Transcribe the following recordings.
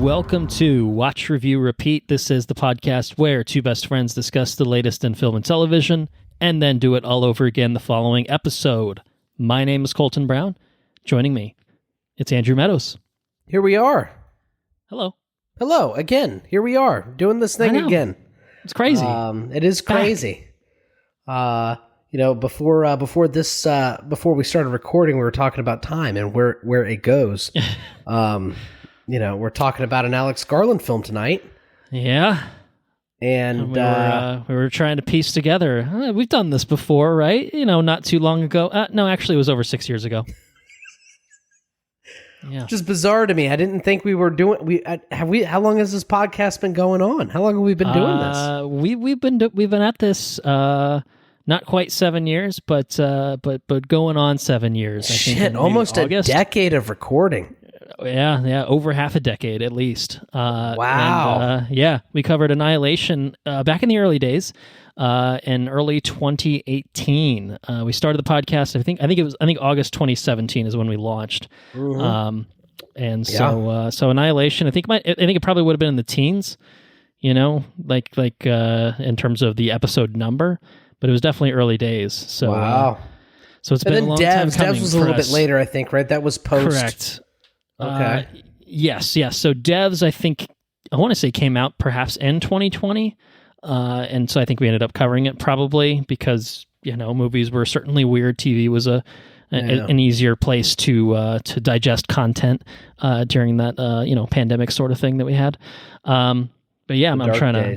Welcome to Watch, Review, Repeat. This is the podcast where two best friends discuss the latest in film and television and then do it all over again the following episode. My name is Colton Brown. Joining me, it's Andrew Meadows. Here we are. Hello. Hello, again. Here we are, doing this thing again. It's crazy. It is crazy. Before we started recording, we were talking about time and where it goes. We're talking about an Alex Garland film tonight. Yeah. And we were trying to piece together. We've done this before, right? Not too long ago. No, actually, it was over 6 years ago. Yeah. Which is bizarre to me. I didn't think we were doing. How long has this podcast been going on? How long have we been doing this? We've been at this not quite 7 years, but going on 7 years. I think almost August. A decade of recording. Yeah, over half a decade at least. Wow. And, we covered Annihilation back in the early days. In early 2018, we started the podcast. I think August 2017 is when we launched. Mm-hmm. So Annihilation. I think it probably would have been in the teens. Like in terms of the episode number, but it was definitely early days. So wow. So it's been a long time coming. Devs was a little bit later, I think. Right, that was post. Correct. Okay. Yes. So Devs, I think, I want to say came out perhaps in 2020. And so I think we ended up covering it probably because, movies were certainly weird. TV was an easier place to digest content during that, pandemic sort of thing that we had. But yeah, I'm trying to,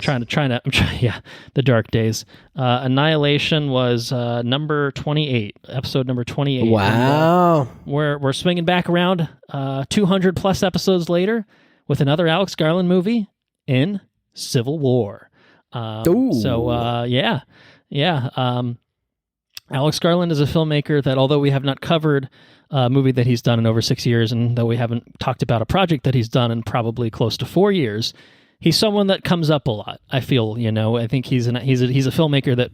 the dark days. Annihilation was number 28, episode number 28. Wow. And, we're swinging back around 200 plus episodes later with another Alex Garland movie in Civil War. Alex Garland is a filmmaker that, although we have not covered a movie that he's done in over 6 years, and though we haven't talked about a project that he's done in probably close to 4 years, he's someone that comes up a lot. I feel, I think he's a filmmaker that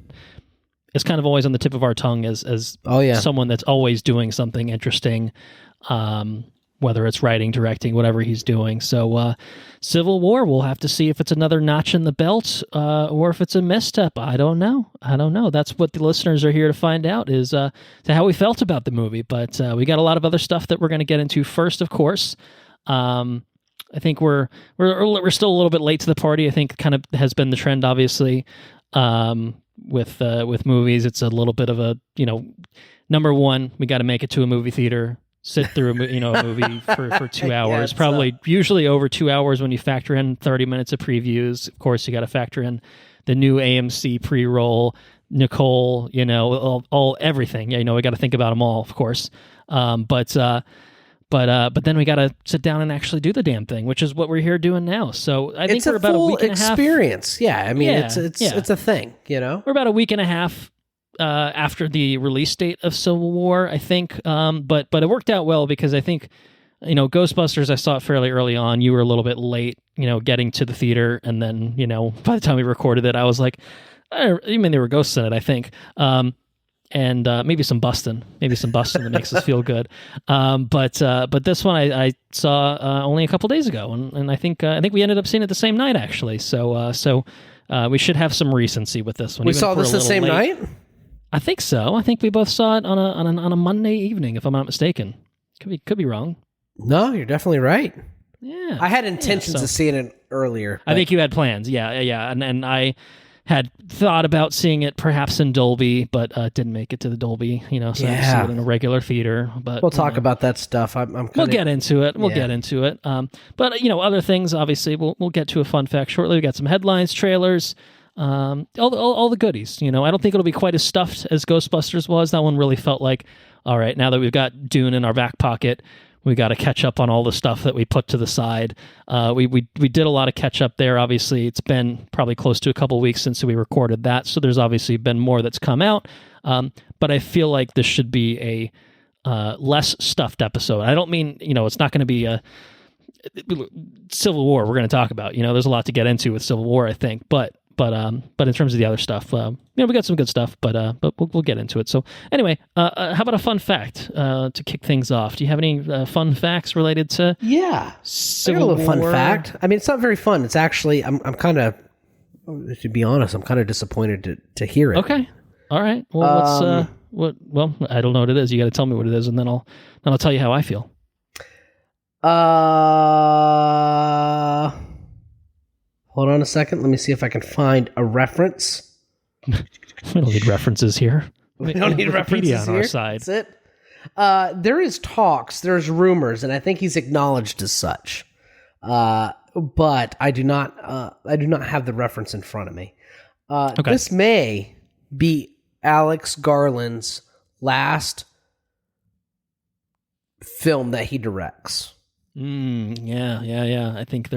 is kind of always on the tip of our tongue as someone that's always doing something interesting, whether it's writing, directing, whatever he's doing. So Civil War, we'll have to see if it's another notch in the belt or if it's a misstep. I don't know. That's what the listeners are here to find out, is to how we felt about the movie. But we got a lot of other stuff that we're going to get into first, of course. I think we're still a little bit late to the party. I think kind of has been the trend, obviously, with movies. It's a little bit of a, number one, we got to make it to a movie theater, sit through a movie for 2 hours, usually over 2 hours when you factor in 30 minutes of previews. Of course, you got to factor in the new AMC pre-roll, Nicole, all everything. We got to think about them all, of course. But then we got to sit down and actually do the damn thing, which is what we're here doing now. So I think we're about a week and a half. Experience. Yeah, I mean, it's a thing, We're about a week and a half after the release date of Civil War, I think. But it worked out well because I think, Ghostbusters, I saw it fairly early on. You were a little bit late, getting to the theater, and then, by the time we recorded it, I was like, there were ghosts in it, I think. And maybe some busting that makes us feel good. But this one I saw only a couple days ago, and I think we ended up seeing it the same night, actually. So we should have some recency with this one. We saw this the same night? I think so. I think we both saw it on a Monday evening, if I'm not mistaken. Could be wrong. No, you're definitely right. Yeah, I had intentions of seeing it earlier. I think you had plans. Yeah, and I had thought about seeing it perhaps in Dolby, but didn't make it to the Dolby, so I see it in a regular theater. But we'll talk about that stuff. We'll get into it. But other things, obviously, we'll get to a fun fact shortly. We got some headlines, trailers, all the goodies. I don't think it'll be quite as stuffed as Ghostbusters was. That one really felt like, all right, now that we've got Dune in our back pocket, we got to catch up on all the stuff that we put to the side. We did a lot of catch up there. Obviously, it's been probably close to a couple weeks since we recorded that, so there's obviously been more that's come out. But I feel like this should be a less stuffed episode. I don't mean it's not going to be a Civil War we're going to talk about. There's a lot to get into with Civil War, I think, but But in terms of the other stuff, we got some good stuff, but we'll get into it. So anyway, how about a fun fact to kick things off? Do you have any fun facts related to Civil War? Fun fact. I mean, it's not very fun. It's actually I'm kind of, to be honest, I'm kind of disappointed to hear it. Okay, all right. Well, Well, I don't know what it is. You got to tell me what it is, and then I'll tell you how I feel. Hold on a second. Let me see if I can find a reference. We don't need references here. We don't need references on here. Our side. That's it. There is talks. There's rumors, and I think he's acknowledged as such. But I do not have the reference in front of me. Okay. This may be Alex Garland's last film that he directs. Yeah. I think I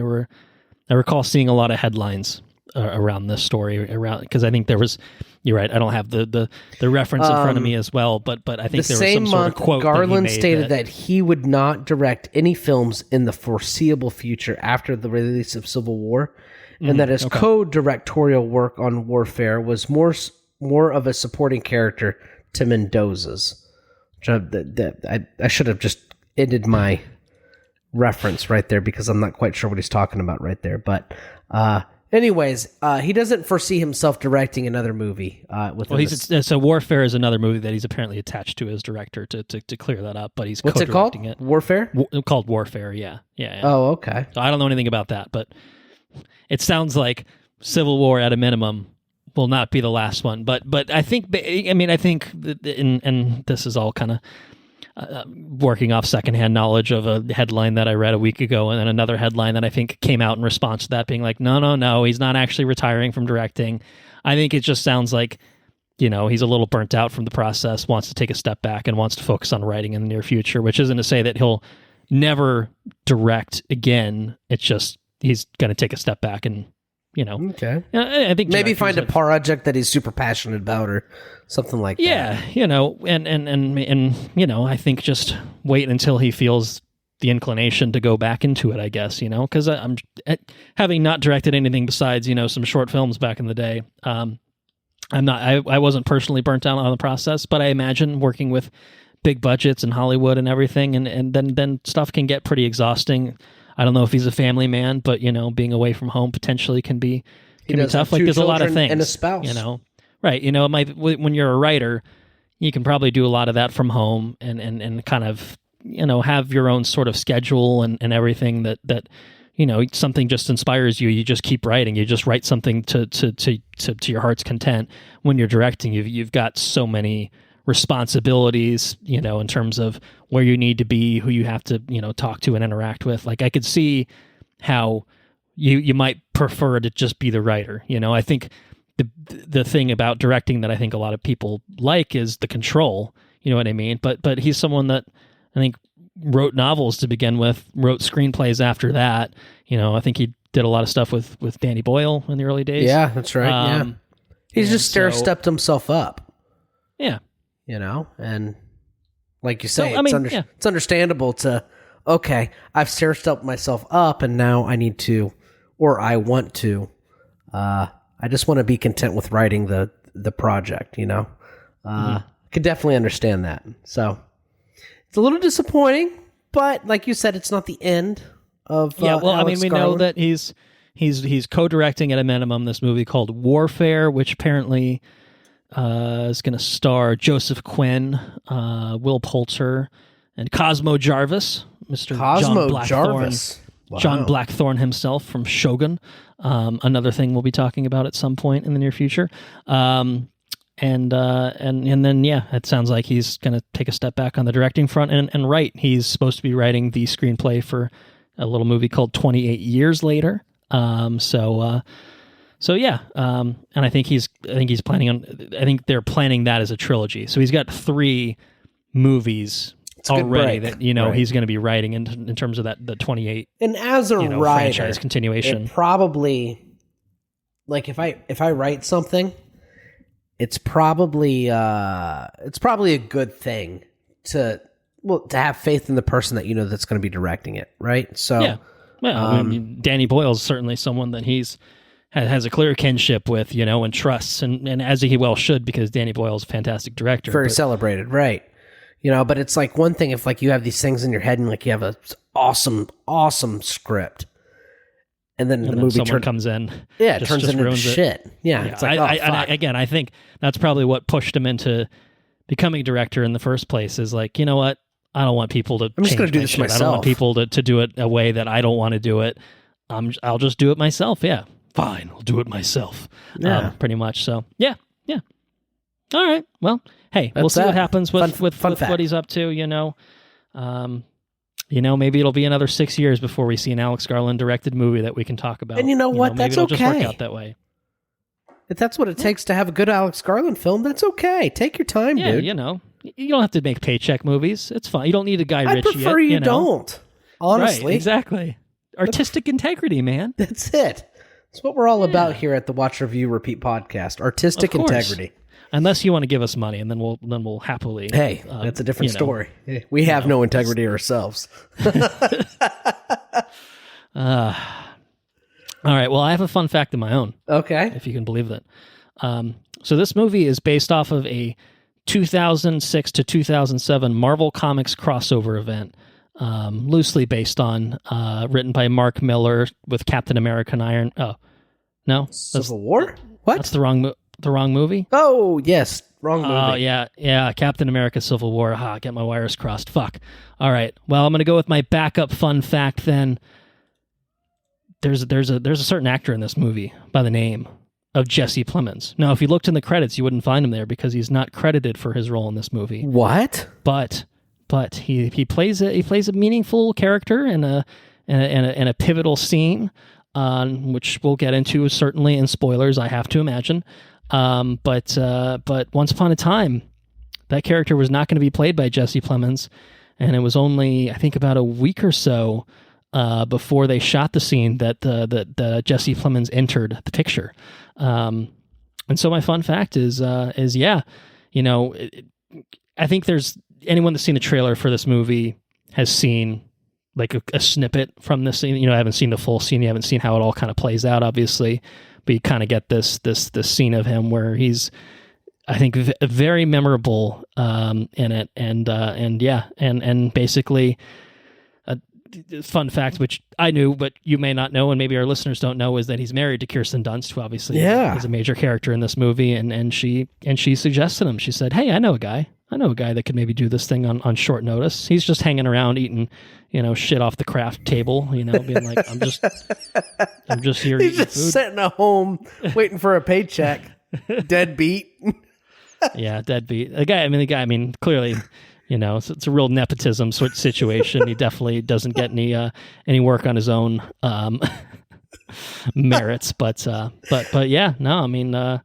recall seeing a lot of headlines around this story, because I think there was. You're right. I don't have the reference in front of me as well, but I think there was some sort of quote. Garland stated that he would not direct any films in the foreseeable future after the release of Civil War, and that his co-directorial work on Warfare was more of a supporting character to Mendoza's. I should have just ended my reference right there because I'm not quite sure what he's talking about right there. But anyways, he doesn't foresee himself directing another movie. So Warfare is another movie that he's apparently attached to as director to clear that up. But he's what's it called? Warfare? Called Warfare. Yeah. Oh, okay. So I don't know anything about that, but it sounds like Civil War at a minimum will not be the last one. But I think and this is all kind of working off secondhand knowledge of a headline that I read a week ago, and then another headline that I think came out in response to that, being like, no, he's not actually retiring from directing. I think it just sounds like, he's a little burnt out from the process, wants to take a step back, and wants to focus on writing in the near future, which isn't to say that he'll never direct again. It's just he's going to take a step back and, Okay. I think maybe find a project that he's super passionate about or something like that. Yeah, and I think just wait until he feels the inclination to go back into it, I guess, because I'm having not directed anything besides, some short films back in the day. I wasn't personally burnt out on the process, but I imagine working with big budgets in Hollywood and everything, and then stuff can get pretty exhausting. I don't know if he's a family man, but being away from home potentially can be tough. Like there's a lot of things, and a spouse, right? When you're a writer, you can probably do a lot of that from home, and kind of have your own sort of schedule and everything that something just inspires you. You just keep writing. You just write something to your heart's content. When you're directing, you've got so many responsibilities, in terms of where you need to be, who you have to, talk to and interact with. Like I could see how you might prefer to just be the writer. I think the thing about directing that I think a lot of people like is the control. You know what I mean? But he's someone that I think wrote novels to begin with, wrote screenplays after that. I think he did a lot of stuff with Danny Boyle in the early days. Yeah, that's right. He's just stair-stepped himself up. Yeah. And like you say, it's it's understandable to, okay, I've stair-stepped myself up and now I need to, or I want to, I just want to be content with writing the project, I could definitely understand that. So it's a little disappointing, but like you said, it's not the end of Alex we Garland. know that he's co-directing at a minimum this movie called Warfare, which apparently is going to star Joseph Quinn, Will Poulter, and Cosmo Jarvis, Mr. John Blackthorne. Wow. John Blackthorne himself from Shogun. Another thing we'll be talking about at some point in the near future. And then it sounds like he's going to take a step back on the directing front and write. He's supposed to be writing the screenplay for a little movie called 28 Years Later. And I think he's planning on. I think they're planning that as a trilogy. So he's got 3 movies already that he's going to be writing in terms of the 28. And as a writer, franchise continuation, it probably like if I write something, it's probably a good thing to have faith in the person that that's going to be directing it, right? So Danny Boyle's certainly someone that he's has a clear kinship with, and trusts, and as he well should, because Danny Boyle's a fantastic director. Very celebrated, right? But it's like one thing if like you have these things in your head and like you have a awesome script, and then the movie comes in, it turns into shit. Yeah, it's like, I think that's probably what pushed him into becoming director in the first place. Is like, you know what? I don't want people to. I'm just going to do this myself. I don't want people to do it a way that I don't want to do it. I'll just do it myself. Yeah, fine, I'll do it myself. Yeah, pretty much. So yeah. All right. Well, hey, we'll see what happens with what he's up to. Maybe it'll be another 6 years before we see an Alex Garland directed movie that we can talk about. And you know what? That's maybe it'll okay. Just work out that way. If that's what it takes to have a good Alex Garland film, that's okay. Take your time, dude. You don't have to make paycheck movies. It's fine. You don't need a Guy Ritchie. I prefer you don't. Honestly, right, exactly. Artistic integrity, man. That's it. That's what we're all about here at the Watch Review Repeat podcast. Artistic integrity. Unless you want to give us money, and then we'll happily. Hey, that's a different story. We have no integrity ourselves. All right. Well, I have a fun fact of my own. Okay, if you can believe that. So this movie is based off of a 2006 to 2007 Marvel Comics crossover event, loosely based on, written by Mark Miller with Captain America and Iron. Oh, no, Civil War. What? That's the wrong movie. Oh yes, wrong movie. Oh yeah, Captain America: Civil War. Get my wires crossed. Fuck. All right. Well, I'm gonna go with my backup fun fact then. There's a certain actor in this movie by the name of Jesse Plemons. Now, if you looked in the credits, you wouldn't find him there because he's not credited for his role in this movie. What? But he plays a meaningful character in a pivotal scene, which we'll get into certainly in spoilers, I have to imagine. But once upon a time, that character was not going to be played by Jesse Plemons, and it was only, I think, about a week or so before they shot the scene that Jesse Plemons entered the picture. And so my fun fact is I think there's anyone that's seen the trailer for this movie has seen like a snippet from this scene. I haven't seen the full scene. You haven't seen how it all kind of plays out, obviously, but you kind of get this scene of him where he's, I think, very memorable in it, and basically. Fun fact, which I knew, but you may not know, and maybe our listeners don't know, is that he's married to Kirsten Dunst, who obviously is a major character in this movie. And she suggested him. She said, "Hey, I know a guy that could maybe do this thing on short notice. He's just hanging around eating, shit off the craft table, being like, I'm just here eating food. He's just sitting at home waiting for a paycheck. Deadbeat." Yeah, deadbeat. The guy. Clearly. It's a real nepotism sort of situation. He definitely doesn't get any work on his own merits, but yeah, no,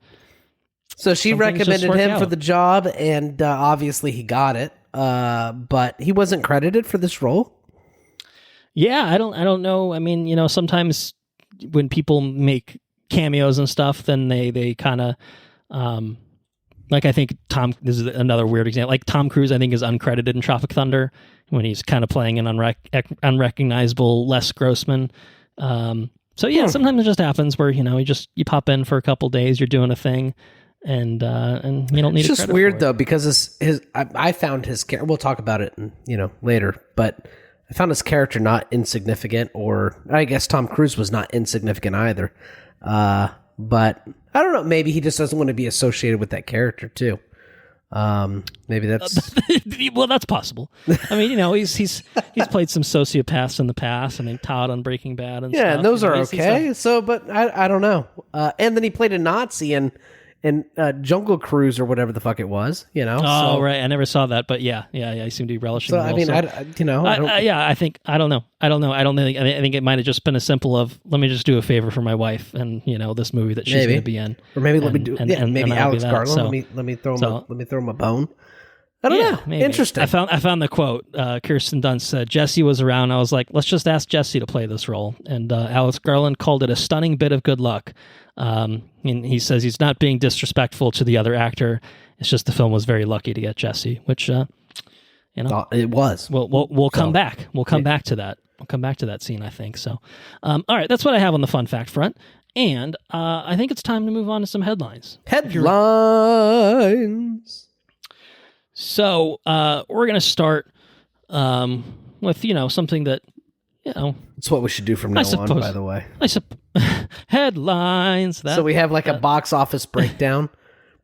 so she recommended him for the job, and obviously he got it, but he wasn't credited for this role. Yeah, I don't know. Sometimes when people make cameos and stuff, then they kind of. Like, I think this is another weird example. Like, Tom Cruise, I think, is uncredited in Tropic Thunder when he's kind of playing an unrecognizable Les Grossman. So, yeah, sometimes it just happens where, you pop in for a couple days, you're doing a thing, and you don't need it's just weird, though, because I found his character, we'll talk about it, later, but I found his character not insignificant, or I guess Tom Cruise was not insignificant either. But I don't know. Maybe he just doesn't want to be associated with that character too. Maybe that's well, that's possible. He's played some sociopaths in the past. Todd on Breaking Bad and stuff. And those are okay. So, but I don't know. And then he played a Nazi in Jungle Cruise or whatever the fuck it was. Oh, right. I never saw that, but yeah. I seem to be relishing. So I think I don't know. I think it might have just been a simple of let me just do a favor for my wife and this movie that she's going to be in, or maybe maybe Alex Garland. So, let me throw him a bone. I don't know. Maybe. Interesting. I found the quote. Kirsten Dunst said Jesse was around. I was like, let's just ask Jesse to play this role. And Alex Garland called it a stunning bit of good luck. And he says he's not being disrespectful to the other actor. It's just the film was very lucky to get Jesse, which it was. We'll come back. We'll come back to that. We'll come back to that scene, I think. So, all right, that's what I have on the fun fact front. And I think it's time to move on to some headlines. Headlines. So we're going to start with, something that, It's what we should do from now on, by the way. Headlines. So we have like a box office breakdown.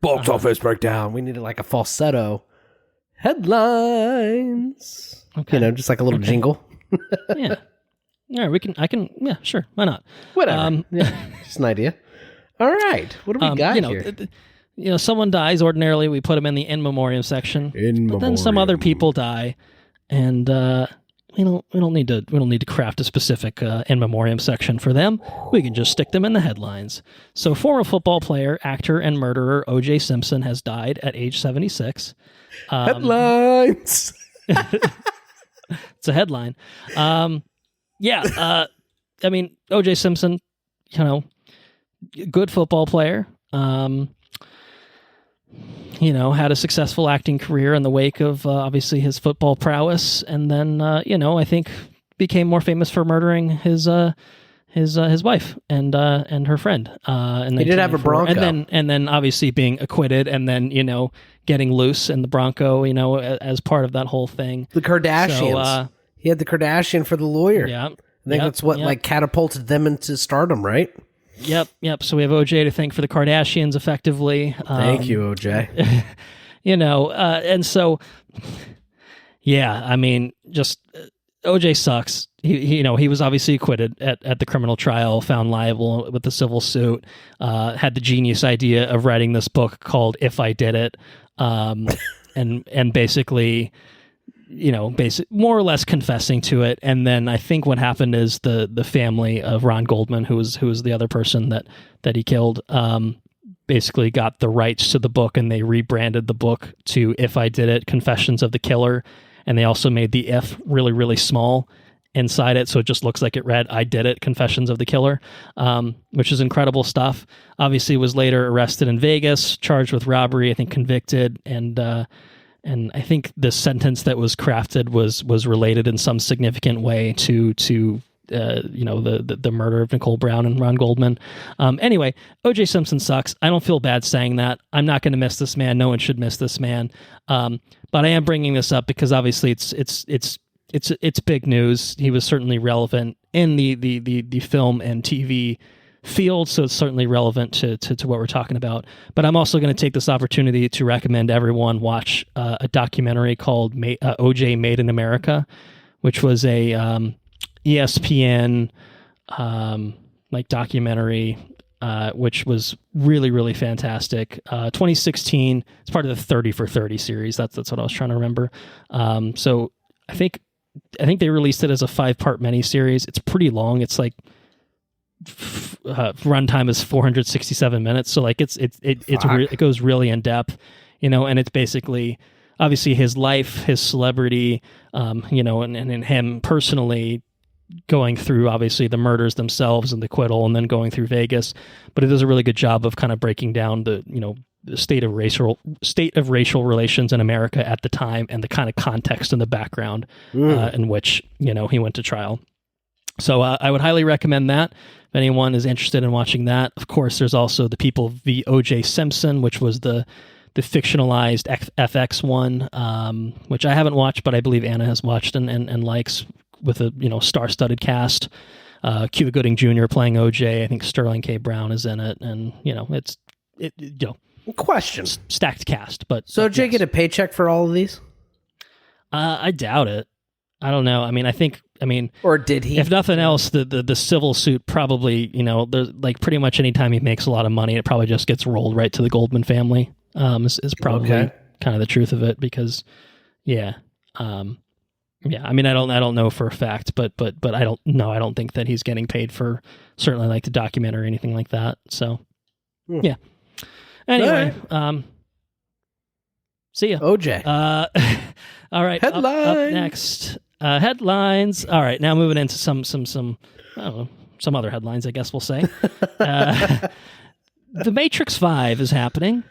Box office breakdown. We needed like a falsetto. Headlines. Okay. Just like a little jingle. Yeah. Yeah, yeah, sure. Why not? Whatever. Just an idea. All right. What do we got here? Someone dies. Ordinarily, we put them in the in memoriam section. But then some other people die, and we don't need to craft a specific in memoriam section for them. We can just stick them in the headlines. So, former football player, actor, and murderer O.J. Simpson has died at age 76. Headlines. It's a headline. O.J. Simpson, good football player. Had a successful acting career in the wake of obviously his football prowess, and then I think became more famous for murdering his wife and her friend. And he did have a Bronco, and then obviously being acquitted, and then getting loose in the Bronco, as part of that whole thing. The Kardashians. He had the Kardashian for the lawyer. Yeah, I think that's what catapulted them into stardom, right? Yep. So we have OJ to thank for the Kardashians, effectively. Thank you, OJ. And so, just OJ sucks. He was obviously acquitted at the criminal trial, found liable with the civil suit. Had the genius idea of writing this book called "If I Did It," and basically, more or less confessing to it. And then I think what happened is the family of Ron Goldman, who was the other person that he killed, basically got the rights to the book, and they rebranded the book to "If I Did It: Confessions of the Killer," and they also made the "if" really, really small inside it, so it just looks like it read "I Did It: Confessions of the Killer," which is incredible stuff. Obviously, was later arrested in Vegas, charged with robbery, I think convicted, and I think the sentence that was crafted was related in some significant way to the murder of Nicole Brown and Ron Goldman. Anyway, O.J. Simpson sucks. I don't feel bad saying that. I'm not going to miss this man. No one should miss this man. But I am bringing this up because obviously it's big news. He was certainly relevant in the film and TV field, so it's certainly relevant to what we're talking about. But I'm also going to take this opportunity to recommend everyone watch a documentary called OJ Made in America, which was a ESPN documentary, which was really, really fantastic. 2016. It's part of the 30 for 30 series. That's what I was trying to remember. So I think they released it as a 5-part miniseries. It's pretty long. It's like runtime is 467 minutes, so like it goes really in depth, and it's basically obviously his life, his celebrity, and him personally going through obviously the murders themselves and the acquittal, and then going through Vegas. But it does a really good job of kind of breaking down the state of racial relations in America at the time, and the kind of context and the background in which he went to trial. So I would highly recommend that if anyone is interested in watching that. Of course, there's also The People v. O.J. Simpson, which was the fictionalized FX one, which I haven't watched, but I believe Anna has watched and likes, with a star-studded cast. Cuba Gooding Jr. playing O.J. I think Sterling K. Brown is in it, and it's question stacked cast. But so O.J. get a paycheck for all of these? I doubt it. I don't know. Or did he? If nothing else, the civil suit probably, there's like pretty much any time he makes a lot of money, it probably just gets rolled right to the Goldman family. Is probably kind of the truth of it, because, I don't know for a fact, but I don't think that he's getting paid for certainly like the documentary or anything like that. So, yeah. Anyway, see ya. OJ. All right. Headlines. Up next. Headlines. All right. Now moving into some I don't know, some other headlines, I guess we'll say. The Matrix 5 is happening.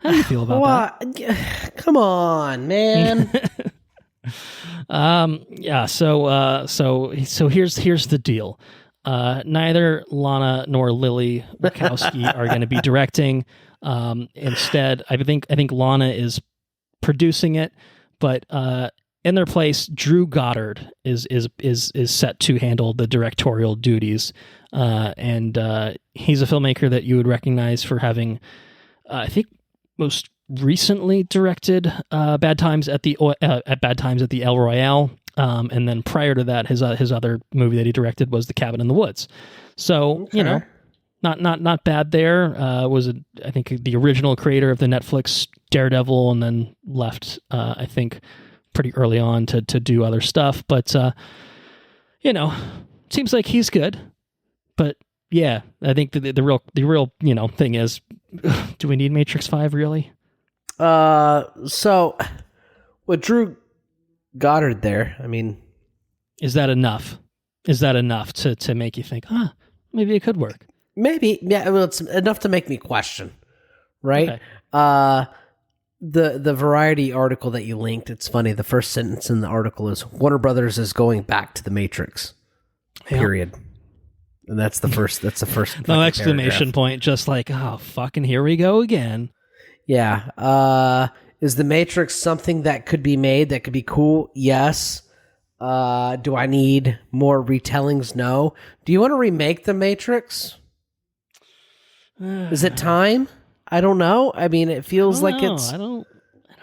How do you feel about that? Come on, man. So here's the deal. neither Lana nor Lily Wachowski are going to be directing. Instead, I think Lana is producing it, but in their place, Drew Goddard is set to handle the directorial duties, and he's a filmmaker that you would recognize for having, I think, most recently directed Bad Times at the El Royale, and then prior to that, his other movie that he directed was The Cabin in the Woods. So Okay. Not bad there. I think the original creator of the Netflix Daredevil, and then left I think pretty early on to do other stuff. But seems like he's good. But yeah, I think the real thing is, do we need Matrix 5 really? So with Drew Goddard there, I mean, is that enough? Is that enough to make you think, maybe it could work? Maybe, yeah. Well, it's enough to make me question, right? Okay. The Variety article that you linked, it's funny. The first sentence in the article is Warner Brothers is going back to the Matrix. Period. And that's the first. That's the first. No exclamation point. Just like, oh, fucking here we go again. Yeah. Is the Matrix something that could be made that could be cool? Yes. Do I need more retellings? No. Do you want to remake the Matrix? Is it time? I don't know. I mean, it feels like it's. I don't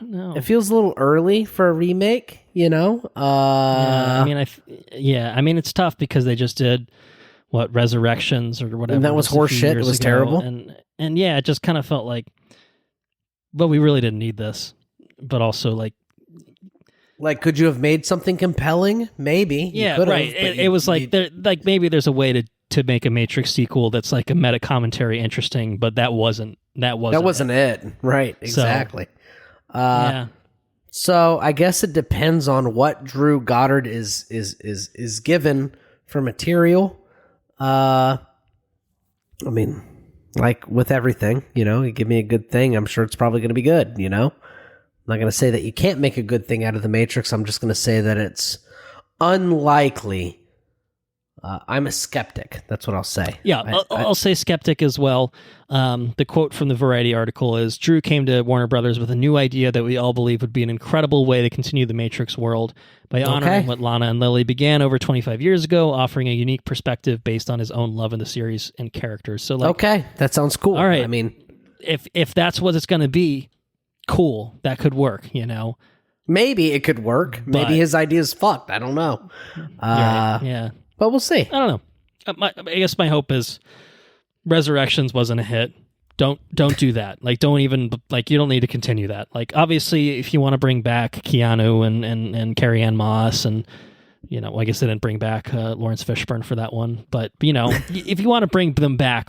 know. It feels a little early for a remake. I mean, it's tough because they just did Resurrections or whatever. And that was horseshit. It was terrible. And yeah, it just kind of felt like, well, we really didn't need this. But also like, could you have made something compelling? Maybe. Yeah, right. It was like maybe there's a way to make a Matrix sequel that's like a meta commentary interesting, but that wasn't it. Right, exactly. Yeah. So I guess it depends on what Drew Goddard is given for material. I mean, like with everything, you give me a good thing, I'm sure it's probably going to be good, I'm not going to say that you can't make a good thing out of the Matrix. I'm just going to say that it's unlikely. I'm a skeptic. That's what I'll say. Yeah, I'll say skeptic as well. The quote from the Variety article is, Drew came to Warner Brothers with a new idea that we all believe would be an incredible way to continue the Matrix world by honoring what Lana and Lily began over 25 years ago, offering a unique perspective based on his own love of the series and characters. So, okay, that sounds cool. All right. I mean, if that's what it's going to be, cool. That could work, Maybe it could work. Maybe his idea is fucked. I don't know. Yeah. But we'll see. I don't know. I guess my hope is Resurrections wasn't a hit. Don't do that. Don't even, you don't need to continue that. Obviously, if you want to bring back Keanu and Carrie Ann Moss and, I guess they didn't bring back Lawrence Fishburne for that one. But, if you want to bring them back,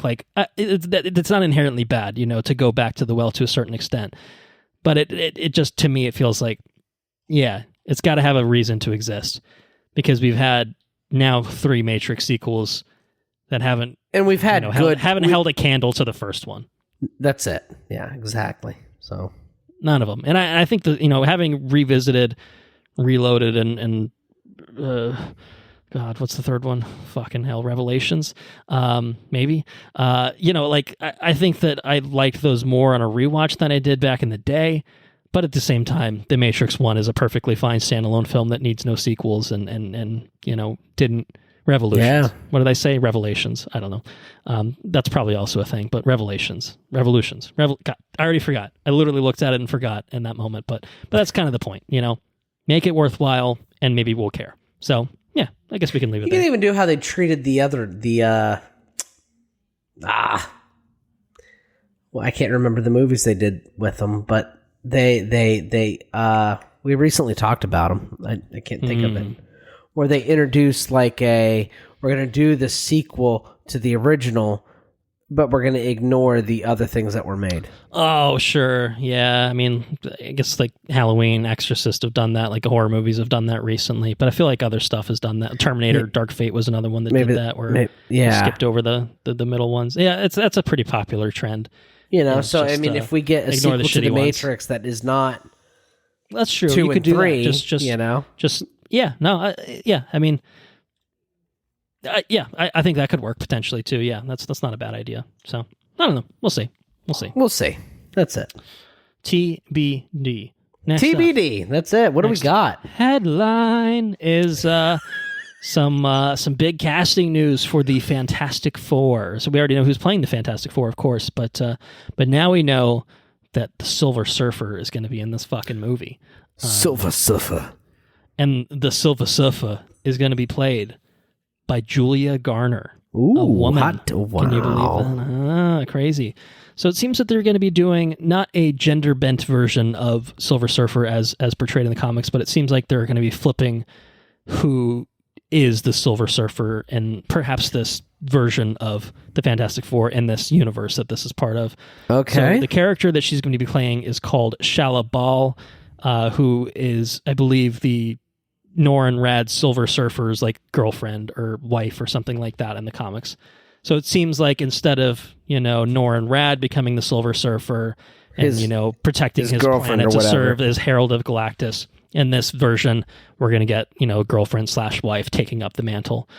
it's not inherently bad, to go back to the well to a certain extent. But it just, to me, it feels like, yeah, it's got to have a reason to exist. Because we've had now 3 Matrix sequels that haven't, and we've had held a candle to the first one. That's it. Yeah, exactly. So none of them. And I think that, having revisited, reloaded, and God, what's the third one? Fucking hell, Revelations. Maybe. I think that I liked those more on a rewatch than I did back in the day. But at the same time, The Matrix 1 is a perfectly fine standalone film that needs no sequels and didn't... Revolutions. Yeah. What did I say? Revelations. I don't know. That's probably also a thing, but Revolutions. God, I already forgot. I literally looked at it and forgot in that moment, but that's kind of the point, Make it worthwhile and maybe we'll care. So, yeah, I guess we can leave it there. You can even do how they treated well, I can't remember the movies they did with them, but we recently talked about them. I can't think of it. Where they introduced we're going to do the sequel to the original, but we're going to ignore the other things that were made. Oh, sure. Yeah. I mean, I guess Halloween, Exorcist have done that. Horror movies have done that recently, but I feel like other stuff has done that. Terminator, Dark Fate was another one that did that, where skipped over the middle ones. Yeah, that's a pretty popular trend. So I mean, if we get a sequel to The Matrix that is not, that's true. 2 you and could 3, do that. I mean, I think that could work potentially too. Yeah, that's not a bad idea. So I don't know. We'll see. We'll see. That's it. TBD. Next TBD. up, that's it. What do we got? Headline is some big casting news for the Fantastic Four. So we already know who's playing the Fantastic Four, of course, but now we know that the Silver Surfer is going to be in this fucking movie. Silver Surfer. And the Silver Surfer is going to be played by Julia Garner. Ooh, a woman. Hot. Wow. Can you believe that? Crazy. So it seems that they're going to be doing not a gender bent version of Silver Surfer as portrayed in the comics, but it seems like they're going to be flipping who is the Silver Surfer and perhaps this version of the Fantastic Four in this universe that this is part of. Okay. So the character that she's going to be playing is called Shalla-Bal, who is, I believe, the Norrin Rad's Silver Surfer's like girlfriend or wife or something like that in the comics. So it seems like instead of, Norrin Rad becoming the Silver Surfer and, protecting his planet to serve as Herald of Galactus, in this version, we're going to get, girlfriend/wife taking up the mantle.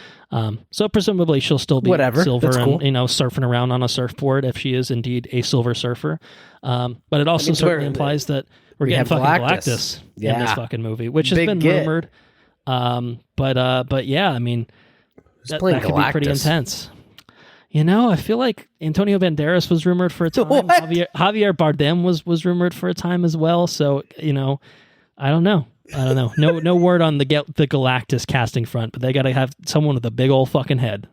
So presumably she'll still be silver and, cool. Surfing around on a surfboard if she is indeed a Silver Surfer. But it also certainly implies that we're getting fucking Galactus in this fucking movie, which has been rumored. But yeah, I mean, that could be pretty intense. I feel like Antonio Banderas was rumored for a time. Javier Bardem was rumored for a time as well. So, I don't know. No word on the Galactus casting front, but they got to have someone with a big old fucking head,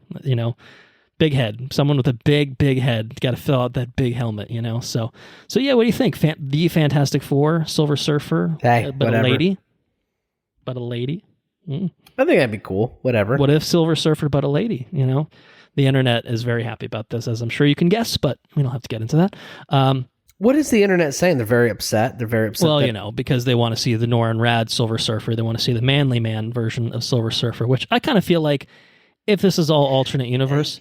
big head. Someone with a big head. Got to fill out that big helmet, So yeah, what do you think? The Fantastic Four, Silver Surfer, but whatever. A lady. Mm. I think that'd be cool. Whatever. What if Silver Surfer but a lady? The internet is very happy about this, as I'm sure you can guess, but we don't have to get into that. What is the internet saying? They're very upset. Well, because they want to see the Norrin Rad Silver Surfer. They want to see the manly man version of Silver Surfer, which I kind of feel like if this is all alternate universe,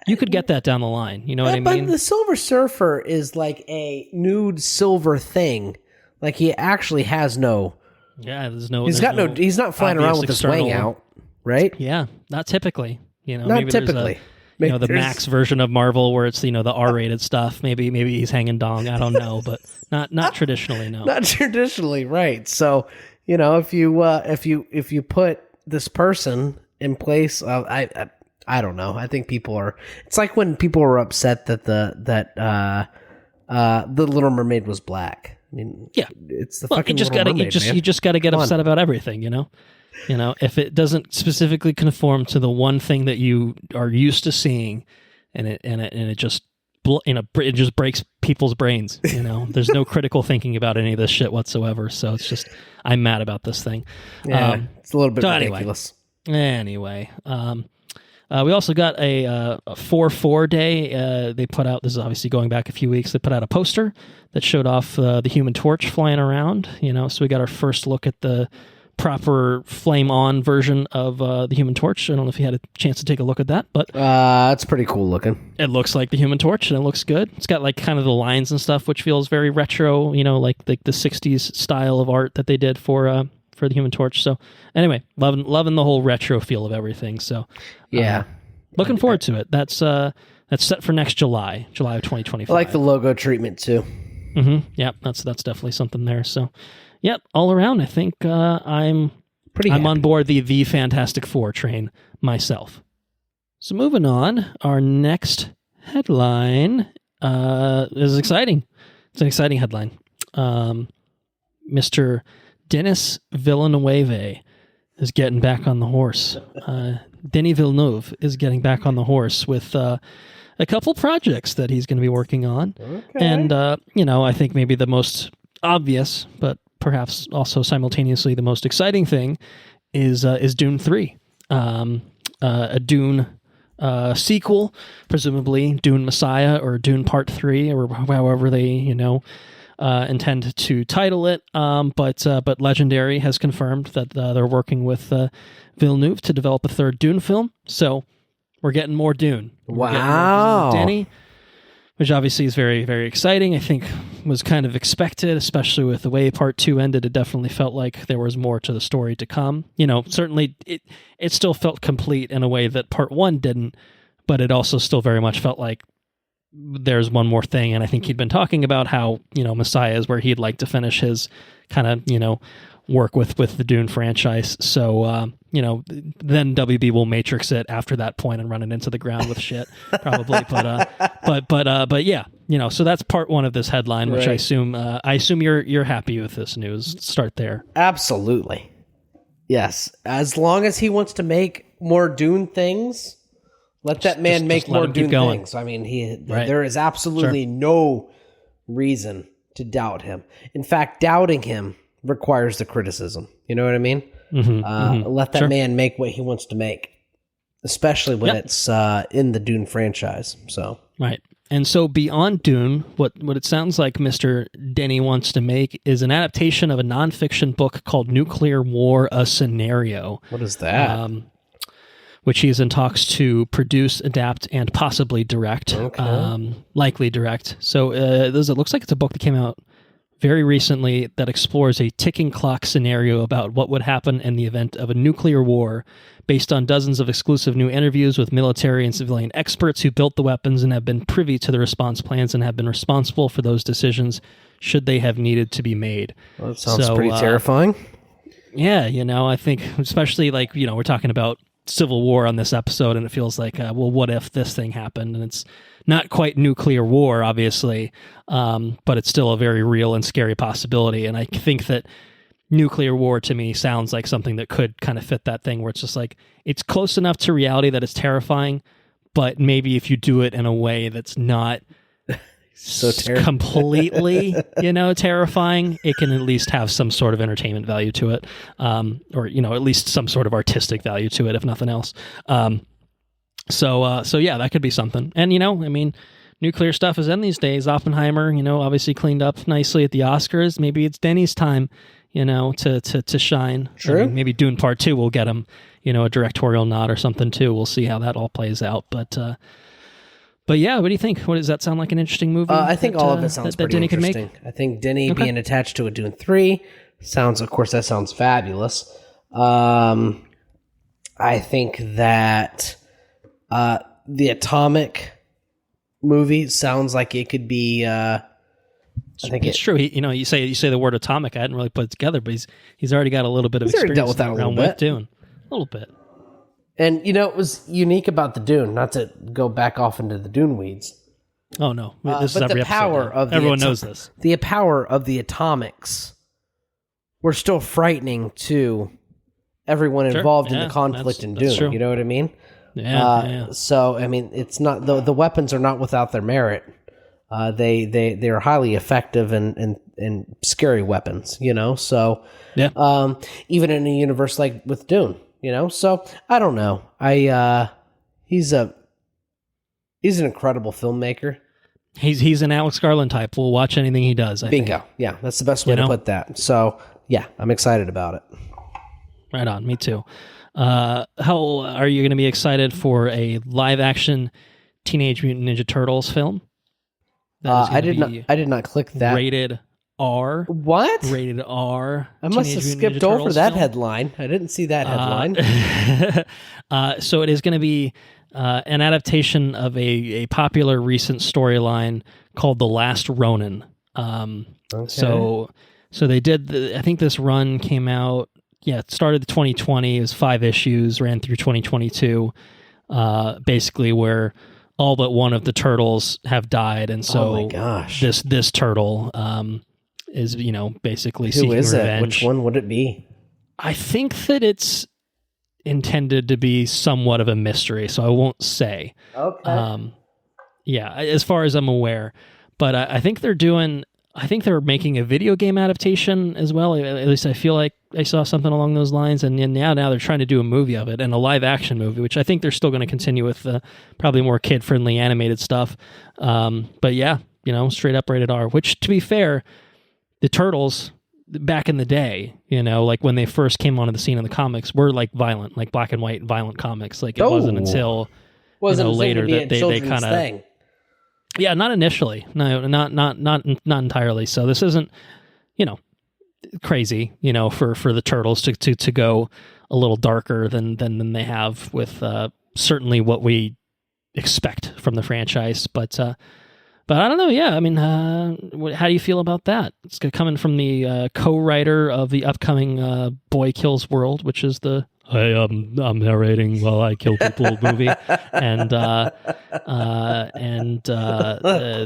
you could get that down the line. You know what I mean? But the Silver Surfer is like a nude silver thing. Like he actually has no... Yeah, he's not flying around with his wang out, right? Yeah, not typically. Not typically. The Max version of Marvel where it's the R-rated stuff. Maybe he's hanging dong. I don't know, but not traditionally. No, not traditionally, right? So if you put this person in place, I don't know. I think people are. It's like when people were upset that the Little Mermaid was black. I mean, yeah, it's the fucking Little Mermaid. You just got to get upset about everything, if it doesn't specifically conform to the one thing that you are used to seeing, and it just it just breaks people's brains. There's no critical thinking about any of this shit whatsoever. So it's just I'm mad about this thing. Yeah, it's a little bit ridiculous. Anyway, we also got a 4/4 day. They put out, this is obviously going back a few weeks, they put out a poster that showed off the Human Torch flying around. So we got our first look at the proper flame-on version of the Human Torch. I don't know if you had a chance to take a look at that, but it's pretty cool looking. It looks like the Human Torch, and it looks good. It's got like kind of the lines and stuff, which feels very retro. Like the '60s style of art that they did for the Human Torch. So anyway, loving the whole retro feel of everything. So yeah, looking forward to it. That's set for next July of 2025. I like the logo treatment too. Mm-hmm. Yeah, that's definitely something there. So. Yep, all around, I think I'm on board the Fantastic Four train myself. So moving on, our next headline is exciting. It's an exciting headline. Mr. Denis Villeneuve is getting back on the horse. Denis Villeneuve is getting back on the horse with a couple projects that he's going to be working on. Okay. And, I think maybe the most obvious, but perhaps also simultaneously the most exciting thing is Dune 3, a Dune sequel, presumably Dune Messiah or Dune Part 3, or however they intend to title it. But Legendary has confirmed that they're working with Villeneuve to develop a third Dune film. So we're getting more Dune. Wow, Denis. which obviously is very, very exciting. I think was kind of expected, especially with the way part 2 ended. It definitely felt like there was more to the story to come. Certainly it still felt complete in a way that part 1 didn't, but it also still very much felt like there's one more thing. And I think he'd been talking about how, Messiah is where he'd like to finish his kind of, work with the Dune franchise. So, then WB will Matrix it after that point and run it into the ground with shit, probably. But yeah, so that's part 1 of this headline, which I assume you're happy with this news. Start there. Absolutely. Yes. As long as he wants to make more Dune things, let that man make more Dune things. I mean, there is absolutely no reason to doubt him. In fact, doubting him requires the criticism. You know what I mean? Let that man make what he wants to make, especially when it's in the Dune franchise. So right. And so beyond Dune, what it sounds like Mr. Denis wants to make is an adaptation of a nonfiction book called Nuclear War: A Scenario. What is that? Which he's in talks to produce, adapt, and possibly direct. Okay. Likely direct. So it looks like it's a book that came out very recently that explores a ticking clock scenario about what would happen in the event of a nuclear war, based on dozens of exclusive new interviews with military and civilian experts who built the weapons and have been privy to the response plans and have been responsible for those decisions should they have needed to be made. Well, that sounds pretty terrifying. Yeah, I think especially we're talking about Civil War on this episode, and it feels like, what if this thing happened? And it's not quite nuclear war, obviously, but it's still a very real and scary possibility. And I think that nuclear war to me sounds like something that could kind of fit that thing where it's just like, it's close enough to reality that it's terrifying, but maybe if you do it in a way that's not completely, terrifying, it can at least have some sort of entertainment value to it, or at least some sort of artistic value to it, if nothing else. So yeah, that could be something. And nuclear stuff is in these days. Oppenheimer, obviously cleaned up nicely at the Oscars. Maybe it's Denis' time, to shine. True. Maybe Dune Part 2 will get him, a directorial nod or something too. We'll see how that all plays out, But yeah, what do you think? Does that sound like an interesting movie? I think all of it sounds pretty interesting. I think Denis being attached to a Dune 3 sounds fabulous. I think that the Atomic movie sounds like it could be. I think it's true. You say the word atomic. I hadn't really put it together, but he's already got a little bit of experience dealt with that a little bit. Dune, a little bit. And, it was unique about the Dune, not to go back off into the Dune weeds. Oh, no. This is but every the power episode. of Everyone knows this. The power of the atomics were still frightening to everyone involved in the conflict in Dune. True. You know what I mean? Yeah. So, it's not the weapons are not without their merit. They are highly effective and scary weapons, So, even in a universe like with Dune. So I don't know. He's an incredible filmmaker. He's an Alex Garland type. We'll watch anything he does. Bingo. Think. Yeah, that's the best way to put that. So yeah, I'm excited about it. Right on. Me too. How are you going to be excited for a live action Teenage Mutant Ninja Turtles film? I did not click that. Rated R. What? Rated R. I must have skipped over that headline. I didn't see that headline. So it is going to be an adaptation of a popular recent storyline called The Last Ronin. So they did. I think this run came out. Yeah, it started in 2020. It was 5 issues, ran through 2022. Basically, where all but one of the turtles have died, and so oh my gosh, this turtle is basically who seeking is revenge. It? Which one would it be? I think that it's intended to be somewhat of a mystery, so I won't say. Okay. Yeah, as far as I'm aware, but I think they're making a video game adaptation as well. At least I feel like I saw something along those lines, and now they're trying to do a movie of it, and a live action movie, which I think they're still going to continue with probably more kid friendly animated stuff. But yeah, straight up rated R. Which, to be fair, the Turtles back in the day, like when they first came onto the scene in the comics, were like violent, like black and white violent comics. Like it wasn't until later that they kind of. Yeah, not initially. No, not entirely. So this isn't, crazy, for the Turtles to go a little darker than they have with certainly what we expect from the franchise. But I don't know. Yeah, I mean, how do you feel about that? It's coming from the co-writer of the upcoming Boy Kills World, which is the I'm narrating while I kill people movie, and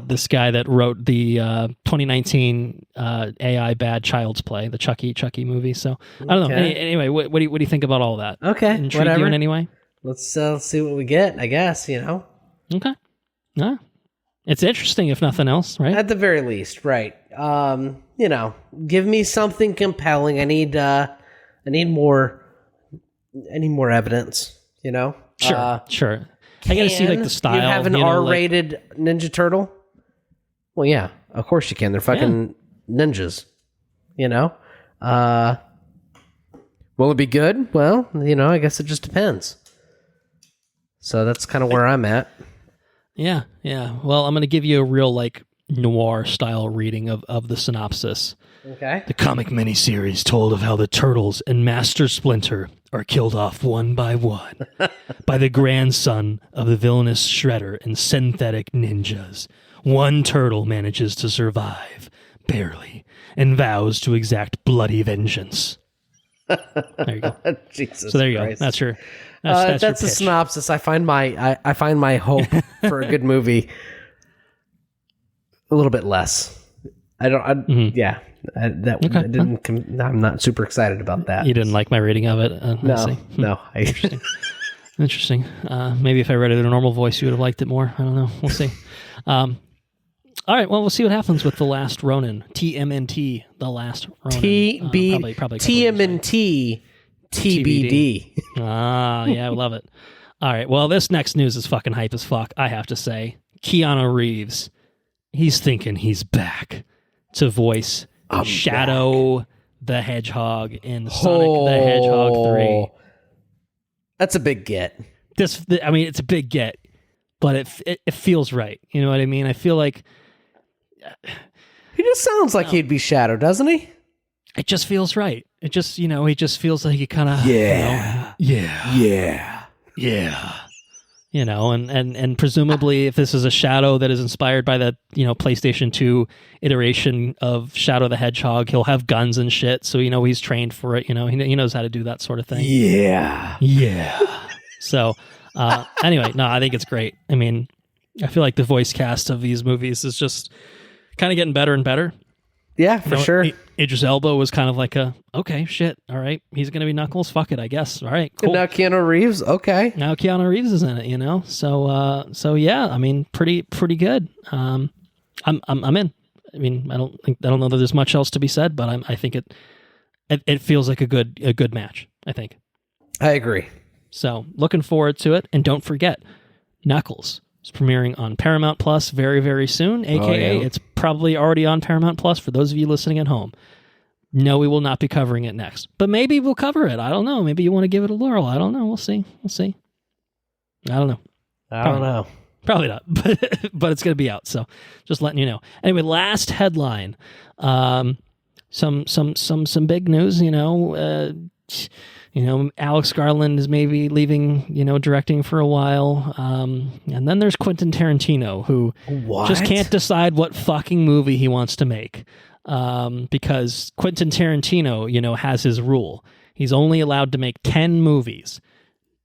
this guy that wrote the 2019 AI bad Child's Play, the Chucky movie. So I don't know. Anyway, what do you think about all that? Okay, Intrigue whatever. you in any way? Let's see what we get. I guess Okay. Yeah. It's interesting, if nothing else, right? At the very least, right? Give me something compelling. I need more. Any more evidence, Sure. I gotta see like the style. You have an R-rated Ninja Turtle? Well, yeah, of course you can. They're fucking ninjas. Will it be good? Well, I guess it just depends. So that's kind of where I'm at. Yeah. Well, I'm gonna give you a real noir style reading of the synopsis. Okay. The comic miniseries told of how the Turtles and Master Splinter are killed off one by one by the grandson of the villainous Shredder and synthetic ninjas. One turtle manages to survive, barely, and vows to exact bloody vengeance. There you go. Jesus so there you Christ. go. That's your that's your a pitch. synopsis. I find my hope for a good movie a little bit less. Yeah. I'm not super excited about that. You didn't like my reading of it? No. Interesting. Maybe if I read it in a normal voice, you would have liked it more. I don't know. We'll see. All right. Well, we'll see what happens with The Last Ronin. TMNT, The Last Ronin. Probably TMNT, TBD. Yeah, I love it. All right. Well, this next news is fucking hype as fuck, I have to say. Keanu Reeves. He's thinking he's back to voice Shadow the Hedgehog in Sonic the Hedgehog 3. That's a big get. It's a big get, but it feels right. You know what I mean? I feel like he just sounds like he'd be Shadow, doesn't he? It just feels right. It just, he just feels like he kind of and presumably if this is a Shadow that is inspired by the PlayStation 2 iteration of Shadow the Hedgehog, he'll have guns and shit, so he's trained for it. He knows how to do that sort of thing. So anyway, no, I think it's great. I mean, I feel like the voice cast of these movies is just kind of getting better and better. Yeah, for sure. Idris Elba was kind of like okay, shit, all right, he's going to be Knuckles, fuck it, I guess. All right, cool. And now Keanu Reeves, okay. Now Keanu Reeves is in it, So yeah, I mean, pretty good. I'm in. I mean, I don't know that there's much else to be said, but I think it feels like a good match, I think. I agree. So, looking forward to it, and don't forget, Knuckles is premiering on Paramount Plus very, very soon, aka it's probably already on Paramount Plus for those of you listening at home. No, we will not be covering it next, but maybe we'll cover it. I don't know. Maybe you want to give it a laurel. I don't know. We'll see. I don't know. Probably not, but it's going to be out. So just letting you know. Anyway, last headline. Some big news. Alex Garland is maybe leaving, directing for a while. And then there's Quentin Tarantino, who just can't decide what fucking movie he wants to make. Because Quentin Tarantino, has his rule. He's only allowed to make 10 movies.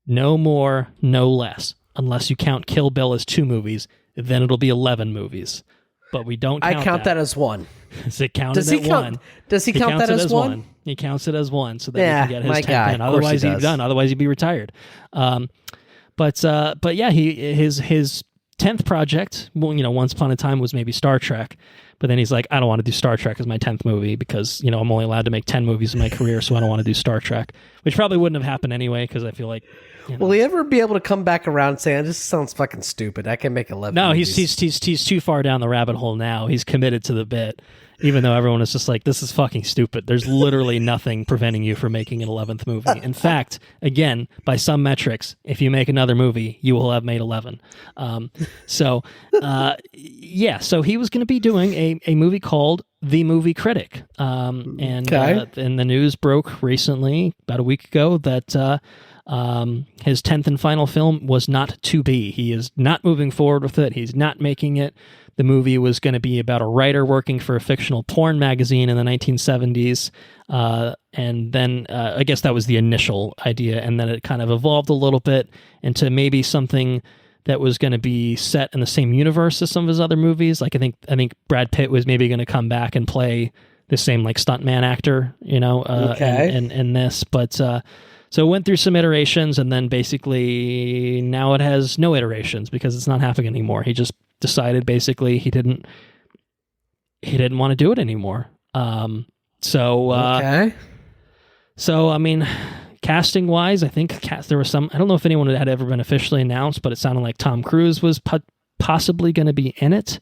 No more, no less. Unless you count Kill Bill as 2 movies, then it'll be 11 movies. But we don't count I count that as 1. Is it counted as 1? Does he count that as 1? He counts it as 1 so that he can get his 10 in. Otherwise he'd be done. Otherwise he'd be retired. But yeah, his 10th project, once upon a time was maybe Star Trek. But then he's like, I don't want to do Star Trek as my 10th movie because, I'm only allowed to make 10 movies in my career, so I don't want to do Star Trek. Which probably wouldn't have happened anyway because I feel like... Will he ever be able to come back around and say, this sounds fucking stupid, I can make 11 No, movies. he's too far down the rabbit hole now. He's committed to the bit. even though everyone is just like, this is fucking stupid. There's literally nothing preventing you from making an 11th movie. In fact, again, by some metrics, if you make another movie, you will have made 11. So he was going to be doing a movie called The Movie Critic. And the news broke recently, about a week ago, that his 10th and final film was not to be. He is not moving forward with it. He's not making it. The movie was going to be about a writer working for a fictional porn magazine in the 1970s. And then I guess that was the initial idea. And then it kind of evolved a little bit into maybe something that was going to be set in the same universe as some of his other movies. Like I think Brad Pitt was maybe going to come back and play the same like stuntman actor, in this. But so it went through some iterations, and then basically now it has no iterations because it's not happening anymore. He just decided basically he didn't want to do it anymore. So I mean, casting wise, I think there was some. I don't know if anyone had ever been officially announced, but it sounded like Tom Cruise was possibly going to be in it.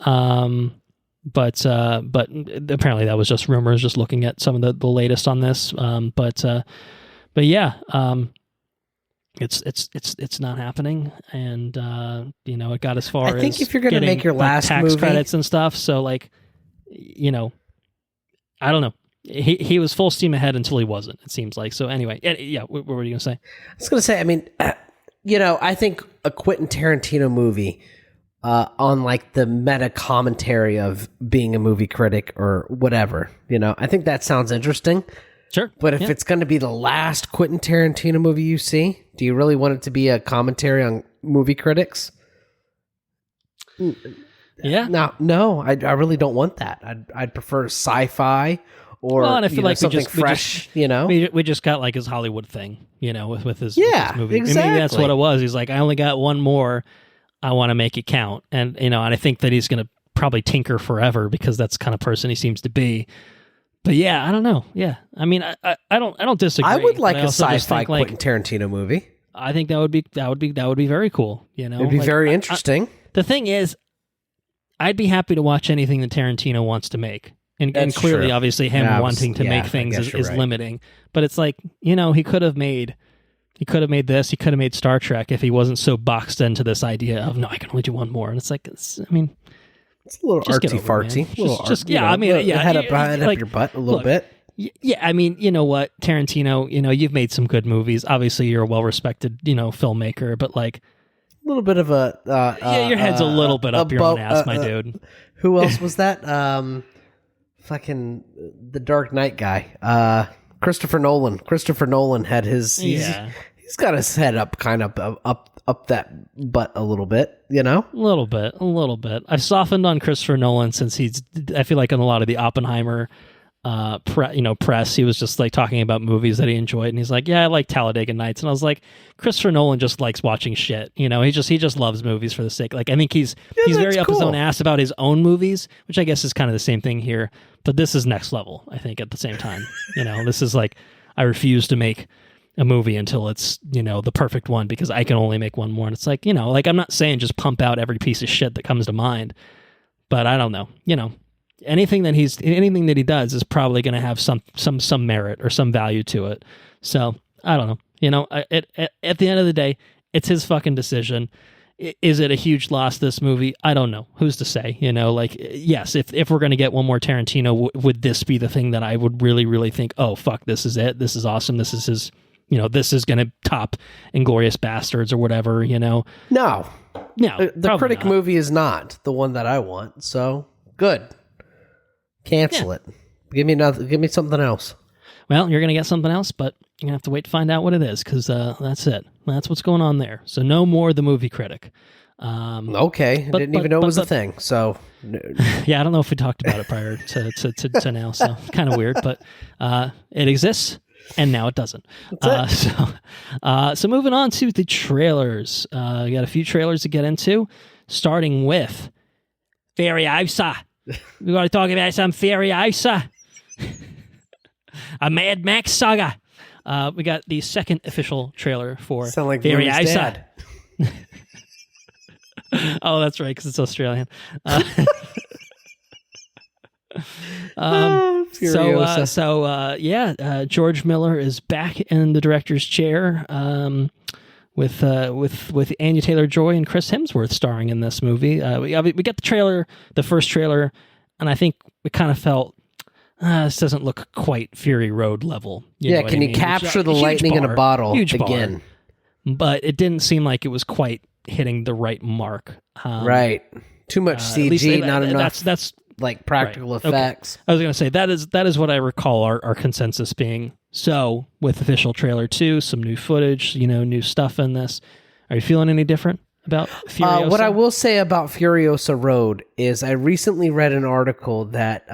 But apparently that was just rumors. Just looking at some of the latest on this. But yeah, it's not happening, and it got as far as I think if you're going to make your last tax movie, credits and stuff. So like, I don't know. He was full steam ahead until he wasn't, it seems like. So anyway, yeah, what were you going to say? I was going to say, I mean, I think a Quentin Tarantino movie on like the meta commentary of being a movie critic or whatever, I think that sounds interesting. Sure. But if it's going to be the last Quentin Tarantino movie you see, do you really want it to be a commentary on movie critics? Yeah. No, I really don't want that. I'd prefer sci-fi or and I feel like something fresh, We just got like his Hollywood thing, with his movie. Exactly. Maybe that's what it was. He's like, I only got one more. I want to make it count. And, and I think that he's going to probably tinker forever because that's the kind of person he seems to be. But yeah, I don't know. Yeah. I mean, I don't disagree. I would like a sci-fi Quentin Tarantino movie. I think that would be very cool, It'd be very interesting. The thing is, I'd be happy to watch anything that Tarantino wants to make. And clearly, true. Obviously, him wanting to make things is right. Limiting. But it's like, he could have made this. He could have made Star Trek if he wasn't so boxed into this idea of, no, I can only do one more. And it's like, it's a little artsy-fartsy. Head up your butt a little bit. Yeah, I mean, you know what, Tarantino, you've made some good movies. Obviously, you're a well-respected, filmmaker, but like... A little bit of a... your head's a little bit up your own ass, my dude. Who else was that? Fucking the Dark Knight guy. Christopher Nolan. Christopher Nolan had his... He's got his head up kind of up that butt a little bit, A little bit. I've softened on Christopher Nolan since I feel like in a lot of the Oppenheimer press, he was just like talking about movies that he enjoyed, and he's like, yeah, I like Talladega Nights, and I was like, Christopher Nolan just likes watching shit, he just loves movies for the sake. Like, I think he's very up his own ass about his own movies, which I guess is kind of the same thing here, but this is next level, I think, at the same time. This is like, I refuse to make a movie until it's, the perfect one, because I can only make one more. And it's like, like, I'm not saying just pump out every piece of shit that comes to mind, but I don't know, anything that he does is probably going to have some merit or some value to it. So I don't know, at the end of the day, it's his fucking decision. Is it a huge loss, this movie? I don't know. Who's to say? Yes, if we're going to get one more Tarantino, would this be the thing that I would really, really think, oh, fuck, this is it. This is awesome. This is his, this is going to top Inglourious Bastards or whatever, No. The Critic movie is not the one that I want. So good. Cancel it. Give me something else. Well, you're going to get something else, but you're going to have to wait to find out what it is, because that's it. That's what's going on there. So no more The Movie Critic. Okay. I didn't even know it was a thing. So yeah, I don't know if we talked about it prior to now, so kind of weird, but it exists, and now it doesn't. So moving on to the trailers. We got a few trailers to get into, starting with Furiosa. We're going to talk about some Furiosa. A Mad Max saga. We got the second official trailer for Furiosa. Like oh, that's right, because it's Australian. George Miller is back in the director's chair. With Anya Taylor-Joy and Chris Hemsworth starring in this movie. We got the first trailer, and I think we kind of felt this doesn't look quite Fury Road level. Can you capture the lightning in a bottle again? But it didn't seem like it was quite hitting the right mark. Right, too much CG, not enough. That's like practical effects. Okay. I was going to say that is what I recall our consensus being. So, with official trailer 2, some new footage, new stuff in this. Are you feeling any different about Furiosa? What I will say about Furiosa Road is I recently read an article that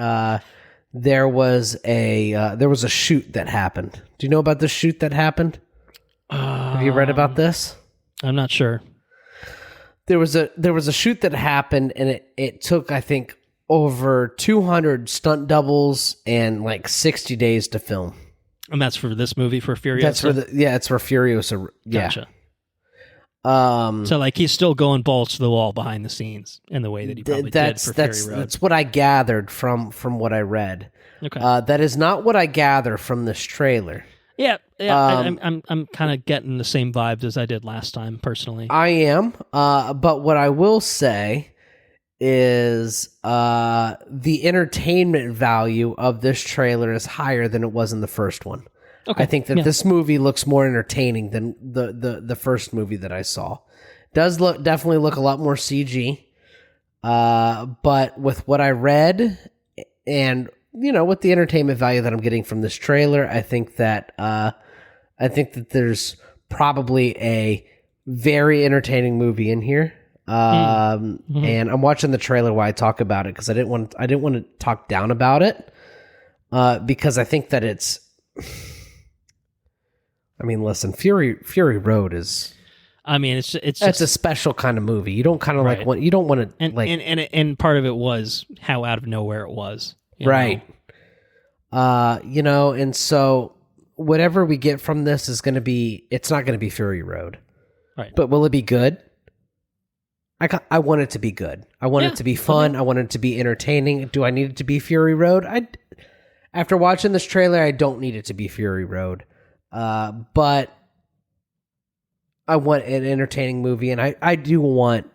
there was a shoot that happened. Do you know about the shoot that happened? Have you read about this? I'm not sure. There was a shoot that happened, and it took, I think, over 200 stunt doubles and like 60 days to film. And that's for this movie, for Furiosa? It's for Furiosa. Yeah. Gotcha. So like he's still going balls to the wall behind the scenes in the way that he probably did for Fury Road. That's what I gathered from what I read. Okay. That is not what I gather from this trailer. Yeah. I'm kind of getting the same vibes as I did last time, personally. I am. But what I will say is the entertainment value of this trailer is higher than it was in the first one. Okay. I think that this movie looks more entertaining than the first movie that I saw. Does definitely look a lot more CG. But with what I read and with the entertainment value that I'm getting from this trailer, I think that there's probably a very entertaining movie in here. And I'm watching the trailer while I talk about it because I didn't want to talk down about it because I think that it's. I mean, listen, Fury Road is. I mean, it's a special kind of movie. You don't kind of like what you don't want to like. And part of it was how out of nowhere it was. Right. And so whatever we get from this is going to be. It's not going to be Fury Road. Right. But will it be good? I want it to be good. I want it to be fun. I want it to be entertaining. Do I need it to be Fury Road? After watching this trailer, I don't need it to be Fury Road. But I want an entertaining movie, and I do want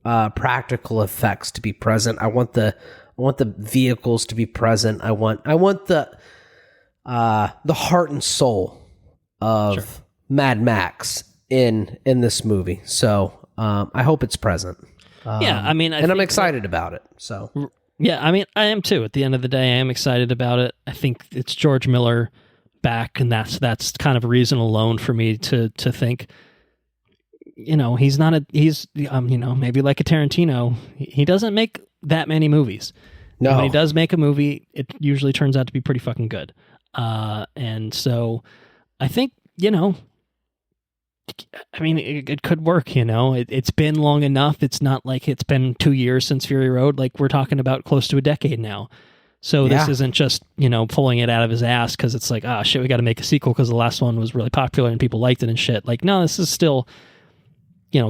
practical effects to be present. I want the vehicles to be present. I want the heart and soul of Mad Max in this movie. So. I hope it's present. I mean, I'm excited about it. So, yeah, I mean, I am too. At the end of the day, I am excited about it. I think it's George Miller back, and that's kind of a reason alone for me to think. He's not he's maybe like a Tarantino. He doesn't make that many movies. No, and when he does make a movie, it usually turns out to be pretty fucking good. And so, I think I mean, it could work, It's been long enough. It's not like it's been 2 years since Fury Road. Like, we're talking about close to a decade now. So this isn't just, pulling it out of his ass because it's like, shit, we got to make a sequel because the last one was really popular and people liked it and shit. Like, no, this is still,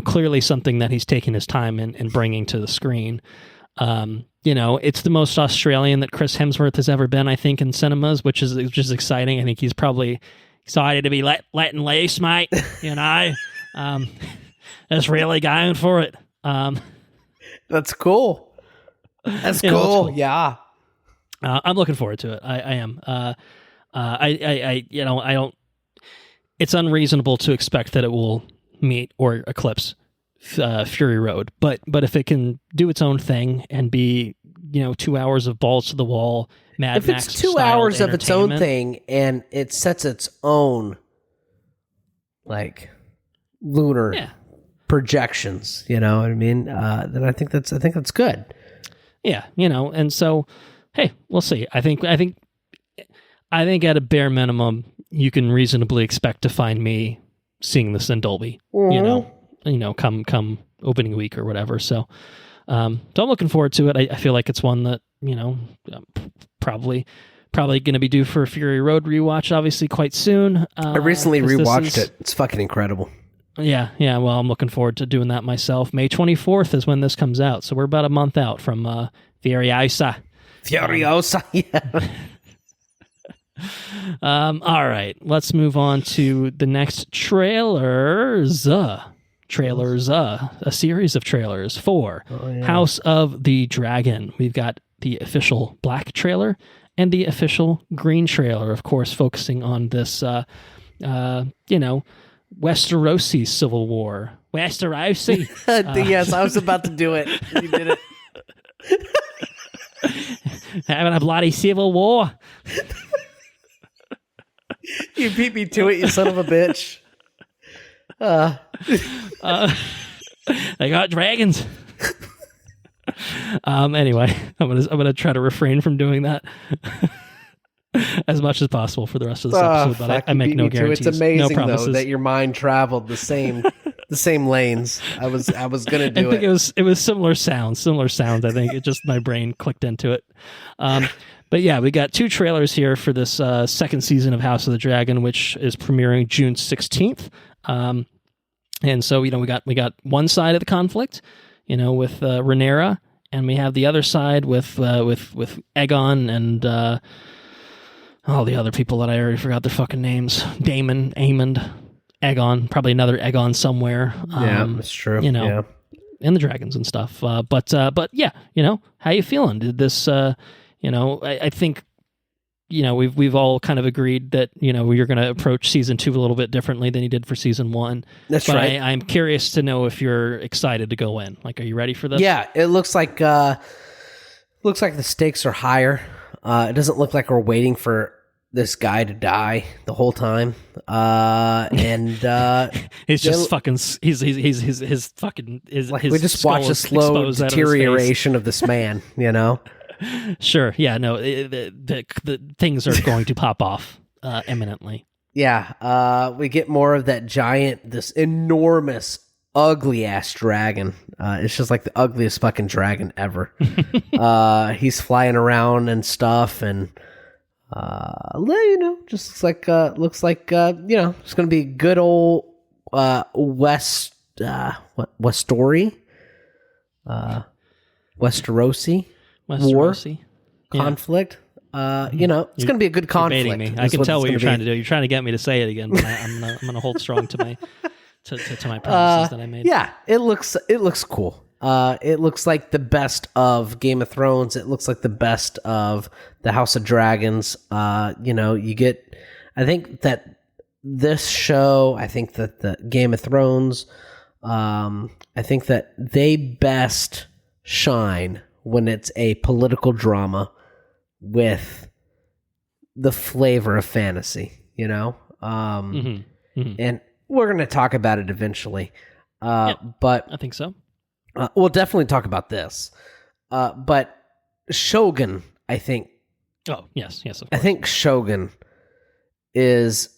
clearly something that he's taking his time and bringing to the screen. It's the most Australian that Chris Hemsworth has ever been, I think, in cinemas, which is exciting. I think he's probably excited to be letting loose, mate. Just really going for it. That's cool. That's cool. Yeah. I'm looking forward to it. I am. I don't. It's unreasonable to expect that it will meet or eclipse Fury Road, but if it can do its own thing and be 2 hours of balls to the wall, Mad Max, if it's 2 hours of its own thing and it sets its own like lunar projections, you know what I mean? Then I think that's good. Yeah, and so hey, we'll see. I think at a bare minimum, you can reasonably expect to find me seeing this in Dolby. Mm-hmm. Come opening week or whatever. So I'm looking forward to it. I feel like it's one that probably going to be due for a Fury Road rewatch, obviously quite soon. I recently rewatched it. It's fucking incredible. Yeah. Well, I'm looking forward to doing that myself. May 24th is when this comes out, so we're about a month out from Furiosa. Furiosa. Yeah. All right, let's move on to the next trailers. A series of trailers for House of the Dragon. We've got the official black trailer and the official green trailer, of course, focusing on this, Westerosi civil war. Westerosi. Yes, I was about to do it. You did it. Having a bloody civil war. You beat me to it, you son of a bitch. They got dragons. Anyway, I'm gonna try to refrain from doing that as much as possible for the rest of this episode. But I make no guarantees. It's amazing no though that your mind traveled the same lanes. I was gonna do it. I think it was similar sounds. I think it just my brain clicked into it. But yeah, we got 2 trailers here for this second season of House of the Dragon, which is premiering June 16th. And so, we got one side of the conflict, with Rhaenyra, and we have the other side with Aegon and all the other people that I already forgot their fucking names. Daemon, Aemond, Aegon, probably another Aegon somewhere. Yeah, that's true. And the dragons and stuff. But yeah, how you feeling? Did this, I think, we've all kind of agreed that, you're going to approach season 2 a little bit differently than you did for season 1. That's right. I'm curious to know if you're excited to go in. Like, are you ready for this? Yeah, it looks like the stakes are higher. It doesn't look like we're waiting for this guy to die the whole time. And he's just fucking. His fucking. Like we just watch a slow deterioration of this man. Sure. Yeah. No. The things are going to pop off imminently. Yeah. We get more of that giant, this enormous, ugly ass dragon. It's just like the ugliest fucking dragon ever. He's flying around and stuff, and just looks like it's gonna be good old Westerosi war conflict. It's going to be a good conflict. You're baiting me. I can tell what you're trying to do. You're trying to get me to say it again. But I'm going to hold strong to my promises that I made. Yeah, it looks cool. It looks like the best of Game of Thrones. It looks like the best of the House of Dragons. You get. I think that this show. I think that the Game of Thrones. I think that they best shine when it's a political drama with the flavor of fantasy, and we're going to talk about it eventually. But I think so. We'll definitely talk about this. But Shogun, I think. Oh, yes, of course. I think Shogun is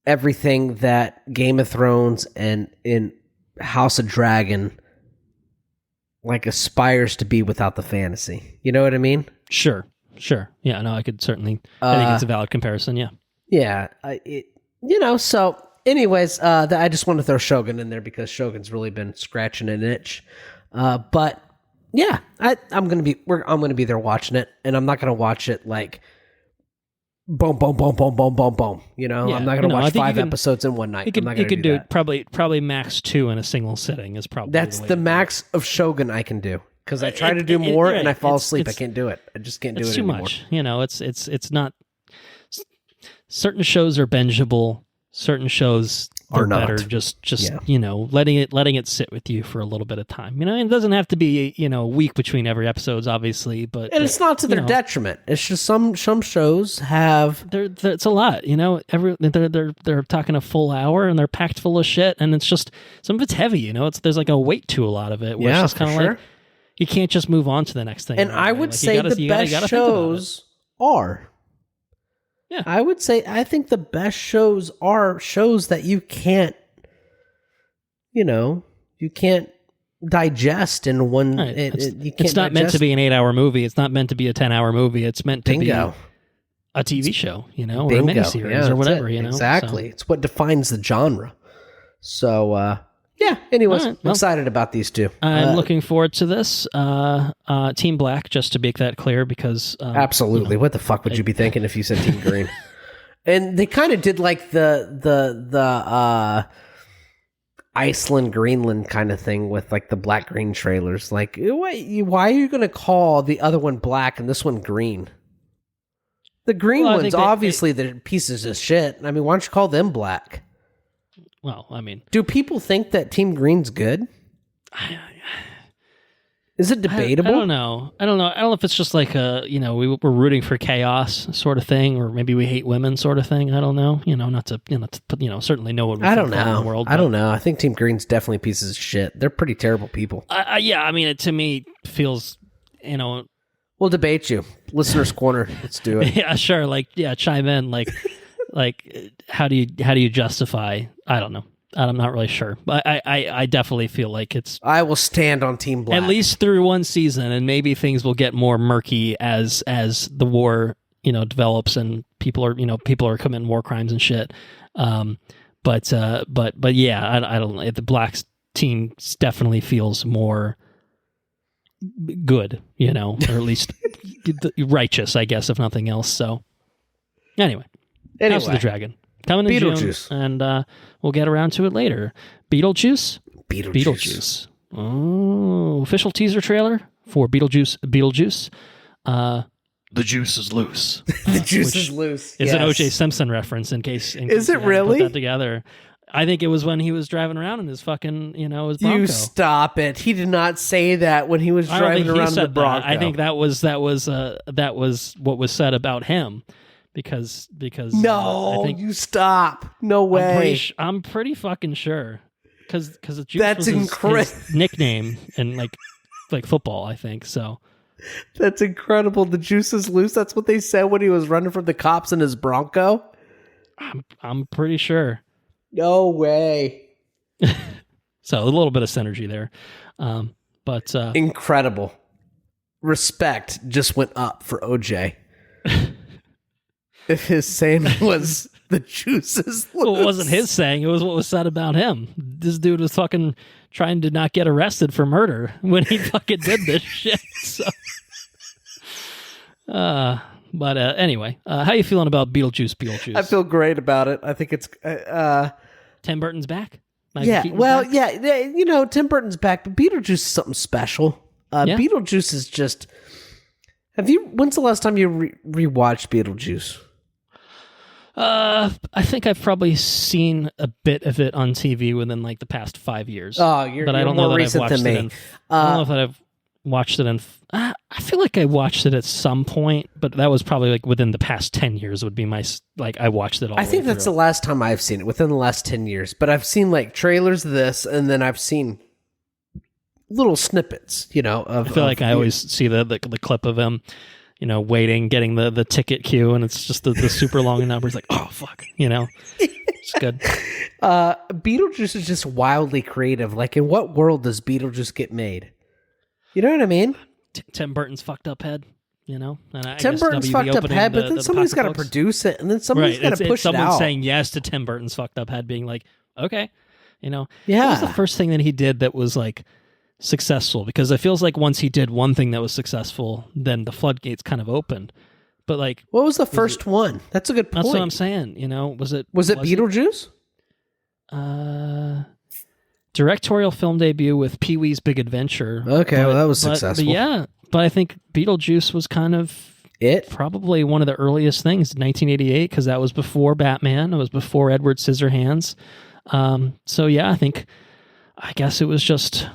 everything that Game of Thrones and in House of Dragon aspires to be without the fantasy. You know what I mean? Sure. Yeah, no, I could certainly. I think it's a valid comparison. Yeah. Yeah. So anyways, I just want to throw Shogun in there because Shogun's really been scratching an itch. But yeah, I'm going to be there watching it, and I'm not going to watch it like boom, boom, boom, boom, boom, boom, boom. I'm not going to watch 5 episodes in one night. You could do it probably max 2 in a single sitting is probably that's the max of Shogun I can do because I try to do more and I fall asleep. I can't do it. I just can't do it anymore. It's too much. It's not. Certain shows are bingeable. Certain shows are better just letting it sit with you for a little bit of time. It doesn't have to be a week between every episodes, obviously, but it's not to their detriment. It's just some shows have it's a lot. They're talking a full hour and they're packed full of shit, and it's just some of it's heavy. There's like a weight to a lot of it. Where it's just kind of like you can't just move on to the next thing. And I would say the best shows are. Yeah, I think the best shows are shows that you can't digest in one. Right. It's not meant to be an 8-hour movie. It's not meant to be a 10-hour movie. It's meant to be a TV show, or a miniseries or whatever. Exactly. So. It's what defines the genre. So Yeah. Anyways, All right, I'm excited about these two. I'm looking forward to this. Team Black, just to make that clear, because absolutely. What the fuck would you be thinking if you said Team Green? And they kind of did like the Iceland, Greenland kind of thing with like the black green trailers. Like, why are you going to call the other one black and this one green? The green ones, obviously, they're pieces of shit. I mean, why don't you call them black? Well, I mean, do people think that Team Green's good? Is it debatable? I don't know. I don't know if it's just like we're rooting for chaos sort of thing, or maybe we hate women sort of thing. I don't know. Not to put, certainly know what we think in the world. I don't know. I think Team Green's definitely pieces of shit. They're pretty terrible people. Yeah, I mean, it to me feels, We'll debate you. Listener's Corner. Let's do it. Yeah, sure. Like, yeah, chime in. Like, how do you justify? I don't know. I'm not really sure, but I definitely feel like it's. I will stand on Team Black at least through one season, and maybe things will get more murky as the war develops and people are committing war crimes and shit. But yeah, I don't know. The Black team definitely feels more good, or at least righteous, I guess, if nothing else. So anyway. House of the Dragon coming in June, and we'll get around to it later. Beetlejuice. Oh, official teaser trailer for Beetlejuice. The juice is loose. The juice is loose. It's an O.J. Simpson reference. In case is it really? Put that together. I think it was when he was driving around in his fucking, his Bronco. You stop it. He did not say that when he was driving around in the Bronco. I think that was what was said about him. Because no, you stop. No way. I'm pretty fucking sure. Because the juice was his nickname in like football, I think. So that's incredible. The juice is loose. That's what they said when he was running from the cops in his Bronco. I'm pretty sure. No way. So a little bit of synergy there, but incredible. Respect just went up for OJ. If his saying was the juice is loose. Well, it wasn't his saying. It was what was said about him. This dude was fucking trying to not get arrested for murder when he fucking did this shit. So, but anyway, how you feeling about Beetlejuice? I feel great about it. I think it's Tim Burton's back. Tim Burton's back, but Beetlejuice is something special. Beetlejuice is just. When's the last time you rewatched Beetlejuice? I think I've probably seen a bit of it on TV within like the past 5 years. Oh, you're more recent than me. I don't know if I've watched it in. I feel like I watched it at some point, but that was probably like within the past 10 years. Would be my I watched it all. I think that's the last time I've seen it within the last 10 years. But I've seen like trailers of this, and then I've seen little snippets. I feel like I always see the clip of him. Waiting, getting the ticket queue, and it's just the super long number. It's like, oh, fuck, It's good. Beetlejuice is just wildly creative. Like, in what world does Beetlejuice get made? You know what I mean? Tim Burton's fucked up head, And Tim Burton's fucked up head, but then somebody's got to produce it, and then somebody's got to push it out. Someone's saying yes to Tim Burton's fucked up head, being like, okay, Yeah. It was the first thing that he did that was like successful, because it feels like once he did one thing that was successful, then the floodgates kind of opened. But like, what was the first one? That's a good point. That's what I'm saying. Was it Beetlejuice? Directorial film debut with Pee-wee's Big Adventure. Okay, well, that was successful. But I think Beetlejuice was kind of probably one of the earliest things, 1988, because that was before Batman. It was before Edward Scissorhands. So yeah, I guess it was just.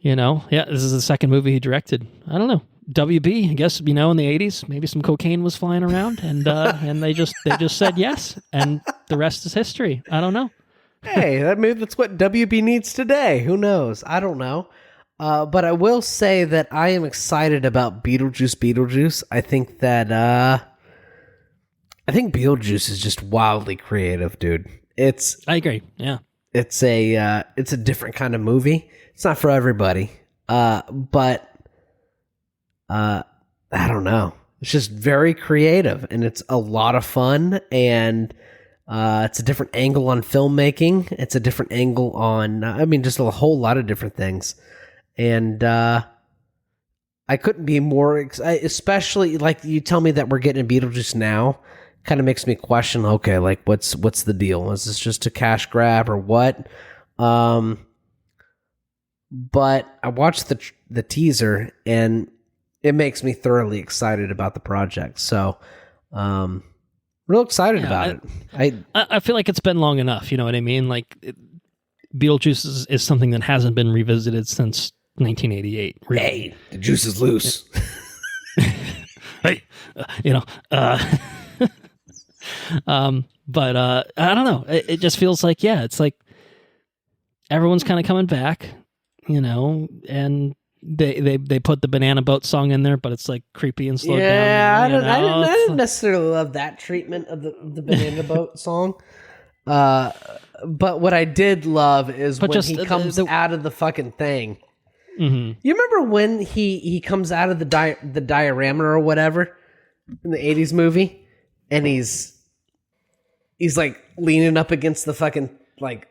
This is the second movie he directed. I don't know. WB, I guess, in the 80s, maybe some cocaine was flying around, and and they just said yes, and the rest is history. I don't know. Hey, that's what WB needs today. Who knows? I don't know. But I will say that I am excited about Beetlejuice. I think that Beetlejuice is just wildly creative, dude. I agree. Yeah. It's a different kind of movie. It's not for everybody. But I don't know. It's just very creative, and it's a lot of fun, and It's a different angle on filmmaking. It's a different angle on, just a whole lot of different things. And I couldn't be more excited, especially like you tell me that we're getting a Beetlejuice now. Kind of makes me question, okay, like what's the deal? Is this just a cash grab or what? But I watched the teaser and it makes me thoroughly excited about the project. So, real excited about it. I feel like it's been long enough. You know what I mean? Like Beetlejuice is something that hasn't been revisited since 1988. Really. Hey, the juice is loose. Right. But I don't know. It just feels like, it's like everyone's kind of coming back, and they put the Banana Boat song in there, but it's like creepy and slowed down. Yeah, I didn't necessarily love that treatment of the Banana Boat song. But what I did love is when he comes out of the fucking thing. Mm-hmm. You remember when he comes out of the diorama or whatever in the 80s movie, and he's like leaning up against the fucking like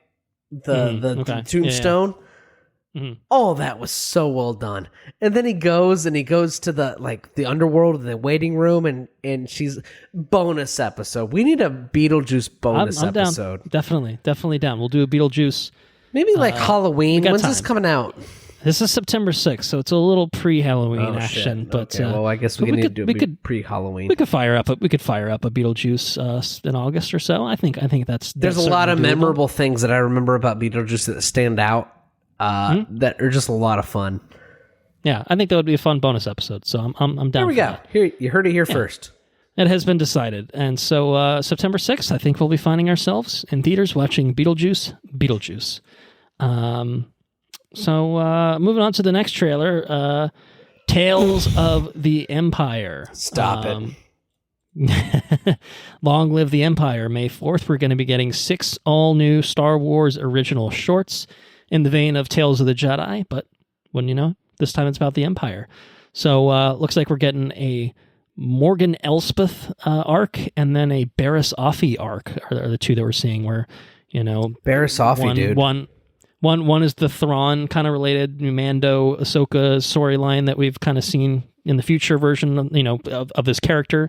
the tombstone. Yeah. Mm-hmm. Oh, that was so well done. And then he goes to the underworld, the waiting room, and she's bonus episode. We need a Beetlejuice bonus I'm episode. Down. Definitely down. We'll do a Beetlejuice. Maybe like Halloween. When's this coming out? This is September 6th, so it's a little pre-Halloween action. Shit. But okay, well, I guess we could do it pre-Halloween. We could fire up a Beetlejuice in August or so. I think there's a lot of memorable things that I remember about Beetlejuice that stand out. That are just a lot of fun. Yeah, I think that would be a fun bonus episode. So I'm down. Here we go. That. Here you heard it here first. It has been decided, and so September 6th, I think we'll be finding ourselves in theaters watching Beetlejuice. So moving on to the next trailer, Tales of the Empire. Stop it. Long live the Empire. May 4th, we're going to be getting 6 all-new Star Wars original shorts in the vein of Tales of the Jedi, but wouldn't you know, this time it's about the Empire. So looks like we're getting a Morgan Elspeth arc and then a Barriss Offee arc are the two that we're seeing where, Barriss Offee, dude. One is the Thrawn kind of related Mando Ahsoka storyline that we've kind of seen in the future version of this character.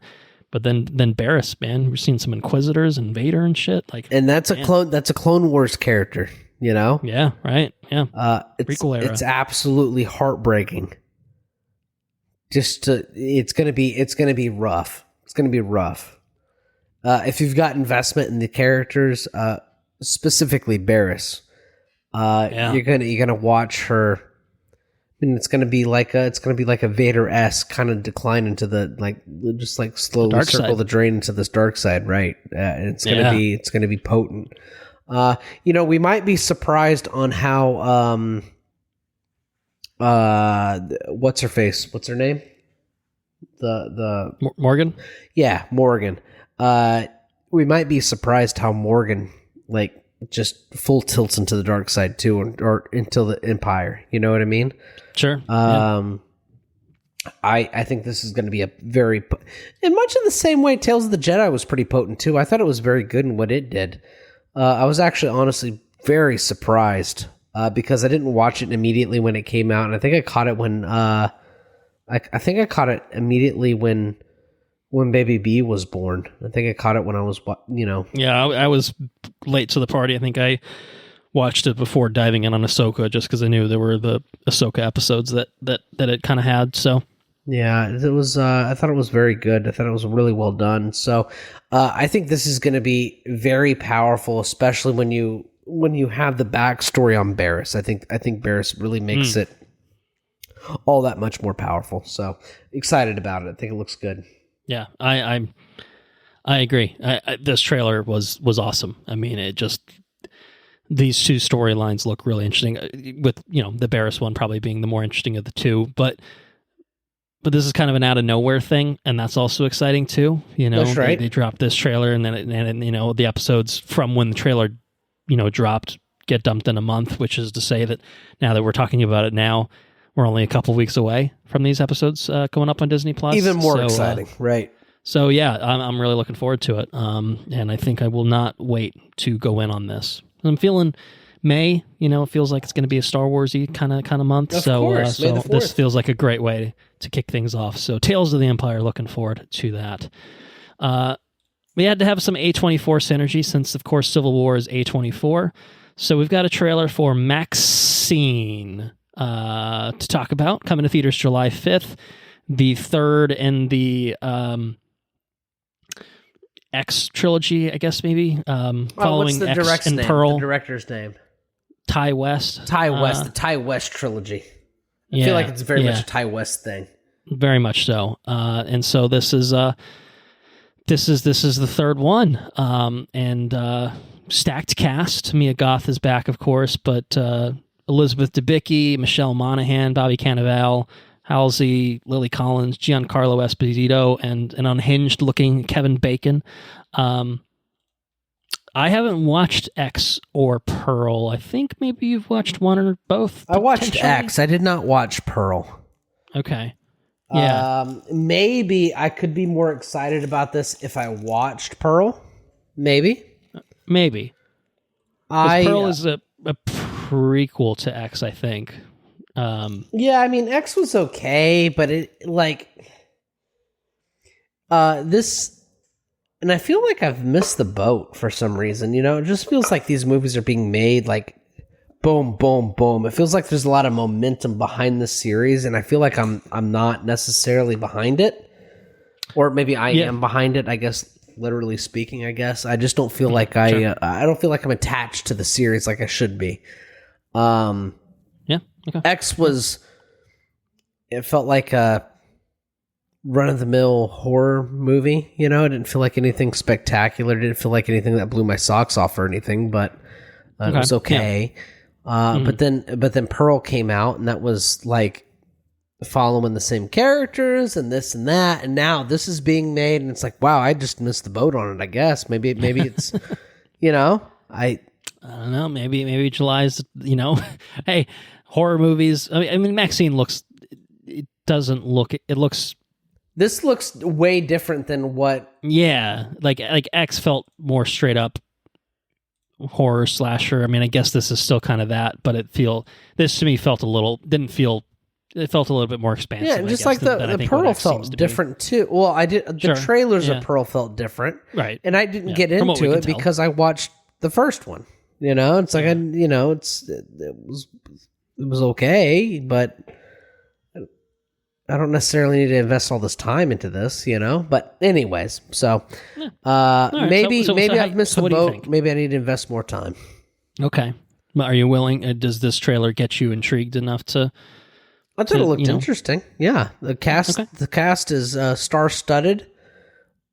But then Barriss, man, we're seeing some Inquisitors and Vader and shit. And that's a Clone Wars character. Yeah, right. Yeah. Prequel era. It's absolutely heartbreaking. It's gonna be rough. It's gonna be rough. If you've got investment in the characters, specifically Barriss, you're gonna watch her. It's gonna be like a Vader-esque kind of decline into the slowly circle the drain into this dark side, right? And it's gonna be potent. We might be surprised on how what's her face? What's her name? The Morgan? Yeah, Morgan. We might be surprised how Morgan just full tilts into the dark side too, or into the Empire. You know what I mean? Sure. I think this is going to be a very, in much of the same way Tales of the Jedi was pretty potent too. I thought it was very good in what it did. I was actually honestly very surprised because I didn't watch it immediately when it came out, and I think I caught it when I think I caught it immediately when Baby B was born. I think I caught it when I was Yeah, I was late to the party. I think I watched it before diving in on Ahsoka, just because I knew there were the Ahsoka episodes that it kind of had. So yeah, it was. I thought it was very good. I thought it was really well done. So I think this is going to be very powerful, especially when you have the backstory on Barriss. I think Barriss really makes it all that much more powerful. So excited about it. I think it looks good. Yeah, I agree. This trailer was awesome. I mean, it just, these two storylines look really interesting. With the Barriss one probably being the more interesting of the two, but this is kind of an out of nowhere thing, and that's also exciting too. That's right. They dropped this trailer, and then the episodes from when the trailer dropped get dumped in a month, which is to say that now that we're talking about it now, we're only a couple weeks away from these episodes going up on Disney Plus. Even more exciting, right? So yeah, I'm really looking forward to it, and I think I will not wait to go in on this. I'm feeling May, it feels like it's going to be a Star Warsy kind of month. Of so course, so this feels like a great way to kick things off. So Tales of the Empire, looking forward to that. We had to have some A24 synergy since, of course, Civil War is A24. So we've got a trailer for MaXXXine to talk about, coming to theaters July 5th. The third in the X trilogy, I guess, maybe. Following what's the X and Pearl. The director's name? Ty West. The Ty West trilogy. I feel like it's very much a Ty West thing. Very much so. And so this is the third one. And stacked cast. Mia Goth is back, of course, but Elizabeth Debicki, Michelle Monaghan, Bobby Cannavale, Halsey, Lily Collins, Giancarlo Esposito, and an unhinged-looking Kevin Bacon. I haven't watched X or Pearl. I think maybe you've watched one or both. I watched X. I did not watch Pearl. Okay. Yeah. Maybe I could be more excited about this if I watched Pearl. Maybe. Pearl is a prequel to X, I think. Yeah, I mean, X was okay, but this, and I feel like I've missed the boat for some reason. It just feels like these movies are being made like boom, boom, boom. It feels like there's a lot of momentum behind the series, and I feel like I'm not necessarily behind it, or maybe I am behind it. I guess, literally speaking, I just don't feel like I don't feel like I'm attached to the series like I should be. Okay. X it felt like a run-of-the-mill horror movie. It didn't feel like anything spectacular. It didn't feel like anything that blew my socks off or anything, but it was okay. Yeah. But then Pearl came out, and that was like following the same characters and this and that, and now this is being made, and it's like, wow, I just missed the boat on it, I guess. Maybe it's, I don't know. Maybe July's, hey, horror movies. I mean, MaXXXine looks. It doesn't look. It looks. This looks way different than what. Yeah, like X felt more straight up horror slasher. I mean, I guess this is still kind of that, but this to me felt didn't feel. It felt a little bit more expansive. Yeah, and just like the Pearl felt different too. Well, I did. The trailers of Pearl felt different, right? And I didn't get into it because I watched the first one. It's like it was okay, but I don't necessarily need to invest all this time into this, But anyways, so right, maybe I've missed the boat. Maybe I need to invest more time. Okay, are you willing? Does this trailer get you intrigued enough to? I thought it looked interesting. Yeah, the cast. Okay. The cast is star-studded.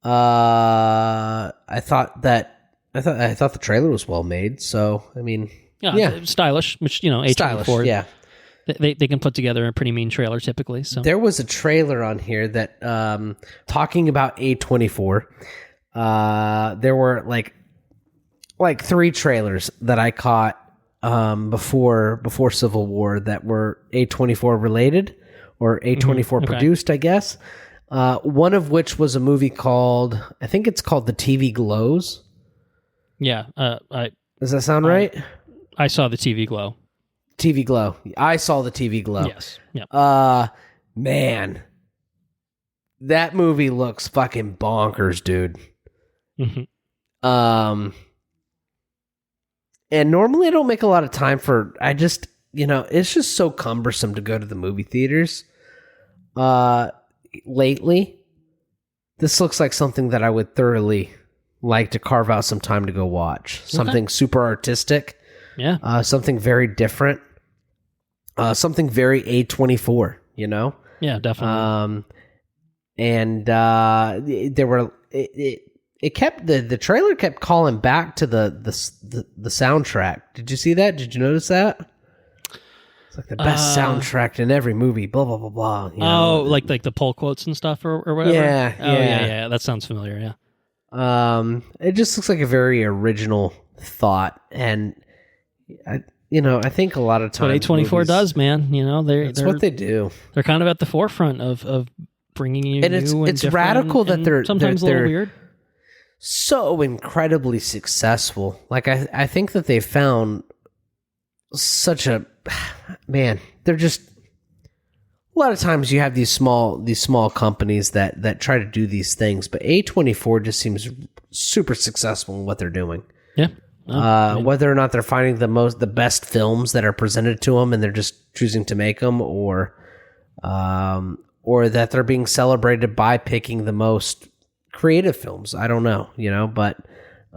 I thought the trailer was well made. So I mean, yeah. Stylish, which A24. Stylish, yeah. They can put together a pretty mean trailer typically. So there was a trailer on here that talking about A24. There were like 3 trailers that I caught before Civil War that were A24 related or A24 produced, I guess. One of which was a movie called, I think it's called The TV Glows. Yeah. Does that sound right? I saw The TV Glow. TV Glow. I saw The TV Glow. Yes. Yeah. Man. That movie looks fucking bonkers, dude. Mm-hmm. And normally I don't make a lot of time it's just so cumbersome to go to the movie theaters. Lately, this looks like something that I would thoroughly like to carve out some time to go watch. Something super artistic. Yeah. Something very different. Something very A24, Yeah, definitely. And there were it kept the trailer kept calling back to the soundtrack. Did you see that? Did you notice that? It's like the best soundtrack in every movie. Blah blah blah blah. Oh, like the pull quotes and stuff or whatever. Yeah. Yeah. That sounds familiar. Yeah. It just looks like a very original thought, and I think a lot of times what A24 does, man. That's what they do. They're kind of at the forefront of bringing you and new it's different radical that they're sometimes a little weird. So incredibly successful. Like I think that they found such a man. They're just a lot of times you have these small companies that try to do these things, but A24 just seems super successful in what they're doing. Yeah. Whether or not they're finding the best films that are presented to them and they're just choosing to make them, or that they're being celebrated by picking the most creative films. I don't know, but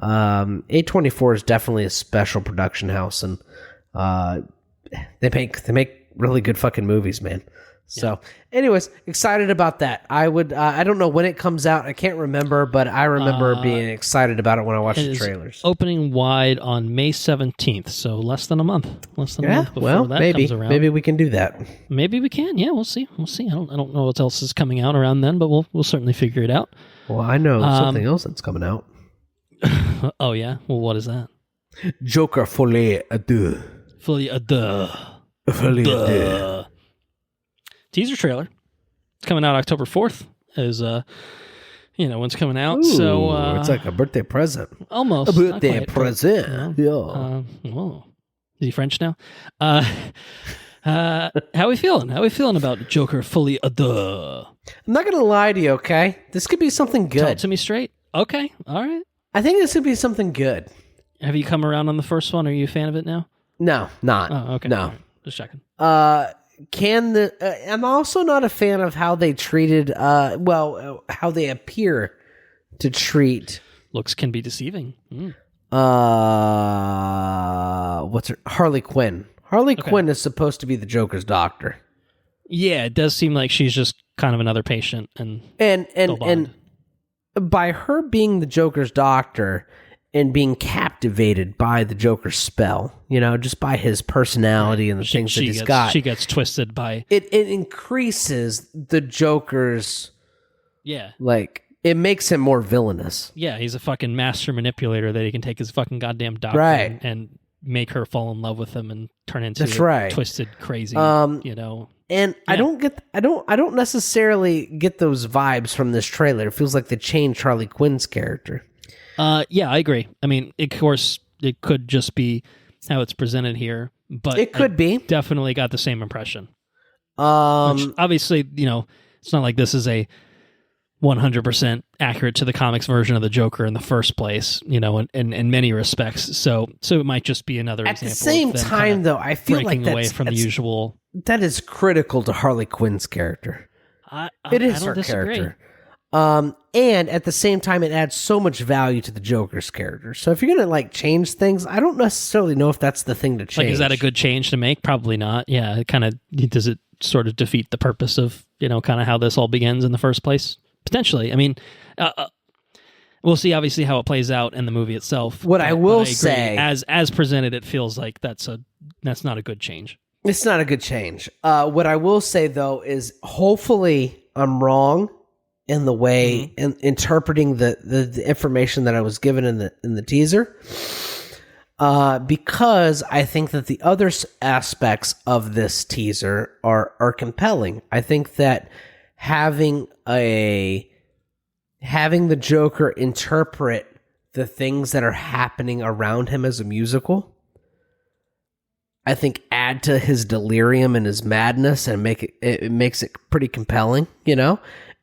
A24 is definitely a special production house, and they make really good fucking movies, man. So, anyways, excited about that. I don't know when it comes out. I can't remember, but I remember being excited about it when I watched the trailers. Opening wide on May 17th, so less than a month. Less than a month before that comes around. Maybe we can do that. Maybe we can. Yeah, we'll see. I don't know what else is coming out around then, but we'll certainly figure it out. Well, I know something else that's coming out. Oh yeah. Well, what is that? Joker Folie Deux. Folie Deux. Folie Deux. Teaser trailer. It's coming out October 4th. Is when's coming out. Ooh, so it's like a birthday present. Almost a birthday present. Yeah. Whoa. Is he French now? How are we feeling? How are we feeling about Joker Folie Deux? I'm not gonna lie to you. Okay, this could be something good. Tell it to me straight. Okay. All right. I think this could be something good. Have you come around on the first one? Are you a fan of it now? No, not. Oh, okay. No, right. Just checking. I'm also not a fan of how they treated, how they appear to treat. Looks can be deceiving. Harley Quinn. Harley Quinn is supposed to be the Joker's doctor. Yeah, it does seem like she's just kind of another patient, and by her being the Joker's doctor and being captivated by the Joker's spell, just by his personality and the things that he's got. She gets twisted by... It increases the Joker's... Yeah. It makes him more villainous. Yeah, he's a fucking master manipulator that he can take his fucking goddamn doctor and make her fall in love with him and turn into twisted, crazy, And yeah. I don't necessarily get those vibes from this trailer. It feels like they changed Harley Quinn's character. Yeah, I agree. I mean, of course, it could just be how it's presented here, but it could be. Definitely got the same impression. Which obviously, it's not like this is a 100% accurate to the comics version of the Joker in the first place, in many respects. So it might just be another example. At the same time, though, I feel like breaking away from the usual. That is critical to Harley Quinn's character. It is her character. And at the same time, it adds so much value to the Joker's character. So if you're going to change things, I don't necessarily know if that's the thing to change. Is that a good change to make? Probably not. Yeah. Does it sort of defeat the purpose of, kind of how this all begins in the first place? Potentially. I mean, we'll see obviously how it plays out in the movie itself. What I will say, as presented, it feels like that's not a good change. It's not a good change. What I will say though is hopefully I'm wrong in the way in interpreting the information that I was given in the teaser, because I think that the other aspects of this teaser are compelling. I think that having the Joker interpret the things that are happening around him as a musical, I think add to his delirium and his madness and it makes it pretty compelling,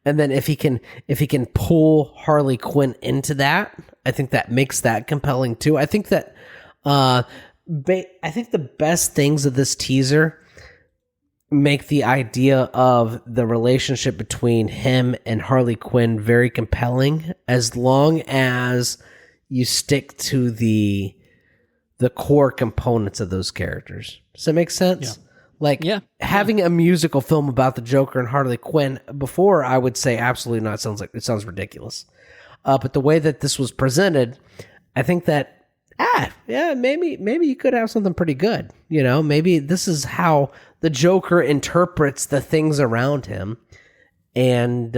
And then if he can pull Harley Quinn into that, I think that makes that compelling too. I think that I think the best things of this teaser make the idea of the relationship between him and Harley Quinn very compelling, as long as you stick to the core components of those characters. Does that make sense? Yeah. Having a musical film about the Joker and Harley Quinn before, I would say absolutely not. It sounds ridiculous. But the way that this was presented, I think that maybe you could have something pretty good. Maybe this is how the Joker interprets the things around him, and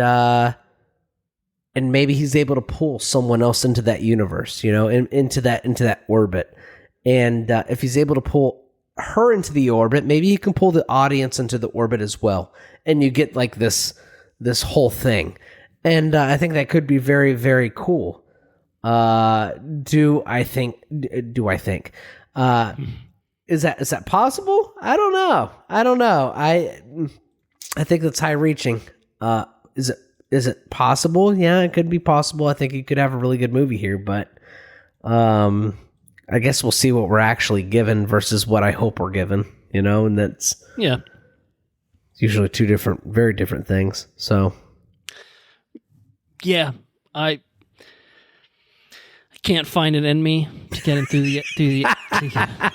maybe he's able to pull someone else into that universe, into that orbit. And if he's able to pull her into the orbit, maybe he can pull the audience into the orbit as well, and you get this whole thing, and I think that could be very, very cool. Do I think? Is that possible? I don't know. I think that's high reaching. Is it possible? Yeah, it could be possible. I think you could have a really good movie here, but I guess we'll see what we're actually given versus what I hope we're given, and that's usually two very different things. So yeah, I can't find it in me to get to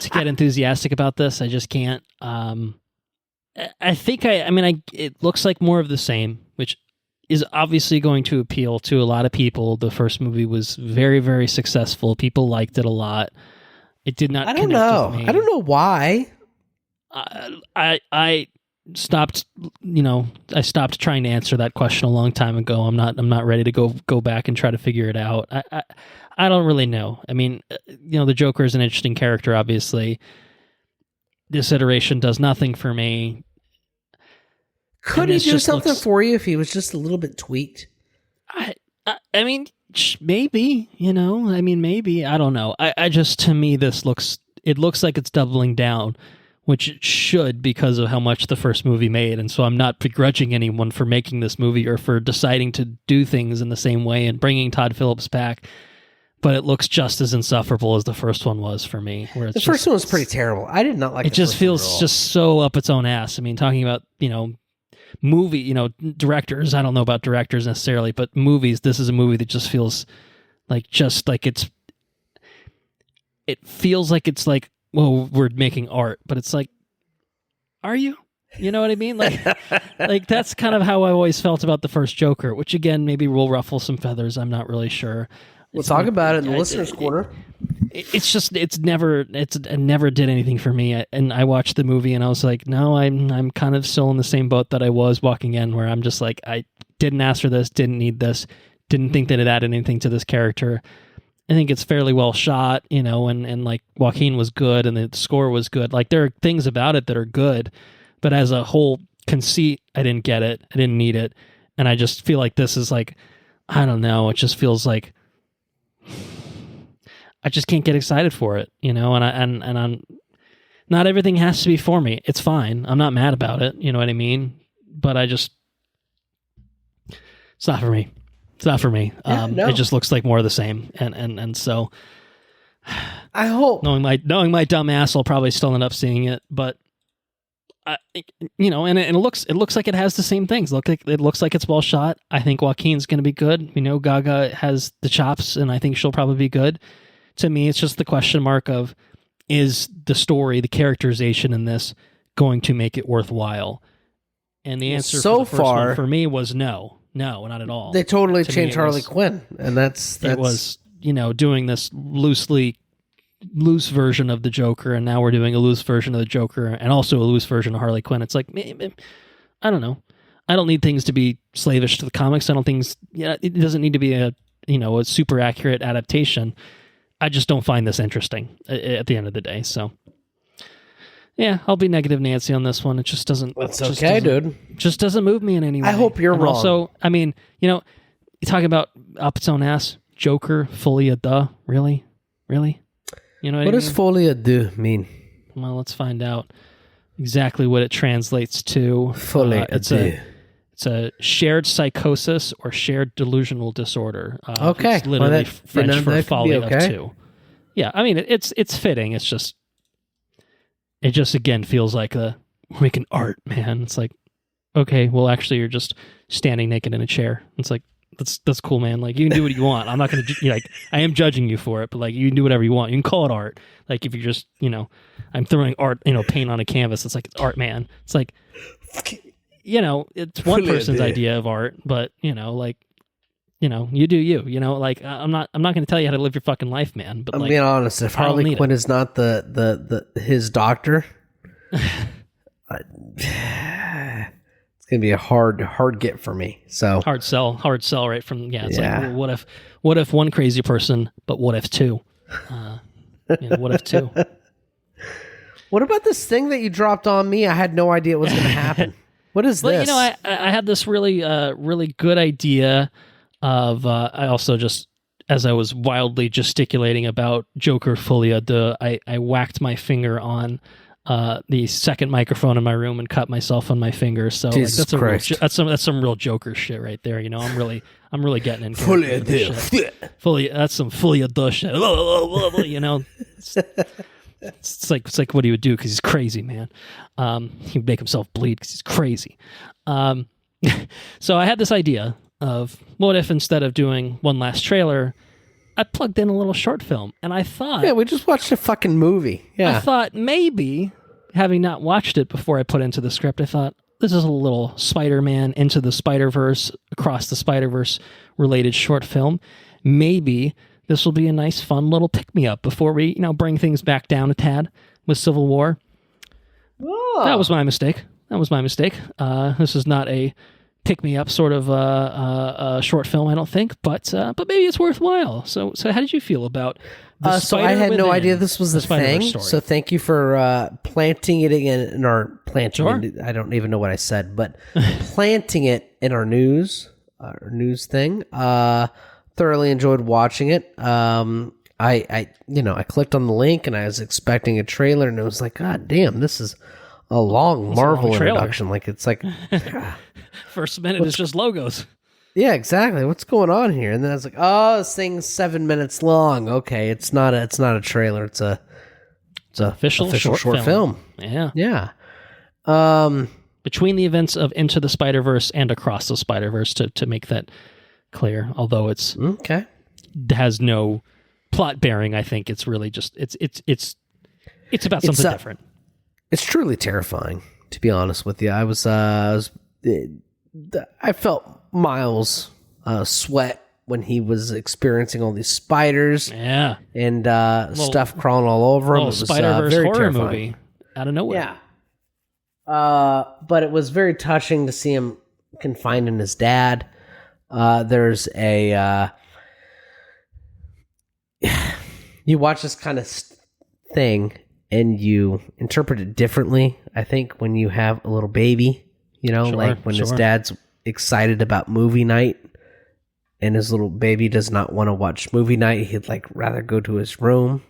get enthusiastic about this. I just can't. I think it looks like more of the same, which is obviously going to appeal to a lot of people. The first movie was very, very successful. People liked it a lot. It did not. I don't know. With me. I don't know why. I stopped. I stopped trying to answer that question a long time ago. I'm not ready to go back and try to figure it out. I don't really know. I mean, the Joker is an interesting character, obviously. This iteration does nothing for me. Could he do something for you if he was just a little bit tweaked? I mean, maybe, maybe. I don't know. I just, to me, it looks like it's doubling down, which it should because of how much the first movie made. And so I'm not begrudging anyone for making this movie or for deciding to do things in the same way and bringing Todd Phillips back. But it looks just as insufferable as the first one was for me. Where the first one was pretty terrible. I did not like it. It just feels just so up its own ass. I mean, talking about, movie, directors, I don't know about directors necessarily, but movies, this is a movie that just feels like it feels like it's like, well, we're making art, but it's like, are you? You know what I mean? Like that's kind of how I always felt about the first Joker, which again, maybe will ruffle some feathers. I'm not really sure. We'll talk about it in the listener's corner. It never did anything for me. And I watched the movie and I was like, no, I'm kind of still in the same boat that I was walking in, where I'm just like, I didn't ask for this, didn't need this, didn't think that it added anything to this character. I think it's fairly well shot, and like Joaquin was good and the score was good. Like there are things about it that are good, but as a whole conceit, I didn't get it. I didn't need it. And I just feel like this is like, I don't know. It just feels like I just can't get excited for it, and I'm not everything has to be for me. It's fine. I'm not mad about it. You know what I mean? But it's not for me. It's not for me. No. It just looks like more of the same. And so I hope knowing my dumb ass, I'll probably still end up seeing it, but and it looks like it has the same things. It looks like it's well shot. I think Joaquin's going to be good. Gaga has the chops, and I think she'll probably be good. To me, it's just the question mark of, is the story, the characterization in this going to make it worthwhile? And the answer so for the first one for me was no, not at all. They totally changed Harley Quinn, and that's it was doing this loose version of the Joker, and now we're doing a loose version of the Joker and also a loose version of Harley Quinn. It's like, I don't know. I don't need things to be slavish to the comics. I don't think it doesn't need to be a super accurate adaptation. I just don't find this interesting at the end of the day. So yeah, I'll be negative Nancy on this one. It just doesn't. That's okay, dude. Just doesn't move me in any way. I hope you're wrong. Also, I mean, you talking about up its own ass, Joker, Folie, Deux, really? You know what I mean? Does Folie Deux mean? Well, let's find out exactly what it translates to. Folie Deux. It's a shared psychosis or shared delusional disorder. Okay. It's literally French for folly of two. Yeah, I mean, it's fitting. It just again feels like we're making art, man. It's like, okay, well, actually, you're just standing naked in a chair. It's like, that's cool, man. Like, you can do what you want. I'm not going to, I am judging you for it, but like, you can do whatever you want. You can call it art. Like, if you're just, I'm throwing art, paint on a canvas. It's like, it's art, man. It's like, it's one person's idea of art, but you do you. Like, I'm not going to tell you how to live your fucking life, man. But I'm being honest. If Harley Quinn is not his doctor, it's gonna be a hard get for me. So hard sell, right from It's like, well, what if one crazy person, but what if two? What if two? What about this thing that you dropped on me? I had no idea it was going to happen. What is this? I had this really good idea of. I also just, as I was wildly gesticulating about Joker Folie, I whacked my finger on the second microphone in my room and cut myself on my finger. So Jesus Christ. That's some real Joker shit right there. I'm really getting into Folie. That's some Folie shit. It's like what he would do because he's crazy, man. He would make himself bleed because he's crazy. So I had this idea of what if instead of doing one last trailer, I plugged in a little short film, and I thought... Yeah, we just watched a fucking movie. Yeah. I thought maybe, having not watched it before I put into the script, I thought, this is a little Spider-Man Into the Spider-Verse, Across the Spider-Verse related short film. Maybe this will be a nice, fun little pick-me-up before we, bring things back down a tad with Civil War. Oh. That was my mistake. This is not a pick-me-up sort of short film, I don't think, but maybe it's worthwhile. So how did you feel about the So I had no idea this was the thing, story? so thank you for planting it in our... Sure. I don't even know what I said, but planting it in our news thing. Thoroughly enjoyed watching it. I clicked on the link and I was expecting a trailer, and it was like, God damn, this is a long Marvel introduction. Like, it's like... First minute is just logos. Yeah, exactly. What's going on here? And then I was like, oh, this thing's 7 minutes long. Okay, it's not a trailer. It's a official short film. Yeah. Yeah. Between the events of Into the Spider-Verse and Across the Spider-Verse, to make that clear, although it has no plot bearing, I think it's really just it's about something different. It's truly terrifying, to be honest with you. I felt Miles sweat when he was experiencing all these spiders, and stuff crawling all over him. It was Spider-Verse very horror terrifying. movie out of nowhere. Yeah, but it was very touching to see him confined in his dad. There's a you watch this kind of thing and you interpret it differently. I think when you have a little baby. His dad's excited about movie night and his little baby does not want to watch movie night. He'd rather go to his room.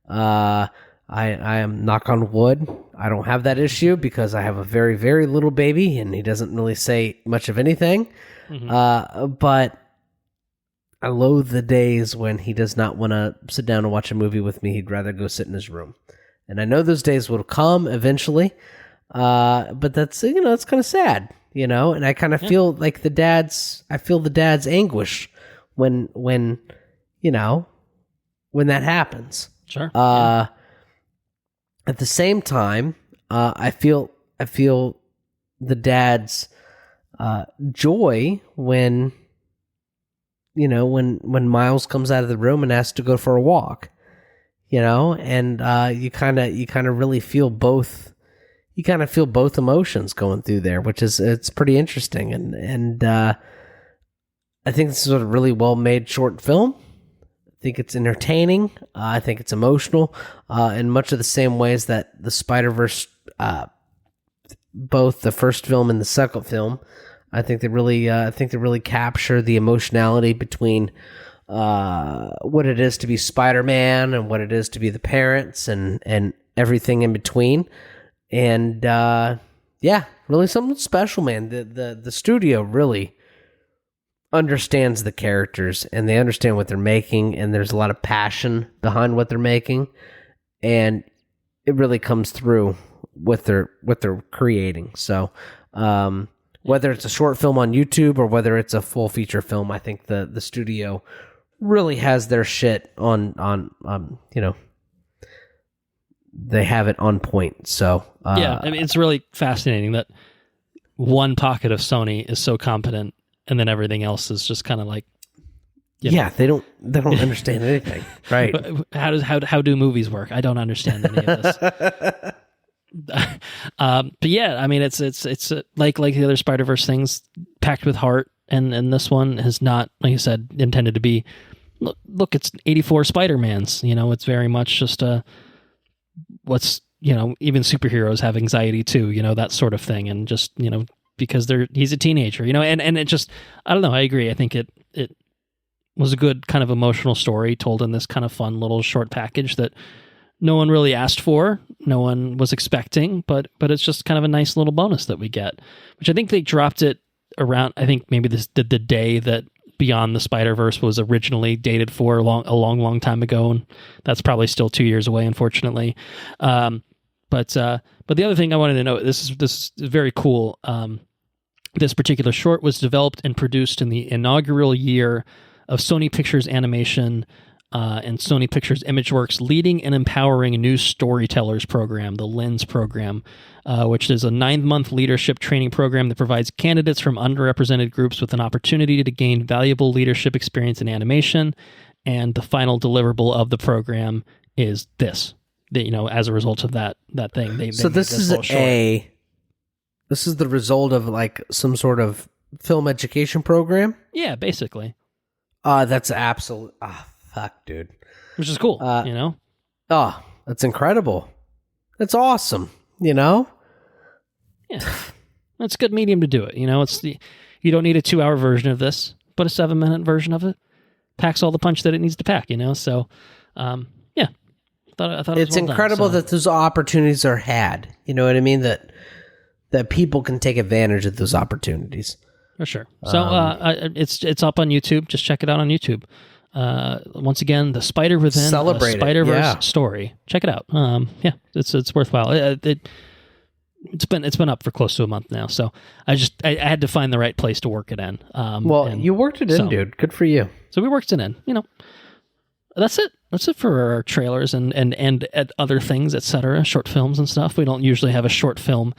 I am, knock on wood, I don't have that issue because I have a very, very little baby and he doesn't really say much of anything. Mm-hmm. But I loathe the days when he does not want to sit down and watch a movie with me. He'd rather go sit in his room. And I know those days will come eventually. But that's, it's kind of sad, and I kind of feel like the dad's anguish when that happens. Sure. At the same time, I feel the dad's, joy when Miles comes out of the room and has to go for a walk, and, you kind of really feel both. You kind of feel both emotions going through there, it's pretty interesting. And I think this is a really well-made short film. I think it's entertaining. I think it's emotional in much of the same ways that the Spider-Verse, both the first film and the second film, I think they really capture the emotionality between what it is to be Spider-Man and what it is to be the parents and everything in between. And really something special, man. The studio really understands the characters and they understand what they're making, and there's a lot of passion behind what they're making, and it really comes through what they're creating. So whether it's a short film on YouTube or whether it's a full feature film, I think the studio really has their shit on they have it on point. So it's really fascinating that one pocket of Sony is so competent, and then everything else is just kind of like, they don't understand anything, right? How do movies work? I don't understand any of this. But it's like the other Spider-Verse things, packed with heart, and this one is not, like you said, intended to be. Look, it's 84 Spider-Mans. It's very much just even superheroes have anxiety too, that sort of thing. And just, because he's a teenager, and it just, I don't know. I agree. I think it was a good kind of emotional story told in this kind of fun little short package that no one really asked for, no one was expecting, but it's just kind of a nice little bonus that we get, which I think they dropped it around, I think maybe the day that Beyond the Spider-Verse was originally dated for a long time ago, and that's probably still 2 years away, unfortunately. But the other thing I wanted to note, this is very cool. This particular short was developed and produced in the inaugural year of Sony Pictures Animation and Sony Pictures ImageWorks Leading and Empowering New Storytellers program, the LENS program, which is a 9-month leadership training program that provides candidates from underrepresented groups with an opportunity to gain valuable leadership experience in animation. And the final deliverable of the program is this. As a result of that thing. This is the result of like some sort of film education program? Yeah, basically. That's absolute. Fuck, dude. Which is cool, Oh, that's incredible. That's awesome, Yeah. That's a good medium to do it. You don't need a 2-hour version of this, but a 7-minute version of it packs all the punch that it needs to pack, So, yeah. I thought it's incredible that those opportunities are had. You know what I mean? That people can take advantage of those opportunities. For sure. So it's up on YouTube. Just check it out on YouTube. Once again, the Spider Within Spider-Verse story. Check it out. It's worthwhile. It's been up for close to a month now. So I had to find the right place to work it in. You worked it in, dude. Good for you. So we worked it in. That's it. That's it for our trailers and other things, etc. Short films and stuff. We don't usually have a short film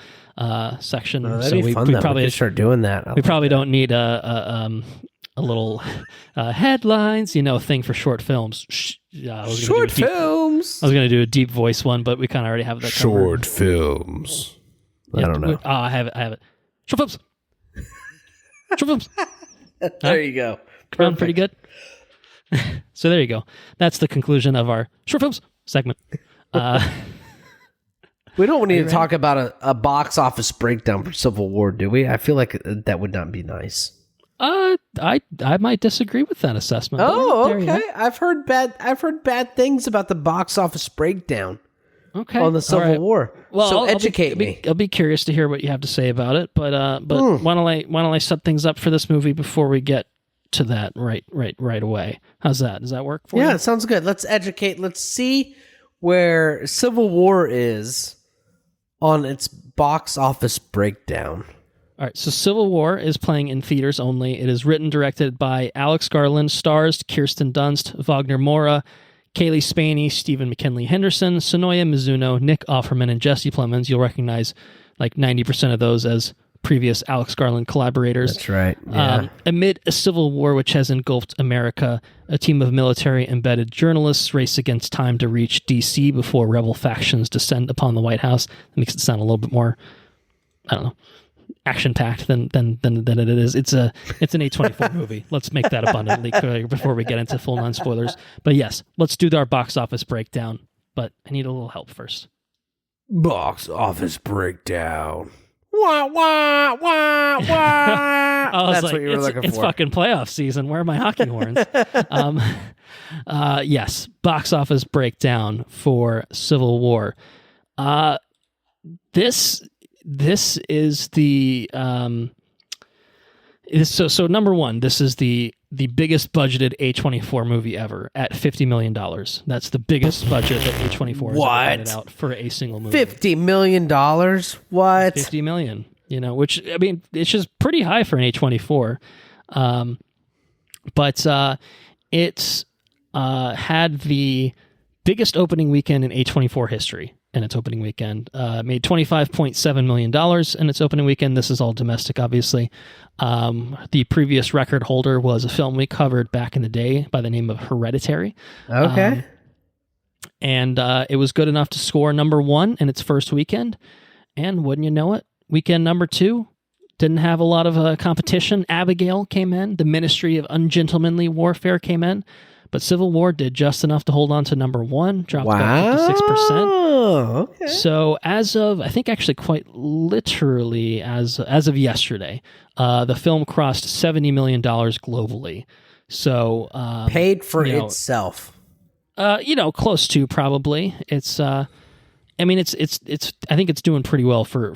section, so we probably start doing that. We probably don't need a little headlines, thing for short films. Short films. I was going to do a deep voice one, but we kind of already have that. Short films. I don't know. I have it. Short films. Short films. There you go. Sound pretty good. So there you go. That's the conclusion of our short films segment. We don't need to talk about a box office breakdown for Civil War, do we? I feel like that would not be nice. I might disagree with that assessment. Oh, okay. I've heard bad things about the box office breakdown. Okay. On the Civil War. Well, so educate me. I'll be curious to hear what you have to say about it. But why don't I set things up for this movie before we get to that right away? How's that? Does that work for you? Yeah, it sounds good. Let's educate. Let's see where Civil War is on its box office breakdown. All right, so Civil War is playing in theaters only. It is written, directed by Alex Garland, stars Kirsten Dunst, Wagner Moura, Kaylee Spaney, Stephen McKinley Henderson, Sonoya Mizuno, Nick Offerman, and Jesse Plemons. You'll recognize like 90% of those as previous Alex Garland collaborators. That's right. Yeah. Amid a civil war which has engulfed America, a team of military-embedded journalists race against time to reach D.C. before rebel factions descend upon the White House. That makes it sound a little bit more, I don't know, action-packed than it is. It's an A24 movie. Let's make that abundantly clear before we get into full non-spoilers. But yes, let's do our box office breakdown. But I need a little help first. Box office breakdown. Wah, wah, wah, wah. That's like, what you were looking for. It's fucking playoff season. Where are my hockey horns? Yes, box office breakdown for Civil War. This is the so number one. This is the biggest budgeted A24 movie ever at $50 million. That's the biggest budget that A24 has ever out for a single movie. $50 million? What? $50 million. Which, I mean, it's just pretty high for an A24. But it's had the biggest opening weekend in A24 history in its opening weekend. Made $25.7 million in its opening weekend. This is all domestic, obviously. The previous record holder was a film we covered back in the day by the name of Hereditary. Okay. And it was good enough to score number one in its first weekend. And wouldn't you know it, weekend number two didn't have a lot of competition. Abigail came in. The Ministry of Ungentlemanly Warfare came in. but Civil War did just enough to hold on to number one, dropped about 56%. Okay. So as of, I think actually quite literally as of yesterday, the film crossed $70 million globally. So paid for itself. Close to probably. It's I think it's doing pretty well for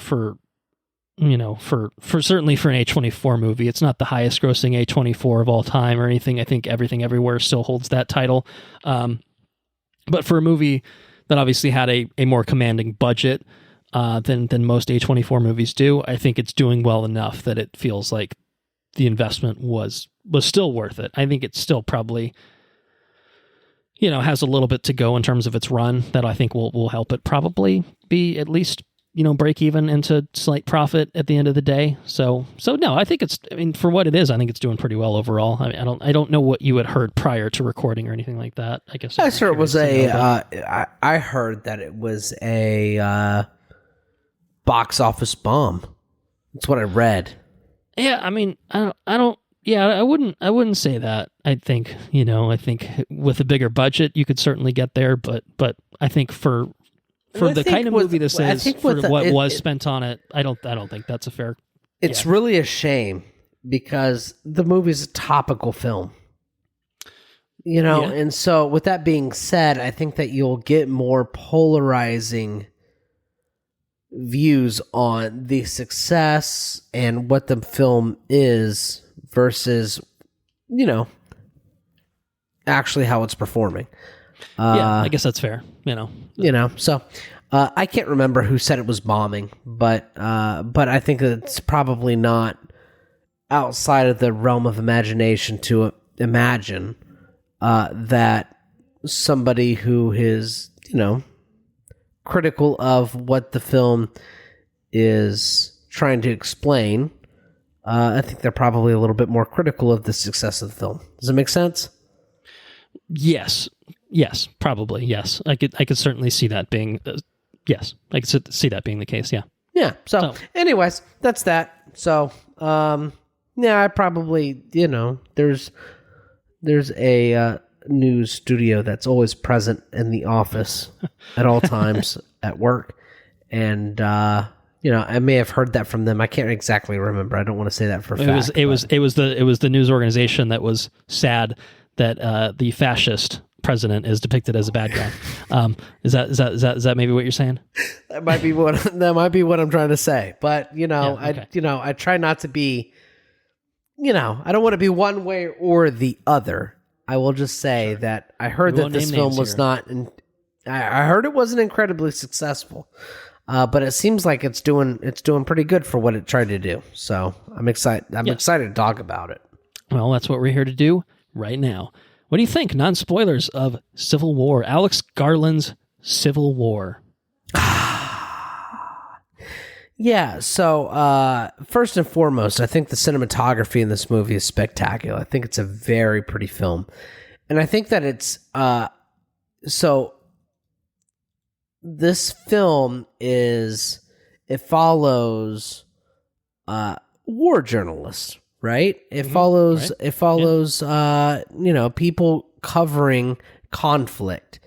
certainly for an A24 movie. It's not the highest grossing A24 of all time or anything. I think Everything Everywhere still holds that title. But for a movie that obviously had a more commanding budget than most A24 movies do, I think it's doing well enough that it feels like the investment was still worth it. I think it's still probably, has a little bit to go in terms of its run that I think will help it probably be at least, break even into slight profit at the end of the day. So no, I think for what it is, I think it's doing pretty well overall. I don't know what you had heard prior to recording or anything like that. I guess I heard it was I heard that it was a box office bomb. That's what I read. Yeah, I wouldn't say that. I think with a bigger budget you could certainly get there, but I think for the kind of movie this is, for what was spent on it, I don't think that's a fair. It's really a shame because the movie's a topical film. And so with that being said, I think that you'll get more polarizing views on the success and what the film is versus, actually how it's performing. I guess that's fair. So I can't remember who said it was bombing, but I think it's probably not outside of the realm of imagination to imagine that somebody who is, critical of what the film is trying to explain, I think they're probably a little bit more critical of the success of the film. Does it make sense? Yes, probably. Yes, I could certainly see that being. Yes, I could see that being the case. Yeah. Yeah. So, anyways, that's that. So, I probably, there's a news studio that's always present in the office at all times at work, and I may have heard that from them. I can't exactly remember. I don't want to say that for a fact. It was the news organization that was sad that the fascist president is depicted as a bad guy. Is that maybe what you're saying? That might be what I'm trying to say. But I try not to be. I don't want to be one way or the other. I will just say that I heard that this film was not. I heard it wasn't incredibly successful, but it seems like it's doing pretty good for what it tried to do. So I'm excited. I'm excited to talk about it. Well, that's what we're here to do right now. What do you think? Non-spoilers of Civil War. Alex Garland's Civil War. Yeah, so first and foremost, I think the cinematography in this movie is spectacular. I think it's a very pretty film. And I think that it's... so this film is... It follows war journalists, right? It follows... Right. It follows, people covering conflict.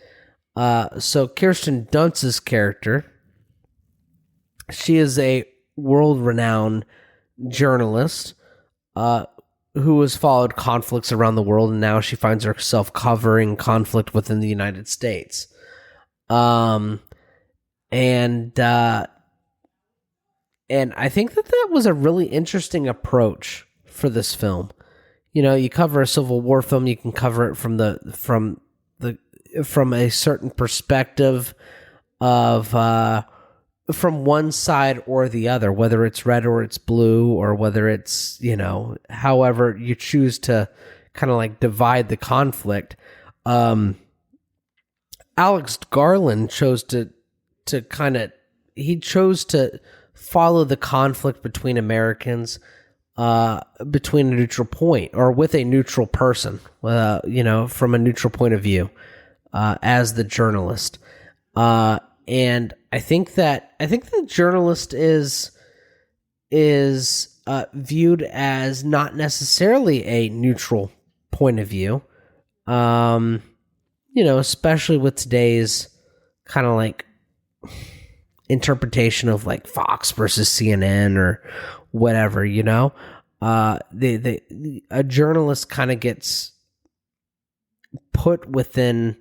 So Kirsten Dunst's character... She is a world-renowned journalist who has followed conflicts around the world, and now she finds herself covering conflict within the United States. And I think that was a really interesting approach for this film. You cover a Civil War film, you can cover it from a certain perspective of from one side or the other, whether it's red or it's blue, or whether it's, however you choose to kind of like divide the conflict. Alex Garland chose to follow the conflict between Americans, between a neutral point or with a neutral person, from a neutral point of view, as the journalist. And I think the journalist is viewed as not necessarily a neutral point of view, Especially with today's kind of like interpretation of like Fox versus CNN or whatever, a journalist kind of gets put within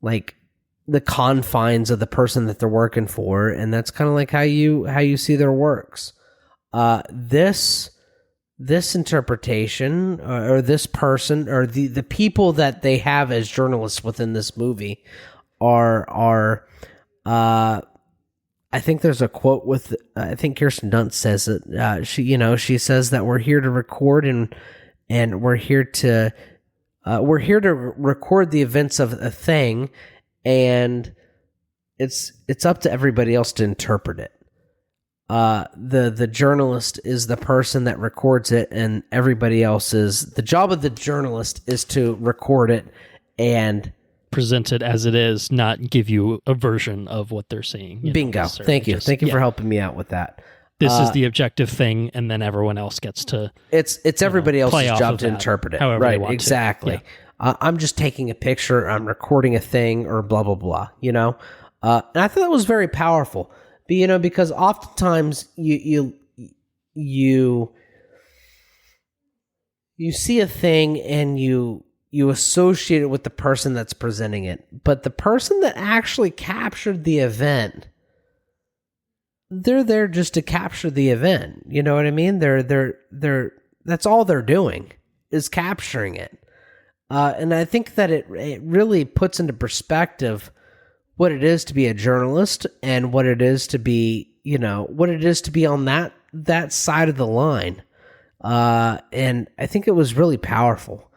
like the confines of the person that they're working for, and that's kind of like how you see their works. This interpretation or this person or the people that they have as journalists within this movie are I think there's a quote with I think Kirsten Dunst says it. She says that we're here to record and we're here to record the events of a thing, and it's up to everybody else to interpret it. The journalist is the person that records it, and everybody else is the job of the journalist is to record it and present it as it is, not give you a version of what they're seeing. Bingo. Thank you. Thank you for helping me out with that. This is the objective thing, and then everyone else gets to. It's everybody else's job to interpret it. However right? They want exactly. To. Yeah. I'm just taking a picture. I'm recording a thing, or blah blah blah. And I thought that was very powerful. But, because oftentimes you see a thing and you associate it with the person that's presenting it, but the person that actually captured the event, they're there just to capture the event. You know what I mean? They're that's all they're doing is capturing it. And I think that it really puts into perspective what it is to be a journalist and what it is to be, what it is to be on that side of the line. And I think it was really powerful.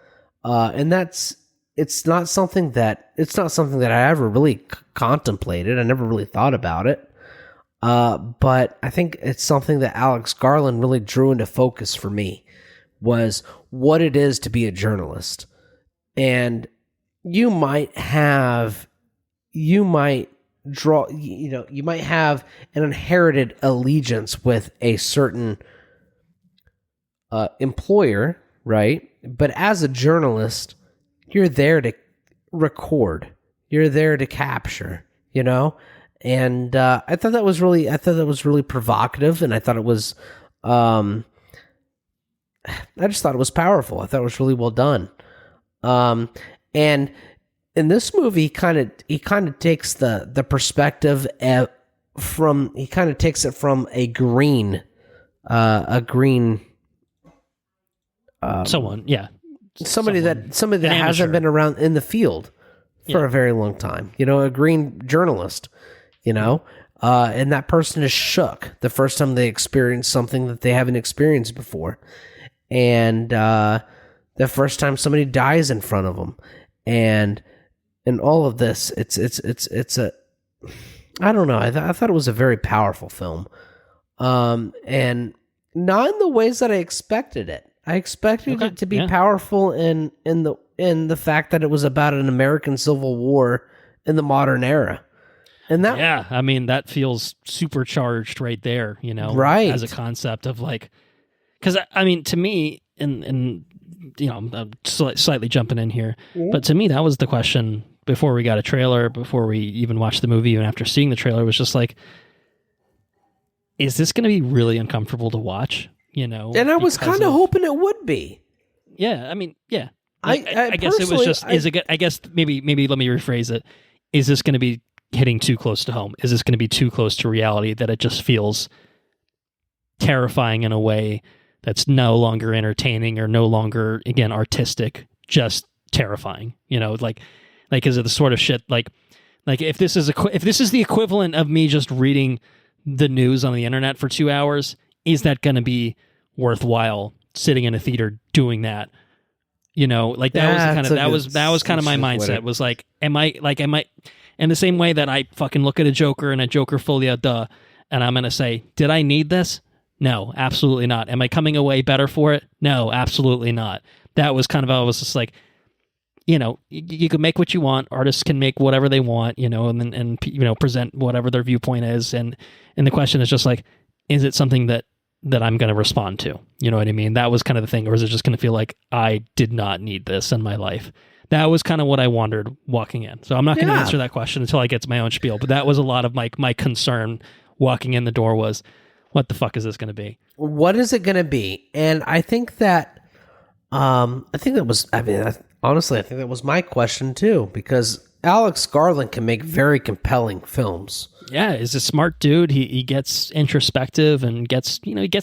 And it's not something that I ever really contemplated. I never really thought about it. But I think it's something that Alex Garland really drew into focus for me, was what it is to be a journalist. And you might have an inherited allegiance with a certain employer, right? But as a journalist, you're there to record. You're there to capture, And I thought that was really provocative, and I thought it was, I just thought it was powerful. I thought it was really well done. And in this movie, he kind of takes the perspective from a green. Somebody that hasn't been around in the field for a very long time. A green journalist. And that person is shook the first time they experience something that they haven't experienced before, and the first time somebody dies in front of them, and all of this, it's a, I don't know. I thought it was a very powerful film, and not in the ways that I expected it. I expected it to be powerful in the fact that it was about an American Civil War in the modern era. And that, that feels supercharged right there, right, as a concept of like, because to me, and I'm slightly jumping in here, but to me that was the question before we got a trailer, before we even watched the movie, even after seeing the trailer, was just like, is this going to be really uncomfortable to watch? And I was kind of hoping it would be. Yeah, I guess it was just. I guess maybe let me rephrase it. Is this going to be hitting too close to home? Is this going to be too close to reality that it just feels terrifying in a way that's no longer entertaining or no longer, again, artistic, just terrifying? Like is it the sort of shit like if this is the equivalent of me just reading the news on the internet for 2 hours, is that going to be worthwhile sitting in a theater doing that? That was kind of my mindset, was like, am I in the same way that I fucking look at a Joker and a Joker Folie, and I'm going to say, did I need this? No, absolutely not. Am I coming away better for it? No, absolutely not. That was kind of, I was just like, you can make what you want. Artists can make whatever they want, and present whatever their viewpoint is. And the question is just like, is it something that that I'm going to respond to. You know what I mean? That was kind of the thing. Or is it just going to feel like I did not need this in my life? That was kind of what I wondered walking in. So I'm not going to answer that question until I get to my own spiel. But that was a lot of my concern walking in the door was, what the fuck is this going to be? What is it going to be? And I think that, honestly, I think that was my question too, because Alex Garland can make very compelling films. Yeah, he's a smart dude. He gets introspective and he gets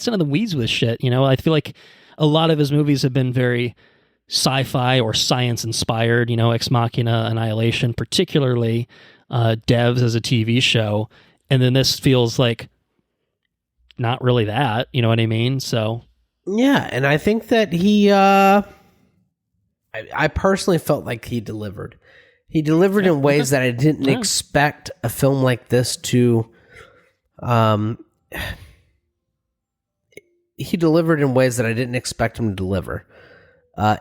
into the weeds with shit. I feel like a lot of his movies have been very sci-fi or science inspired, Ex Machina, Annihilation, particularly Devs as a TV show. And then this feels like not really that, you know what I mean? So yeah, and I think that he I personally felt like he delivered. He delivered in ways that I didn't expect a film like this to. He delivered in ways that I didn't expect him to deliver.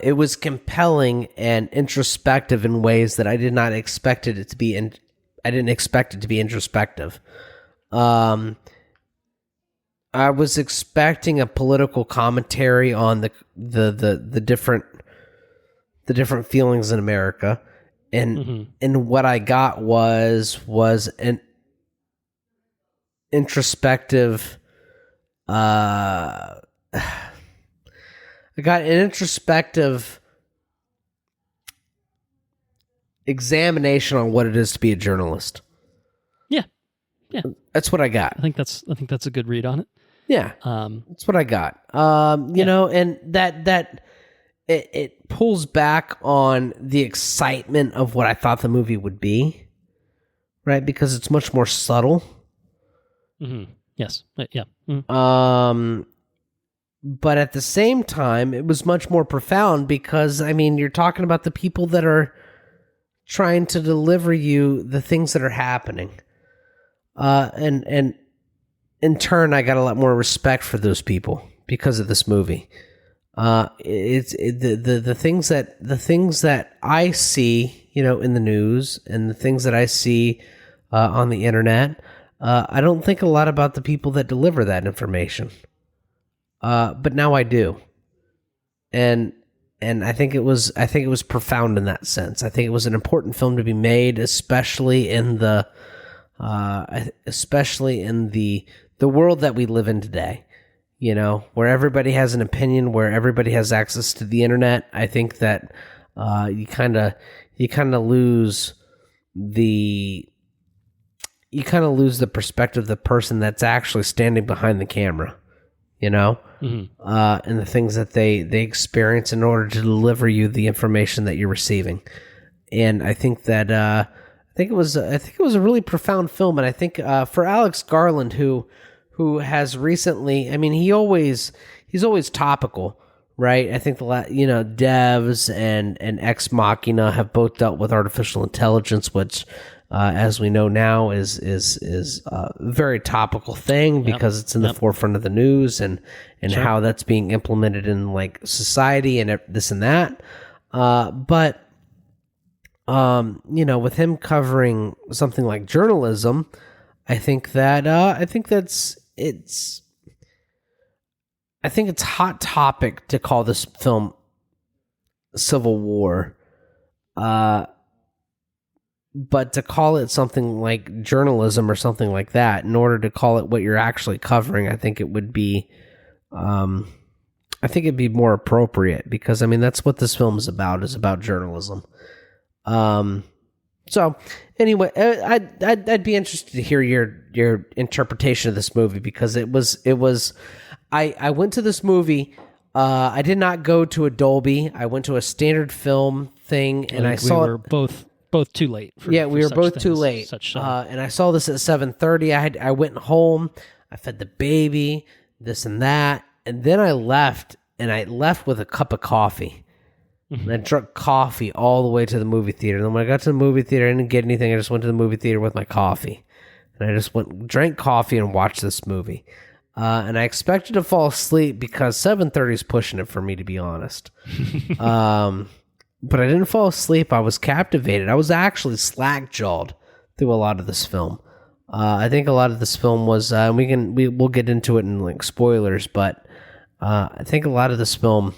It was compelling and introspective in ways that I did not expect it to be. I didn't expect it to be introspective. I was expecting a political commentary on the different feelings in America. And what I got was an introspective. I got an introspective examination on what it is to be a journalist. Yeah, that's what I got. I think that's a good read on it. Yeah, that's what I got. You know, and that. It pulls back on the excitement of what I thought the movie would be, right? Because it's much more subtle. Mm-hmm. Yes. Yeah. Mm-hmm. But at the same time, it was much more profound because, I mean, you're talking about the people that are trying to deliver you the things that are happening. And in turn, I got a lot more respect for those people because of this movie. The things that I see, in the news and the things that I see on the internet, I don't think a lot about the people that deliver that information. But now I do, and I think it was profound in that sense. I think it was an important film to be made, especially in the world that we live in today. Where everybody has an opinion, where everybody has access to the internet. I think that you kind of lose the perspective of the person that's actually standing behind the camera, and the things that they experience in order to deliver you the information that you're receiving. And I think that I think it was a really profound film, and I think for Alex Garland, who has recently, I mean, he's always topical, right? I think Devs and Ex Machina have both dealt with artificial intelligence, which, as we know now, is a very topical thing because it's in the forefront of the news and sure. How that's being implemented in society and this and that. But with him covering something like journalism, I think it's hot topic to call this film Civil War, but to call it something like journalism or something like that, in order to call it what you're actually covering, I think it would be, it'd be more appropriate because, I mean, that's what this film is about journalism. So anyway, I'd be interested to hear your interpretation of this movie because it was I went to this movie. I did not go to a Dolby. I went to a standard film thing, and I saw we were both too late. We were both too late. And I saw this at 7:30. I went home. I fed the baby, this and that, and then I left. And I left with a cup of coffee. And I drank coffee all the way to the movie theater. And then when I got to the movie theater, I didn't get anything. I just went to the movie theater with my coffee. And I just drank coffee and watched this movie. And I expected to fall asleep because 7:30 is pushing it for me, to be honest. But I didn't fall asleep. I was captivated. I was actually slack-jawed through a lot of this film. I think a lot of this film was, we'll get into it in like spoilers, but I think a lot of this film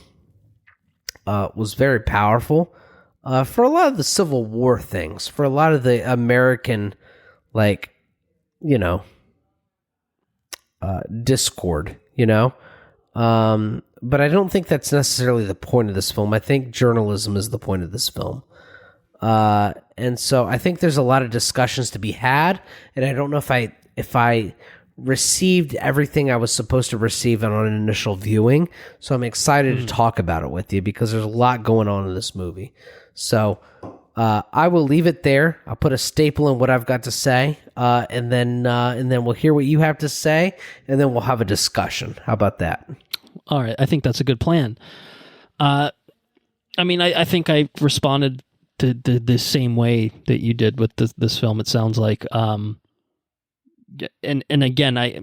was very powerful for a lot of the Civil War things, for a lot of the American, like, discord, but I don't think that's necessarily the point of this film. I think journalism is the point of this film. And so I think there's a lot of discussions to be had, and I don't know if I received everything I was supposed to receive on an initial viewing. So I'm excited to talk about it with you because there's a lot going on in this movie. So I will leave it there. I'll put a staple in what I've got to say, and then we'll hear what you have to say, and then we'll have a discussion. How about that? All right, I think that's a good plan. I think I responded the same way that you did with this film. It sounds like, and again, I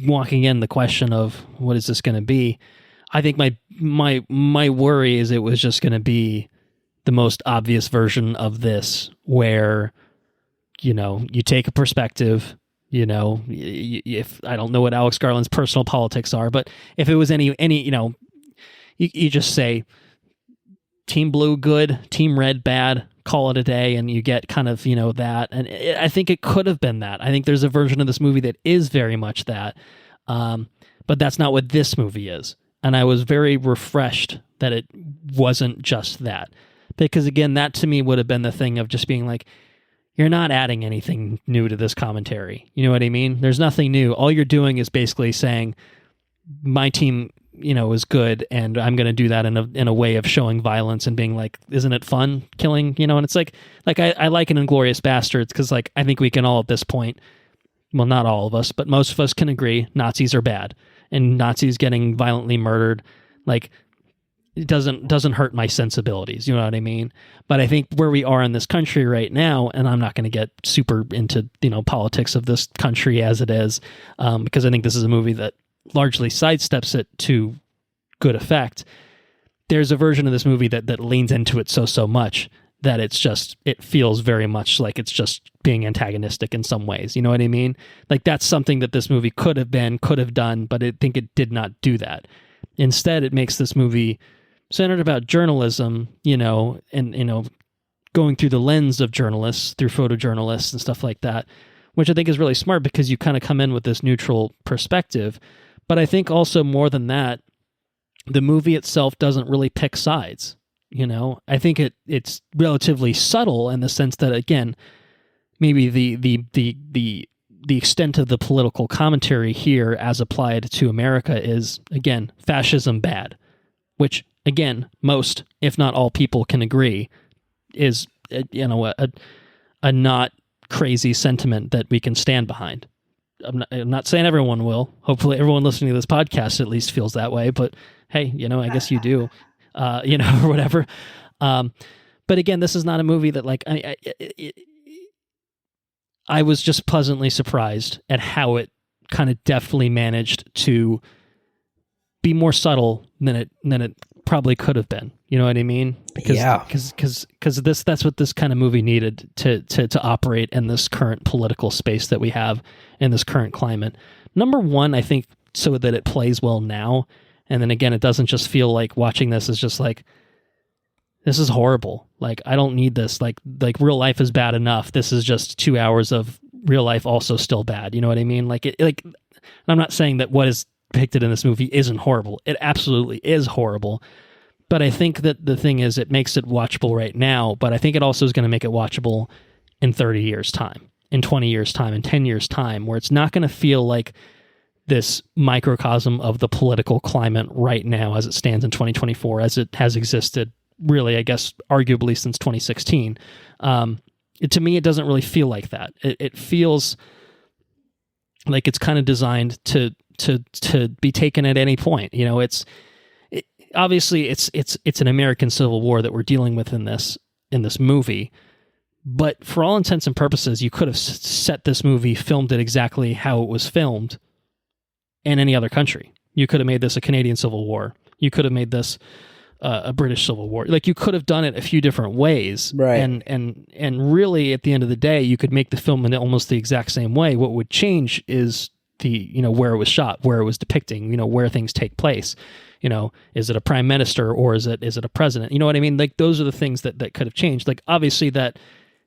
walking in the question of what is this going to be. I think my worry is it was just going to be the most obvious version of this, where you take a perspective. If I don't know what Alex Garland's personal politics are, but if it was any you just say, Team Blue good, Team Red bad, call it a day, and you get kind of, that. And I think it could have been that. I think there's a version of this movie that is very much that, but that's not what this movie is. And I was very refreshed that it wasn't just that. Because again, that to me would have been the thing of just being like, you're not adding anything new to this commentary. You know what I mean? There's nothing new. All you're doing is basically saying, my team is good, and I'm going to do that in a way of showing violence and being like, isn't it fun killing? And it's like I like an Inglourious Bastards because like I think we can all at this point, well, not all of us, but most of us can agree Nazis are bad, and Nazis getting violently murdered, like, it doesn't hurt my sensibilities. You know what I mean? But I think where we are in this country right now, and I'm not going to get super into politics of this country as it is, because I think this is a movie that largely sidesteps it to good effect. There's a version of this movie that leans into it so much that it feels very much like it's just being antagonistic in some ways. You know what I mean? Like that's something that this movie could have done, but I think it did not do that. Instead, it makes this movie centered about journalism, and going through the lens of journalists, through photojournalists and stuff like that, which I think is really smart because you kind of come in with this neutral perspective. But I think also more than that, the movie itself doesn't really pick sides. I think it's relatively subtle in the sense that, again, maybe the extent of the political commentary here as applied to America is, again, fascism bad, which, again, most, if not all people can agree is, a not crazy sentiment that we can stand behind. I'm not saying everyone will. Hopefully everyone listening to this podcast at least feels that way, but hey, I guess you do, or whatever. But again, this is not a movie that like, I was just pleasantly surprised at how it kind of deftly managed to be more subtle than it probably could have been. You know what I mean? Because that's what this kind of movie needed to operate in this current political space that we have in this current climate. Number one, I think so that it plays well now. And then again, it doesn't just feel like watching this is just like, this is horrible. Like, I don't need this. Like real life is bad enough. This is just 2 hours of real life also still bad. You know what I mean? I'm not saying that what is depicted in this movie isn't horrible. It absolutely is horrible. But I think that the thing is, it makes it watchable right now, but I think it also is going to make it watchable in 30 years' time, in 20 years' time, in 10 years' time, where it's not going to feel like this microcosm of the political climate right now as it stands in 2024, as it has existed, really, I guess, arguably since 2016. To me, it doesn't really feel like that. It feels like it's kind of designed to be taken at any point. Obviously it's an American Civil War that we're dealing with in this movie, but for all intents and purposes, you could have set this movie, filmed it exactly how it was filmed in any other country. You could have made this a Canadian Civil War. You could have made this a British Civil War. Like, you could have done it a few different ways, right? And really, at the end of the day, you could make the film in almost the exact same way. What would change is where it was shot, where it was depicting, where things take place. Is it a prime minister or is it a president? You know what I mean? Like, those are the things that could have changed. Like, obviously, that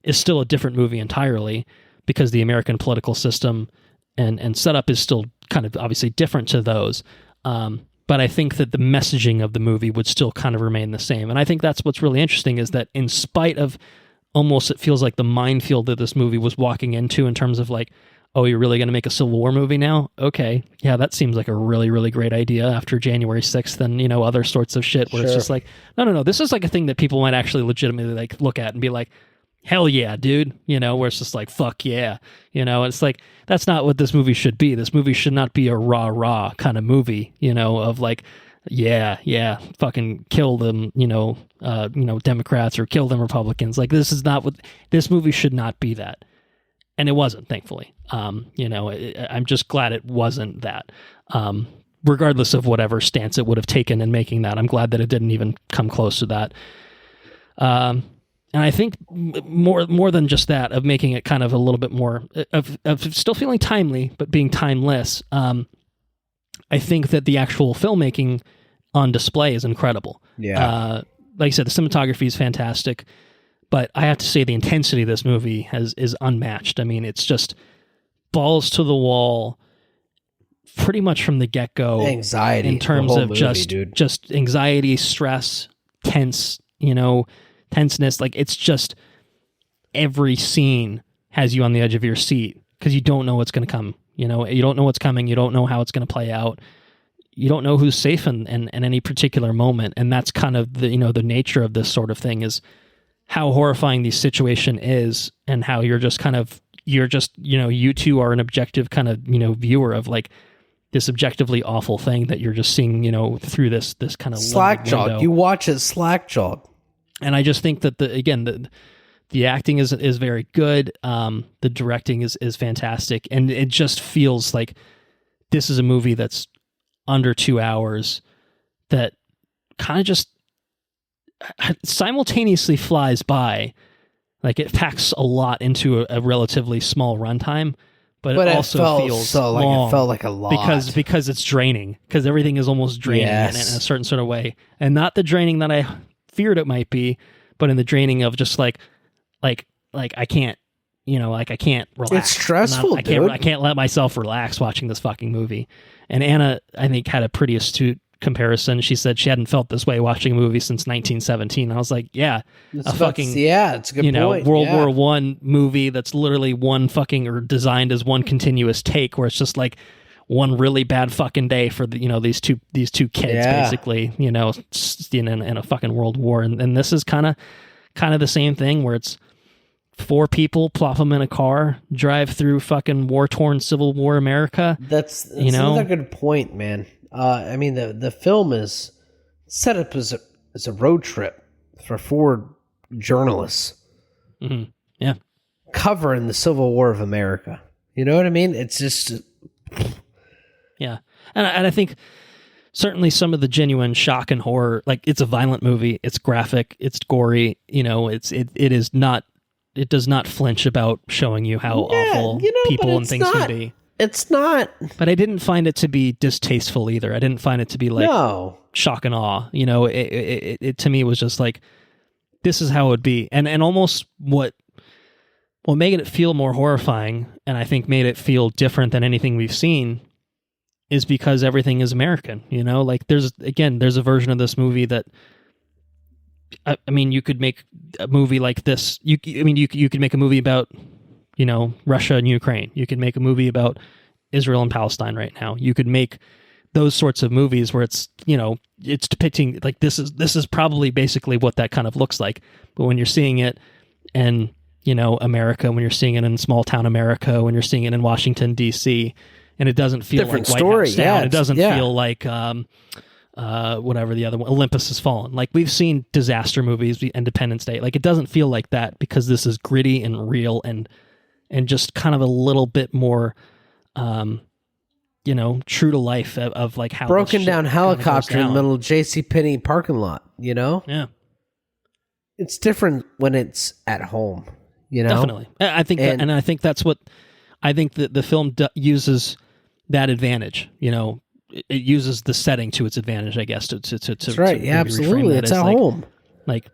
is still a different movie entirely, because the American political system and setup is still kind of obviously different to those. But I think that the messaging of the movie would still kind of remain the same. And I think that's what's really interesting, is that in spite of almost, it feels like the minefield that this movie was walking into in terms of like, oh, you're really going to make a Civil War movie now? Okay. Yeah, that seems like a really, really great idea after January 6th and, other sorts of shit where It's just like, no. This is like a thing that people might actually legitimately like look at and be like, hell yeah, dude. Where it's just like, fuck yeah. It's like, that's not what this movie should be. This movie should not be a rah kind of movie, of like, yeah, fucking kill them, Democrats, or kill them Republicans. Like, this is not what, this movie should not be that. And it wasn't, thankfully. I'm just glad it wasn't that. Regardless of whatever stance it would have taken in making that, I'm glad that it didn't even come close to that. And I think more than just that, of making it kind of a little bit more of still feeling timely, but being timeless. I think that the actual filmmaking on display is incredible. Yeah. Like I said, the cinematography is fantastic. But I have to say the intensity of this movie is unmatched. I mean, it's just balls to the wall, pretty much from the get-go. Anxiety in terms of movie, just anxiety, stress, tenseness. Like, it's just every scene has you on the edge of your seat because you don't know what's going to come. You don't know what's coming. You don't know how it's going to play out. You don't know who's safe in any particular moment, and that's kind of the the nature of this sort of thing, is how horrifying the situation is, and how you two are an objective kind of, viewer of like this objectively awful thing that you're just seeing, through this kind of slack-jawed. You watch it slack-jawed. And I just think that the acting is very good. The directing is fantastic. And it just feels like this is a movie that's under 2 hours that kind of just simultaneously flies by. Like, it packs a lot into a relatively small runtime, but it also feels long. It felt like a lot because it's draining, because everything is almost draining in a certain sort of way, and not the draining that I feared it might be, but in the draining of just like I can't, I can't relax. It's stressful, dude. I can't let myself relax watching this fucking movie. And Anna, I think, had a pretty astute comparison. She said she hadn't felt this way watching a movie since 1917. I was like, yeah, it's a good point. World War I movie that's literally one fucking, or designed as one continuous take, where it's just like one really bad fucking day for these two kids basically, in a fucking world war. And this is kind of the same thing, where it's 4 people, plop them in a car, drive through fucking war-torn Civil War America. That's another good point, man. I mean, the film is set up as a road trip for 4 journalists. Mm-hmm. Yeah. Covering the Civil War of America. You know what I mean? It's just... Yeah. And I think certainly some of the genuine shock and horror, like, it's a violent movie, it's graphic, it's gory, it does not flinch about showing you how awful people and things can be. It's not. But I didn't find it to be distasteful either. I didn't find it to be like shock and awe. It to me was just like, this is how it would be. And almost what made it feel more horrifying, and I think made it feel different than anything we've seen, is because everything is American. Like, there's a version of this movie that, I mean, you could make a movie like this. You could make a movie about, Russia and Ukraine. You could make a movie about Israel and Palestine right now. You could make those sorts of movies where it's, it's depicting, like, this is probably basically what that kind of looks like. But when you're seeing it in, America, when you're seeing it in small town America, when you're seeing it in Washington, D.C., and it doesn't feel different like story. White House Down. It doesn't feel like whatever the other one, Olympus Has Fallen. Like, we've seen disaster movies, Independence Day. Like, it doesn't feel like that, because this is gritty and real and just kind of a little bit more, true to life of like how broken down helicopter in the middle of JCPenney parking lot. Yeah, it's different when it's at home. Definitely. I think I think that's what I think that the film uses that advantage. It uses the setting to its advantage, I guess. That's right. Yeah, absolutely. It's at home. Like,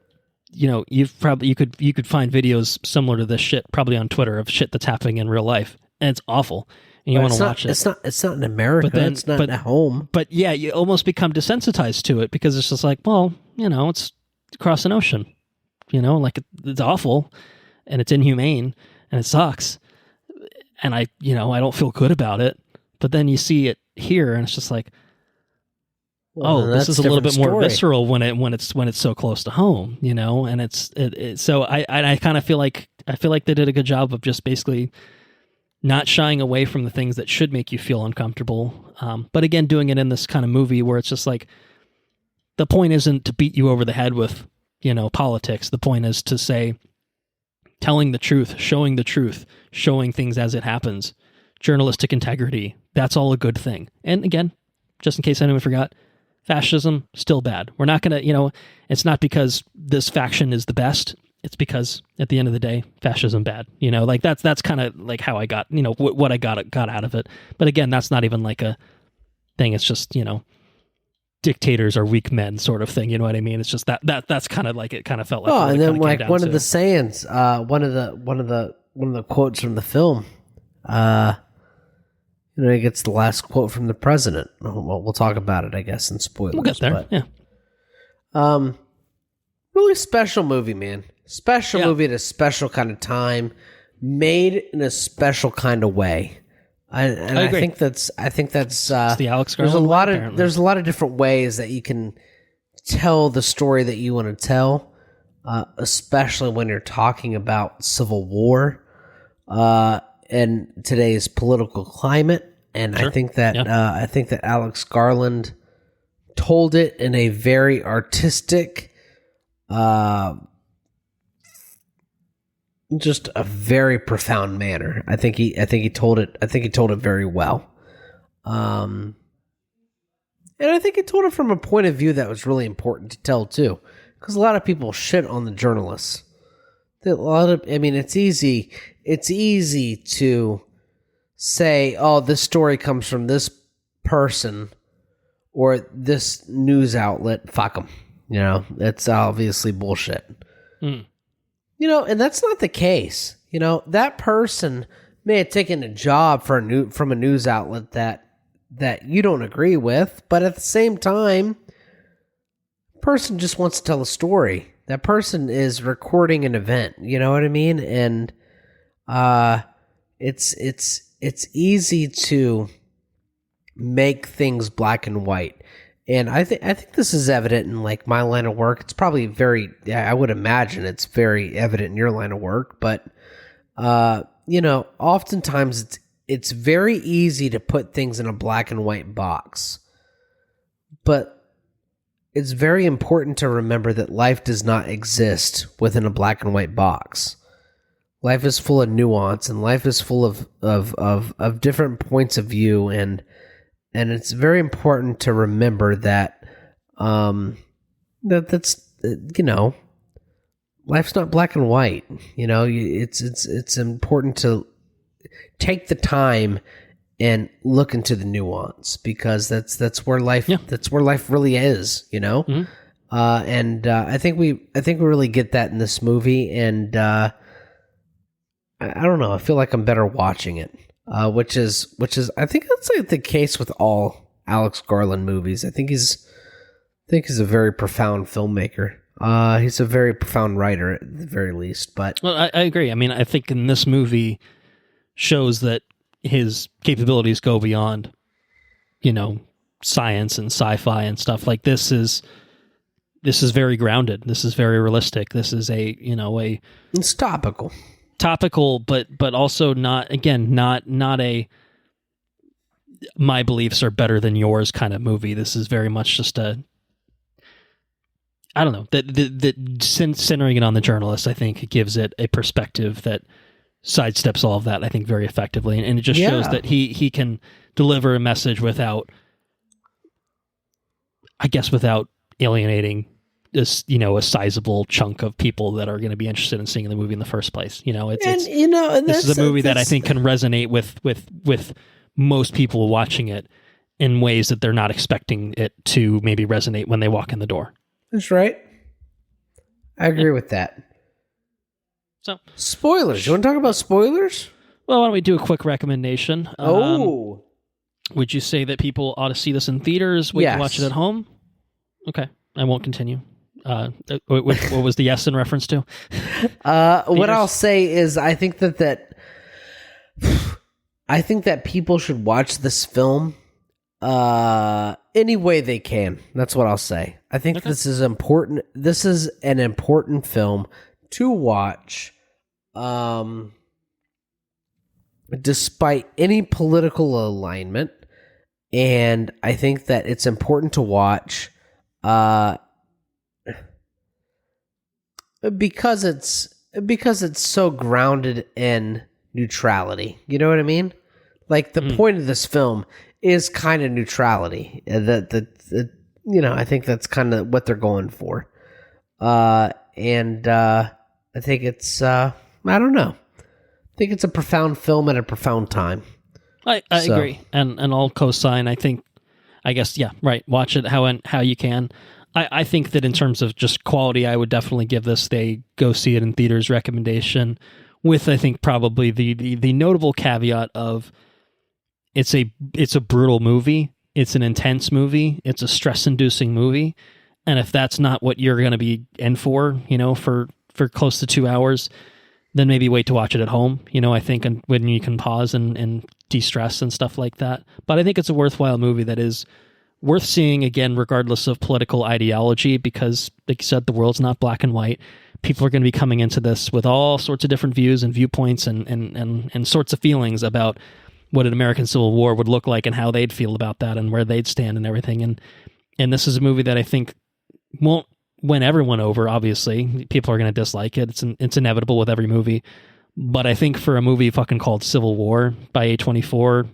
you could find videos similar to this shit probably on Twitter of shit that's happening in real life, and it's awful. And you want to watch it. It's not in America. It's not at home. But yeah, you almost become desensitized to it because it's just like, well, it's across an ocean. Like it's awful, and it's inhumane, and it sucks, and I don't feel good about it. But then you see it here, and it's just like, this is a little bit more visceral when it's so close to home, and it's so I kind of feel like they did a good job of just basically not shying away from the things that should make you feel uncomfortable, but again doing it in this kind of movie where it's just like the point isn't to beat you over the head with politics. The point is to say, telling the truth, showing things as it happens, journalistic integrity. That's all a good thing. And again, just in case anyone forgot, fascism, still bad. We're not going to, it's not because this faction is the best. It's because at the end of the day, fascism bad. Like that's kind of like how I got, what I got out of it. But again, that's not even like a thing. It's just, dictators are weak men sort of thing. You know what I mean? It's just that's kind of like, it kind of felt like. Oh, and then like one of the sayings, one of the quotes from the film, he gets the last quote from the president. Well, we'll talk about it, I guess, in spoilers. We'll get there. But, yeah. Really special movie, man. Special movie at a special kind of time, made in a special kind of way. I think that's it's the Alex Garland. There's a lot of different ways that you can tell the story that you want to tell, especially when you're talking about Civil War and today's political climate. And sure. I think that Alex Garland told it in a very artistic, just a very profound manner. I think he told it very well. And I think he told it from a point of view that was really important to tell too, because a lot of people shit on the journalists. It's easy to say, oh, this story comes from this person or this news outlet. Fuck them. That's obviously bullshit. Mm. And that's not the case. That person may have taken a job from a news outlet that you don't agree with, but at the same time, person just wants to tell a story. That person is recording an event. You know what I mean? And it's easy to make things black and white. And I think this is evident in like my line of work. It's probably I would imagine it's very evident in your line of work, but oftentimes it's very easy to put things in a black and white box. But it's very important to remember that life does not exist within a black and white box. Life is full of nuance, and life is full of different points of view, and it's very important to remember that that's life's not black and white. It's important to take the time and look into the nuance, because that's where life really is. Mm-hmm. And I think we really get that in this movie, and I don't know. I feel like I'm better watching it. Which is I think that's like the case with all Alex Garland movies. I think he's a very profound filmmaker. He's a very profound writer at the very least. But I agree. I mean, I think in this movie shows that his capabilities go beyond, science and sci-fi and stuff. Like this is very grounded. This is very realistic. This is it's topical, but also not a my beliefs are better than yours kind of movie. This is very much just I don't know, that centering it on the journalist, I think gives it a perspective that sidesteps all of that, I think, very effectively. And it just shows that he can deliver a message without alienating this, a sizable chunk of people that are going to be interested in seeing the movie in the first place. This is a movie that I think can resonate with most people watching it in ways that they're not expecting it to maybe resonate when they walk in the door. That's right. I agree with that. So, spoilers. You want to talk about spoilers? Well, why don't we do a quick recommendation? Would you say that people ought to see this in theaters? Wait to watch it at home? Okay, I won't continue. What was the yes in reference to? What I'll say is I think that people should watch this film any way they can. That's what I'll say. I think this is important. This is an important film to watch, despite any political alignment. And I think that it's important to watch because it's so grounded in neutrality. You know what I mean? Like the point of this film is kind of neutrality. I think that's kind of what they're going for. And I think it's I don't know. I think it's a profound film at a profound time. I agree, and I'll co-sign. I guess, yeah, right. Watch it how you can. I think that in terms of just quality, I would definitely give this a go see it in theaters recommendation. With I think probably the notable caveat of it's a brutal movie, it's an intense movie, it's a stress-inducing movie, and if that's not what you're going to be in for close to 2 hours, then maybe wait to watch it at home, I think, and when you can pause and de-stress and stuff like that. But I think it's a worthwhile movie that is worth seeing, again, regardless of political ideology, because, like you said, the world's not black and white. People are going to be coming into this with all sorts of different views and viewpoints and sorts of feelings about what an American Civil War would look like and how they'd feel about that and where they'd stand and everything. And this is a movie that I think won't win everyone over, obviously. People are going to dislike it. It's inevitable with every movie. But I think for a movie fucking called Civil War by A24,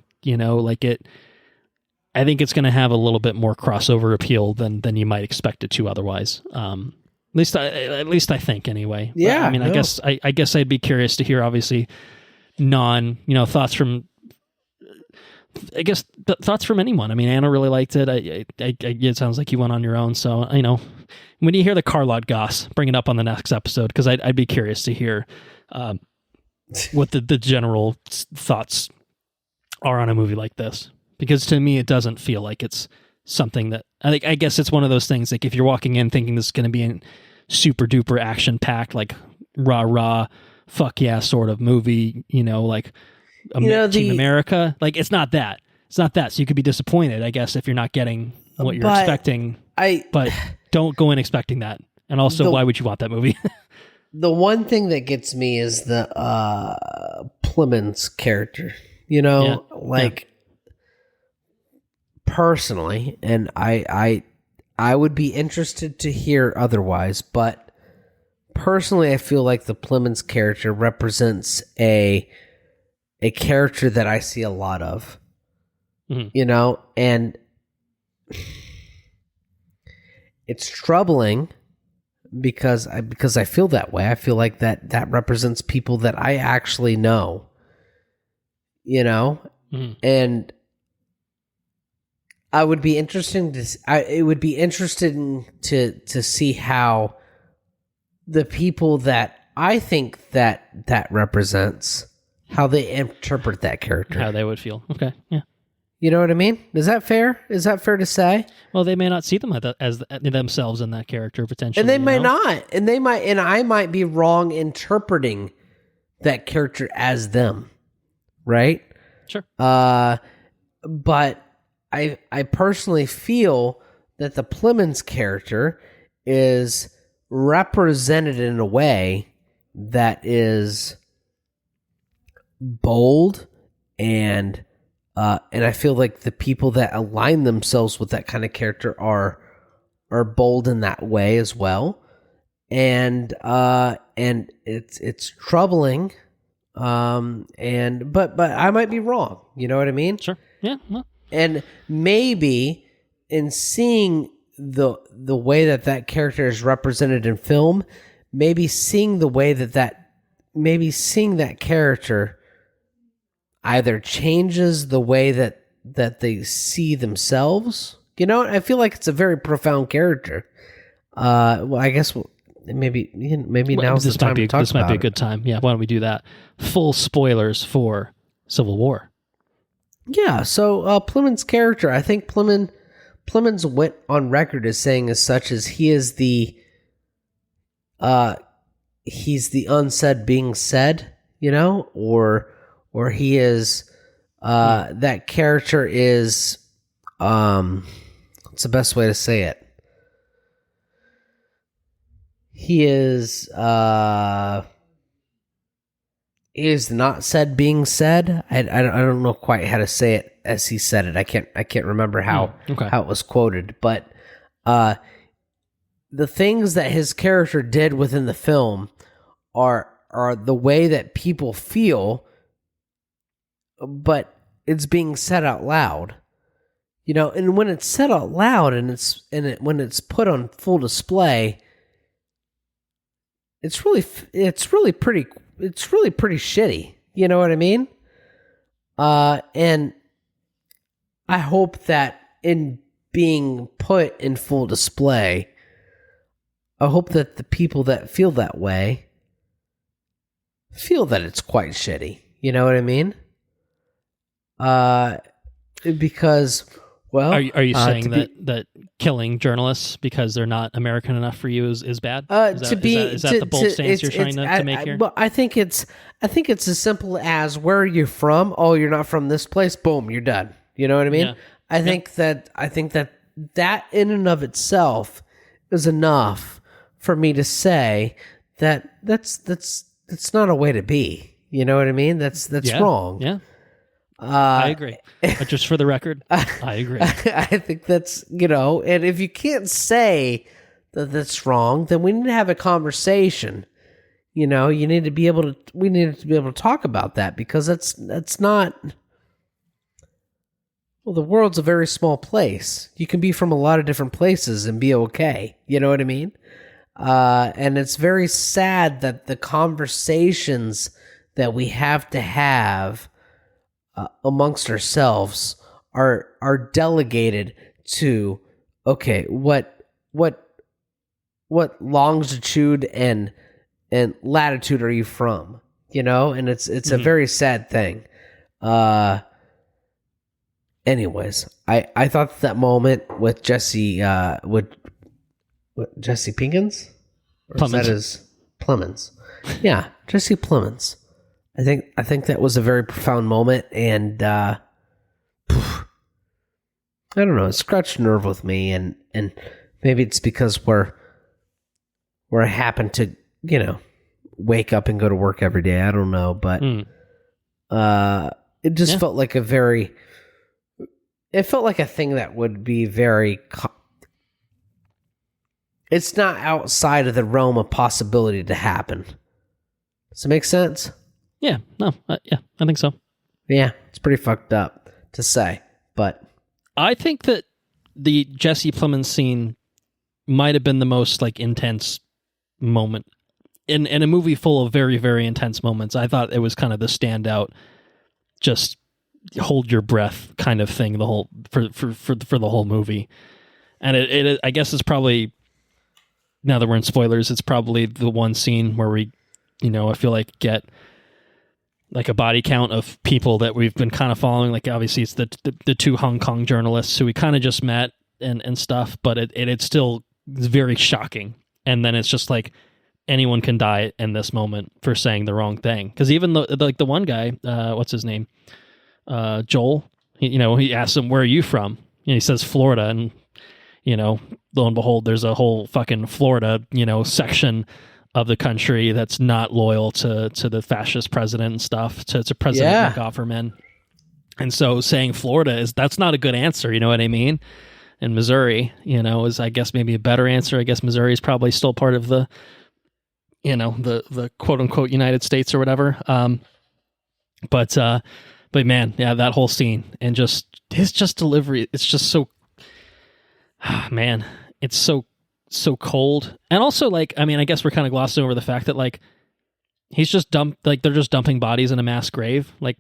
I think it's going to have a little bit more crossover appeal than you might expect it to otherwise. At least I think, anyway. Yeah. But, I guess I'd be curious to hear, obviously, thoughts from. I guess thoughts from anyone. I mean, Anna really liked it. It sounds like you went on your own. So, when you hear the car lot goss, bring it up on the next episode, because I'd be curious to hear what the general thoughts are on a movie like this. Because to me, it doesn't feel like it's something that I guess it's one of those things. Like if you're walking in thinking this is going to be a super duper action packed, like rah fuck yeah sort of movie, like Team America. Like it's not that. So you could be disappointed, I guess, if you're not getting what you're expecting. But don't go in expecting that. And also, why would you want that movie? The one thing that gets me is the Plemons character. Personally, and I would be interested to hear otherwise, but personally, I feel like the Plemons character represents a character that I see a lot of. And it's troubling because I feel that way. I feel like that represents people that I actually know. And it would be interesting to see how the people that I think that represents, how they interpret that character, how they would feel. Okay, yeah. You know what I mean? Is that fair? Is that fair to say? Well, they may not see them as themselves in that character potentially, and they may not, and I might be wrong interpreting that character as them, right? Sure. But I personally feel that the Plemons character is represented in a way that is bold and I feel like the people that align themselves with that kind of character are bold in that way as well, and it's troubling But I might be wrong. You know what I mean? Sure. Yeah. Well. And maybe in seeing the way that character is represented in film, maybe seeing that character either changes the way that they see themselves. You know, I feel like it's a very profound character. Well, I guess maybe now's the time to talk about it. This might be a good time. Yeah, why don't we do that? Full spoilers for Civil War. Yeah, so Plemons' character, I think Plemons went on record as saying as such as he's the unsaid being said, you know, or he is that character is what's the best way to say it? He is not said being said. I don't know quite how to say it as he said it. I can't remember how it was quoted, but the things that his character did within the film are the way that people feel, but it's being said out loud. You know, and when it's said out loud and when it's put on full display, it's really pretty shitty. You know what I mean? And I hope that in being put in full display, I hope that the people that feel that way feel that it's quite shitty. You know what I mean? Because, well, are you saying that killing journalists because they're not American enough for you is bad? Is that the bold stance you're trying to make here? Well, I think it's as simple as, where are you from? Oh, you're not from this place. Boom, you're done. You know what I mean? Yeah. I think that in and of itself is enough for me to say that that's not a way to be. You know what I mean? That's wrong. Yeah. I agree. But just for the record, I agree. I think that's, you know, and if you can't say that that's wrong, then we need to have a conversation. You know, we need to be able to talk about that, because that's not, well, the world's a very small place. You can be from a lot of different places and be okay. You know what I mean? And it's very sad that the conversations that we have to have amongst ourselves are delegated to, okay, what longitude and latitude are you from? You know, and it's a very sad thing. Anyways, I thought that moment with Jesse Jesse Pinkins? Plemons. Yeah, Jesse Plemons. I think that was a very profound moment, and I don't know, it scratched a nerve with me, and maybe it's because where I happen to, you know, wake up and go to work every day. I don't know, but it just felt like a thing that would be very. It's not outside of the realm of possibility to happen. Does it make sense? Yeah, no, yeah, I think so. Yeah, it's pretty fucked up to say, but I think that the Jesse Plemons scene might have been the most like intense moment in a movie full of very, very intense moments. I thought it was kind of the standout, just hold your breath kind of thing. The whole for the whole movie, and it I guess it's probably, now that we're in spoilers, it's probably the one scene where we, you know, I feel like get like a body count of people that we've been kind of following. Like obviously it's the two Hong Kong journalists who we kind of just met and stuff, but it's still very shocking. And then it's just like anyone can die in this moment for saying the wrong thing. Because even the one guy, what's his name? Joel, he asks him, where are you from? And he says Florida, and you know, lo and behold, there's a whole fucking Florida, you know, section of the country that's not loyal to the fascist president and stuff, to President McGofferman. And so saying Florida that's not a good answer, you know what I mean? And Missouri, you know, is I guess maybe a better answer. I guess Missouri is probably still part of the, you know, the quote unquote United States or whatever. But man, yeah, that whole scene and just his just delivery, it's just so, man, it's so cold. And also, like, I mean, I guess we're kind of glossing over the fact that, like, he's just they're just dumping bodies in a mass grave, like,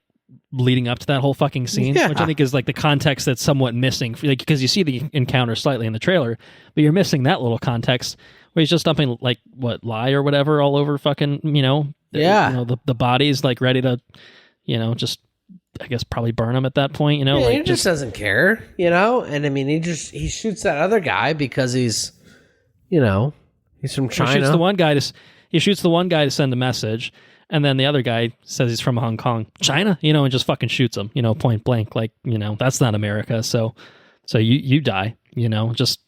leading up to that whole fucking scene, which I think is, like, the context that's somewhat missing, like, because you see the encounter slightly in the trailer, but you're missing that little context where he's just dumping, like, what, lye or whatever all over fucking, the bodies, like, ready to, just, I guess, probably burn him at that point, Yeah, like, he just doesn't care, and I mean, he shoots that other guy because he's, he's from China. He shoots the one guy to send a message, and then the other guy says he's from Hong Kong, China, and just fucking shoots him, point blank, like, that's not America, so you die, just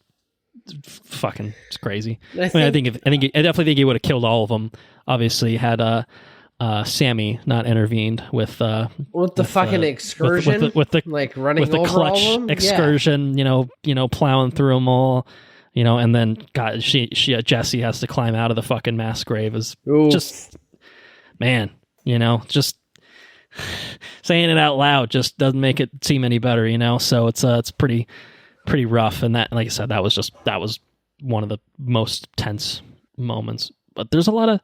fucking, it's crazy. I definitely think he would have killed all of them. Obviously, had Sammy not intervened with the fucking excursion, with the like running with the over clutch all of them? excursion, plowing through them all, and then Jesse has to climb out of the fucking mass grave. Is just, man, just saying it out loud just doesn't make it seem any better, so it's pretty rough. And that, like I said, that was one of the most tense moments. But there's a lot of,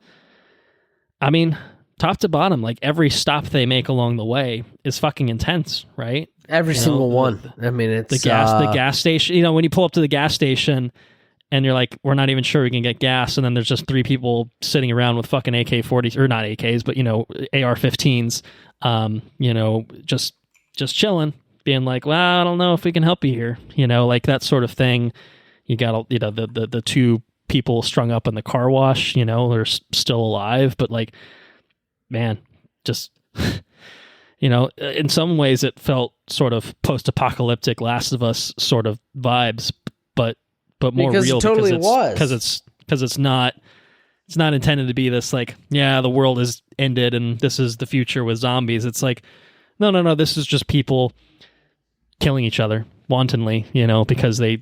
I mean, top to bottom, like, every stop they make along the way is fucking intense, right? Every single one. I mean, it's the gas station. When you pull up to the gas station and you're like, we're not even sure we can get gas, and then there's just three people sitting around with fucking AK-40s, or not AKs, but AR-15s, just chilling, being like, well, I don't know if we can help you here, like that sort of thing. You got the two people strung up in the car wash, they're still alive, but, like, man, just in some ways it felt sort of post-apocalyptic Last of Us sort of vibes, but more because real, it totally because it's not intended to be this, like, yeah, the world is ended and this is the future with zombies. It's like, no, this is just people killing each other wantonly, because they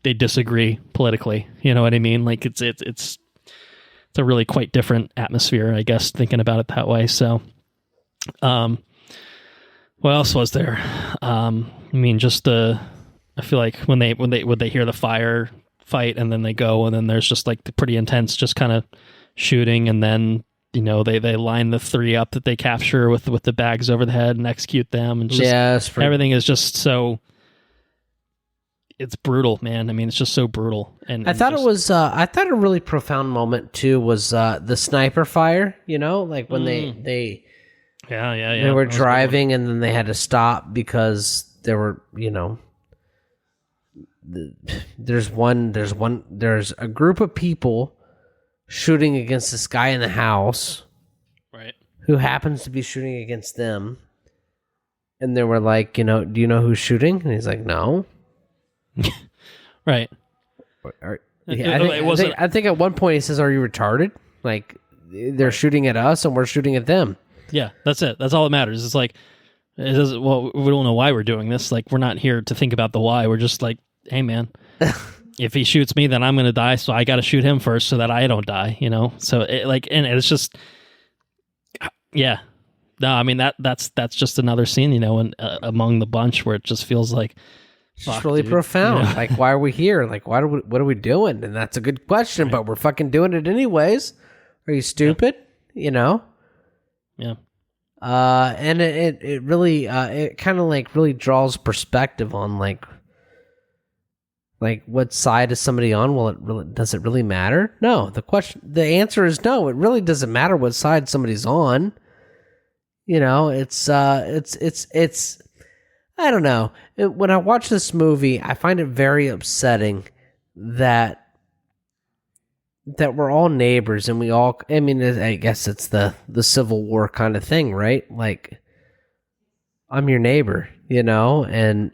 disagree politically. You know what I mean? Like, it's a really quite different atmosphere, I guess, thinking about it that way. So, what else was there? I mean, just I feel like when they hear the fire fight and then they go, and then there's just, like, the pretty intense, just kind of shooting, and then they line the three up that they capture with the bags over the head and execute them, and just everything is just so. It's brutal, man. I mean, it's just so brutal. And I thought a really profound moment too was the sniper fire. Like when they were driving and then they had to stop because there were there's a group of people shooting against this guy in the house, right? Who happens to be shooting against them, and they were like, do you know who's shooting? And he's like, no. Right. I think at one point he says, "Are you retarded? Like, they're shooting at us and we're shooting at them." Yeah, that's it. That's all that matters. It's like, it doesn't. Well, we don't know why we're doing this. Like, we're not here to think about the why. We're just like, hey, man, if he shoots me, then I'm going to die. So I got to shoot him first so that I don't die. So and it's just, yeah. No, I mean that's just another scene, and among the bunch where it just feels like. It's really profound. Like, why are we here? Like, what are we doing? And that's a good question, right. But we're fucking doing it anyways. Are you stupid? Yeah. And it really, it kind of like really draws perspective on like what side is somebody on? Well, does it really matter? No. The answer is no. It really doesn't matter what side somebody's on. It's I don't know. When I watch this movie, I find it very upsetting that we're all neighbors and we all, I mean, I guess it's the Civil War kind of thing, right? Like, I'm your neighbor, and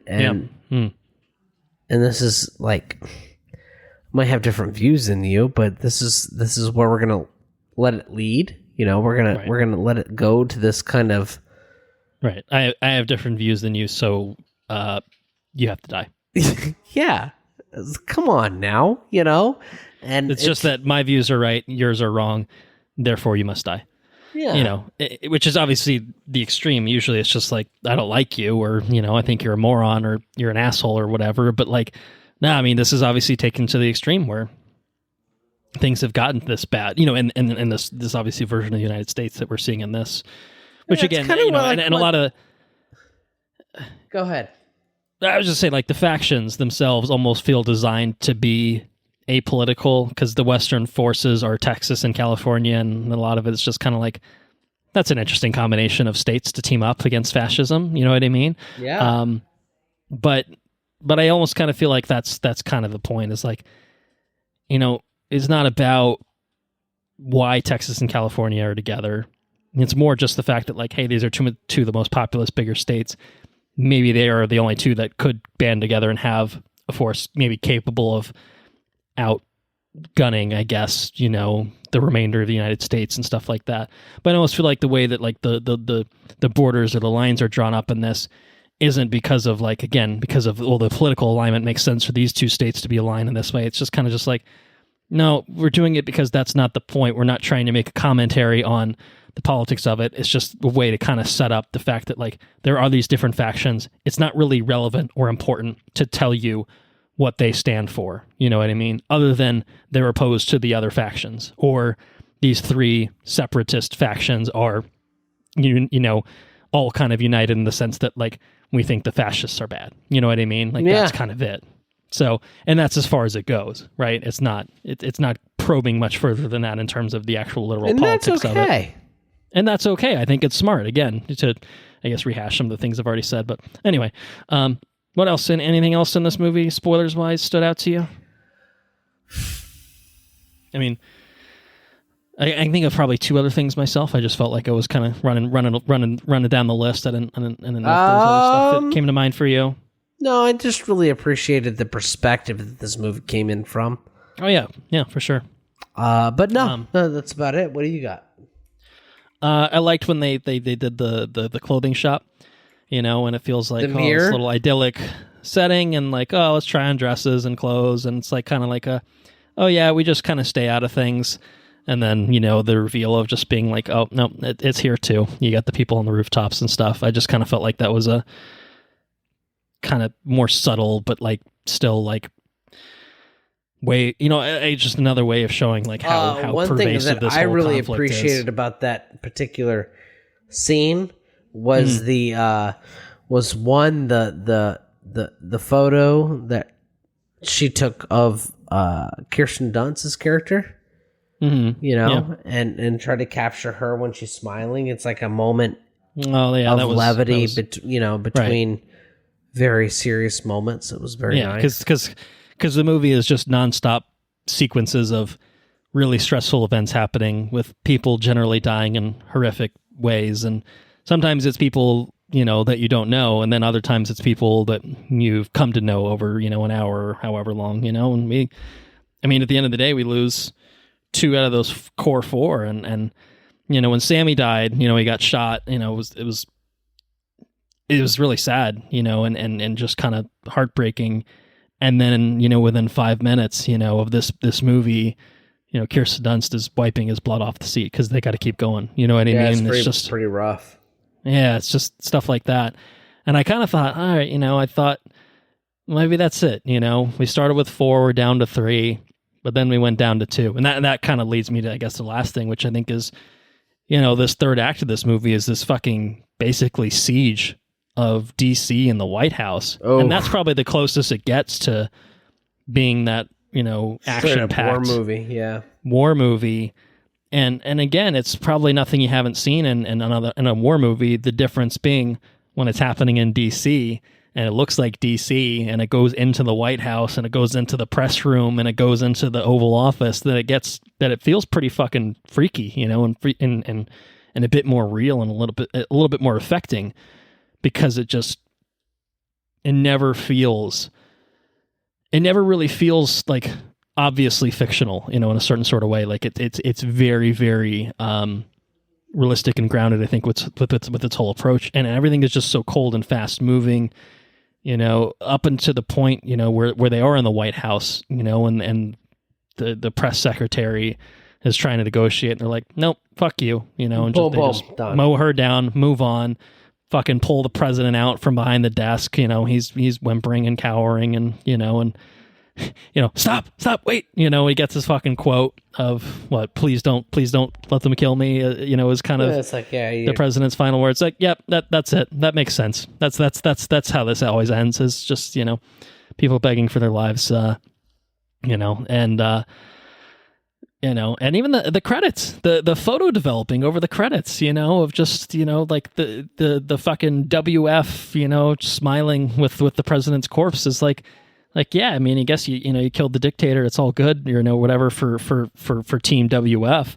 this is like, I might have different views than you, but this is where we're going to let it lead. We're going to let it go to this kind of. Right. I have different views than you, so you have to die. Yeah. Come on now, And it's just that my views are right, yours are wrong, therefore you must die. Yeah. Which is obviously the extreme. Usually it's just like, I don't like you, or, I think you're a moron, or you're an asshole, or whatever. But like, no, I mean, this is obviously taken to the extreme where things have gotten this bad, and this obviously version of the United States that we're seeing in this, which again, and a lot of. Go ahead. I was just saying, like, the factions themselves almost feel designed to be apolitical, because the Western forces are Texas and California, and a lot of it is just kind of like, that's an interesting combination of states to team up against fascism. You know what I mean? Yeah. But I almost kind of feel like that's kind of the point. Is like, it's not about why Texas and California are together. It's more just the fact that, like, hey, these are two of the most populous, bigger states. Maybe they are the only two that could band together and have a force maybe capable of outgunning, I guess, the remainder of the United States and stuff like that. But I almost feel like the way that, like, the borders or the lines are drawn up in this isn't because of, like, again, because of, well, the political alignment makes sense for these two states to be aligned in this way. It's just kind of just like, no, we're doing it because that's not the point. We're not trying to make a commentary on the politics of it. It's just a way to kind of set up the fact that, like, there are these different factions. It's not really relevant or important to tell you what they stand for. You know what I mean? Other than they're opposed to the other factions, or these three separatist factions are, all kind of united in the sense that, like, we think the fascists are bad. You know what I mean? Like, that's kind of it. So, and that's as far as it goes, right? It's not probing much further than that in terms of the actual literal politics of it. And that's okay. I think it's smart, again, to, I guess, rehash some of the things I've already said. But anyway, what else? Anything else in this movie, spoilers-wise, stood out to you? I mean, I think of probably two other things myself. I just felt like I was kind of running down the list. I didn't know if there was other stuff that came to mind for you. No, I just really appreciated the perspective that this movie came in from. Oh, yeah. Yeah, for sure. But no, that's about it. What do you got? I liked when they did the clothing shop, and it feels like this little idyllic setting, and like, oh, let's try on dresses and clothes, and it's like kind of like oh yeah, we just kind of stay out of things, and then the reveal of just being like, oh no, it's here too. You got the people on the rooftops and stuff. I just kind of felt like that was a kind of more subtle, but like still like way, just another way of showing like how pervasive this whole I really is. appreciated about that particular scene was the photo that she took of Kirsten Dunst's character, and try to capture her when she's smiling. It's like a moment of levity, between very serious moments. It was very nice. Because the movie is just nonstop sequences of really stressful events happening with people generally dying in horrific ways. And sometimes it's people, that you don't know. And then other times it's people that you've come to know over, an hour or however long, and at the end of the day, we lose 2 out of those core 4. And when Sammy died, he got shot, it was really sad, and just kind of heartbreaking. And then, within 5 minutes, of this movie, Kirsten Dunst is wiping his blood off the seat because they got to keep going. You know what I mean? It's just pretty rough. Yeah, it's just stuff like that. And I kind of thought, all right, I thought maybe that's it. We started with 4, we're down to 3, but then we went down to 2. And that kind of leads me to, I guess, the last thing, which I think is, this third act of this movie is this fucking basically siege of DC and the White House. Oh. And that's probably the closest it gets to being that, action-packed war movie. And again, it's probably nothing you haven't seen in a war movie, the difference being when it's happening in DC and it looks like DC and it goes into the White House and it goes into the press room and it goes into the Oval Office, that it feels pretty fucking freaky, and a bit more real and a little bit more affecting. Because it never really feels like obviously fictional, in a certain sort of way. Like it's very, very realistic and grounded, I think, with its whole approach, and everything is just so cold and fast moving, up until the point, where they are in the White House, and the press secretary is trying to negotiate, and they're like, nope, fuck you, and Boom, they just done. mow her down, move on, fucking pull the president out from behind the desk. He's whimpering and cowering, and stop, wait. He gets his fucking quote of what, please don't let them kill me. Is kind of it's like, the president's final words. Like, yep, that's it. That makes sense. That's how this always ends. Is just people begging for their lives. And even the credits, the photo developing over the credits, of just, like the fucking WF, smiling with the president's corpse is like, yeah, I mean, I guess you killed the dictator. It's all good, whatever for Team WF.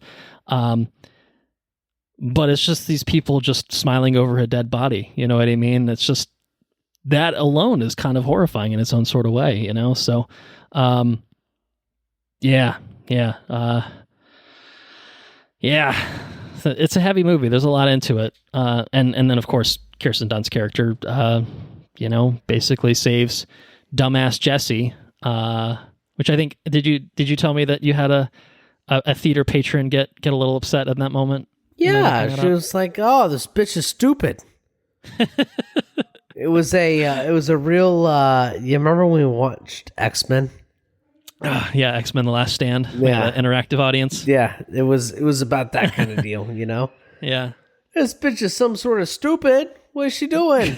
But it's just these people just smiling over a dead body. You know what I mean? It's just, that alone is kind of horrifying in its own sort of way, So, yeah. It's a heavy movie. There's a lot into it. And then of course, Kirsten Dunst's character, basically saves dumbass Jesse, which I think, did you tell me that you had a theater patron get a little upset at that moment? Yeah, she was like, "Oh, this bitch is stupid." It was a real. You remember when we watched X-Men? Yeah, X-Men: The Last Stand. Yeah, interactive audience. Yeah, it was about that kind of deal, Yeah, this bitch is some sort of stupid. What is she doing?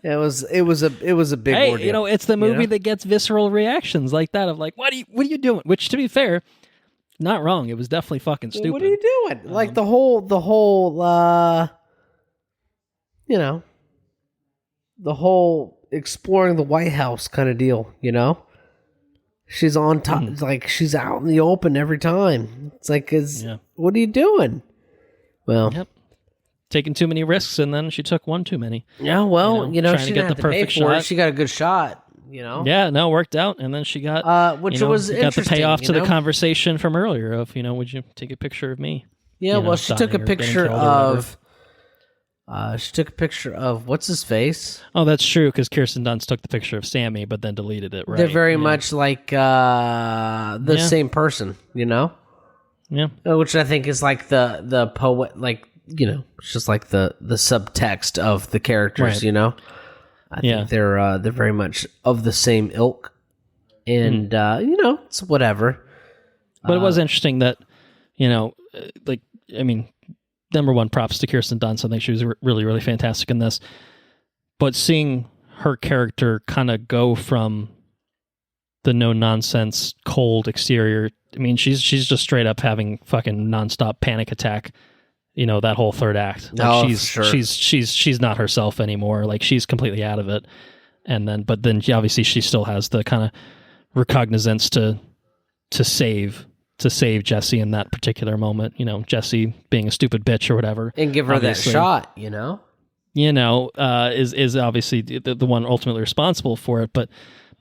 It was a big ordeal. It's the movie that gets visceral reactions like that of like, what are you doing? Which, to be fair, not wrong. It was definitely fucking stupid. What are you doing? Like the whole the whole exploring the White House kind of deal, She's on top, like she's out in the open every time. It's like, what are you doing? Well, yep. Taking too many risks, and then she took one too many. Yeah, well, trying she to didn't get have the to pay perfect for it. shot. She got a good shot, Yeah, no, it worked out, and then she got which was got the interesting, payoff to the conversation from earlier of would you take a picture of me? Yeah, well, she took a picture of. She took a picture of what's his face. Oh, that's true, because Kirsten Dunst took the picture of Sammy, but then deleted it. Right? They're very much like the same person, Yeah, which I think is like the poet, like it's just like the subtext of the characters, right. I think they're very much of the same ilk, and it's whatever. But it was interesting that number one, props to Kirsten Dunst. I think she was really, really fantastic in this. But seeing her character kind of go from the no-nonsense, cold exterior, I mean, she's just straight up having fucking nonstop panic attack, that whole third act. Like she's not herself anymore. Like, she's completely out of it. But then obviously she still has the kind of recognizance to save Jesse in that particular moment, Jesse being a stupid bitch or whatever, and give her that shot, is obviously the one ultimately responsible for it. But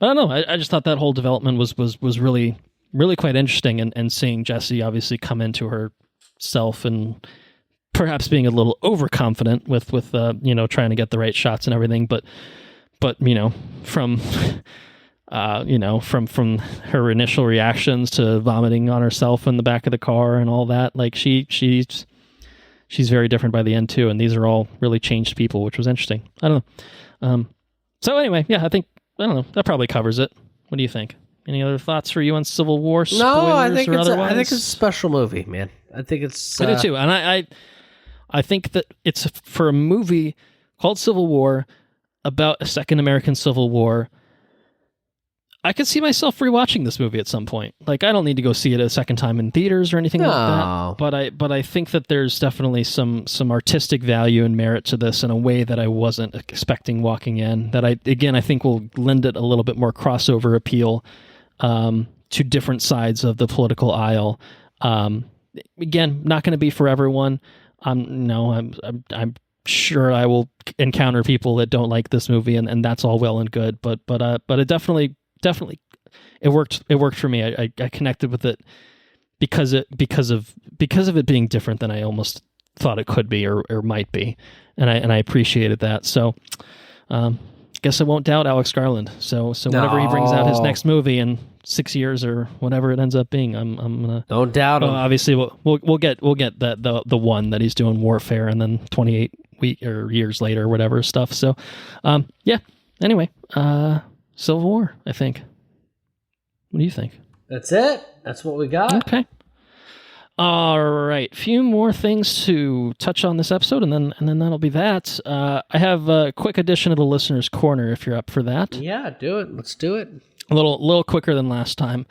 I don't know. I just thought that whole development was really, really quite interesting, and seeing Jesse obviously come into herself and perhaps being a little overconfident with trying to get the right shots and everything, but from from her initial reactions to vomiting on herself in the back of the car and all that, like she's very different by the end too. And these are all really changed people, which was interesting. I don't know. So anyway, yeah, I don't know. That probably covers it. What do you think? Any other thoughts for you on Civil War? No, I think it's a special movie, man. I think it's. I do too, and I think that it's for a movie called Civil War about a second American Civil War. I could see myself rewatching this movie at some point. Like, I don't need to go see it a second time in theaters or anything like that. But I think that there's definitely some artistic value and merit to this in a way that I wasn't expecting walking in. That I think will lend it a little bit more crossover appeal to different sides of the political aisle. Again, not going to be for everyone. I'm sure I will encounter people that don't like this movie, and that's all well and good. But it definitely it worked for me. I connected with it because of it being different than I almost thought it could be or might be, and I appreciated that. So guess I won't doubt Alex Garland. So whenever he brings out his next movie and 6 years or whatever it ends up being. I'm gonna don't doubt him. Obviously, we'll get the one that he's doing Warfare, and then 28 years later, whatever stuff. So, yeah. Anyway, Civil War, I think. What do you think? That's it. That's what we got. Okay. All right. Few more things to touch on this episode, and then that'll be that. I have a quick addition to the listener's corner, if you're up for that. Yeah, do it. Let's do it. A little quicker than last time.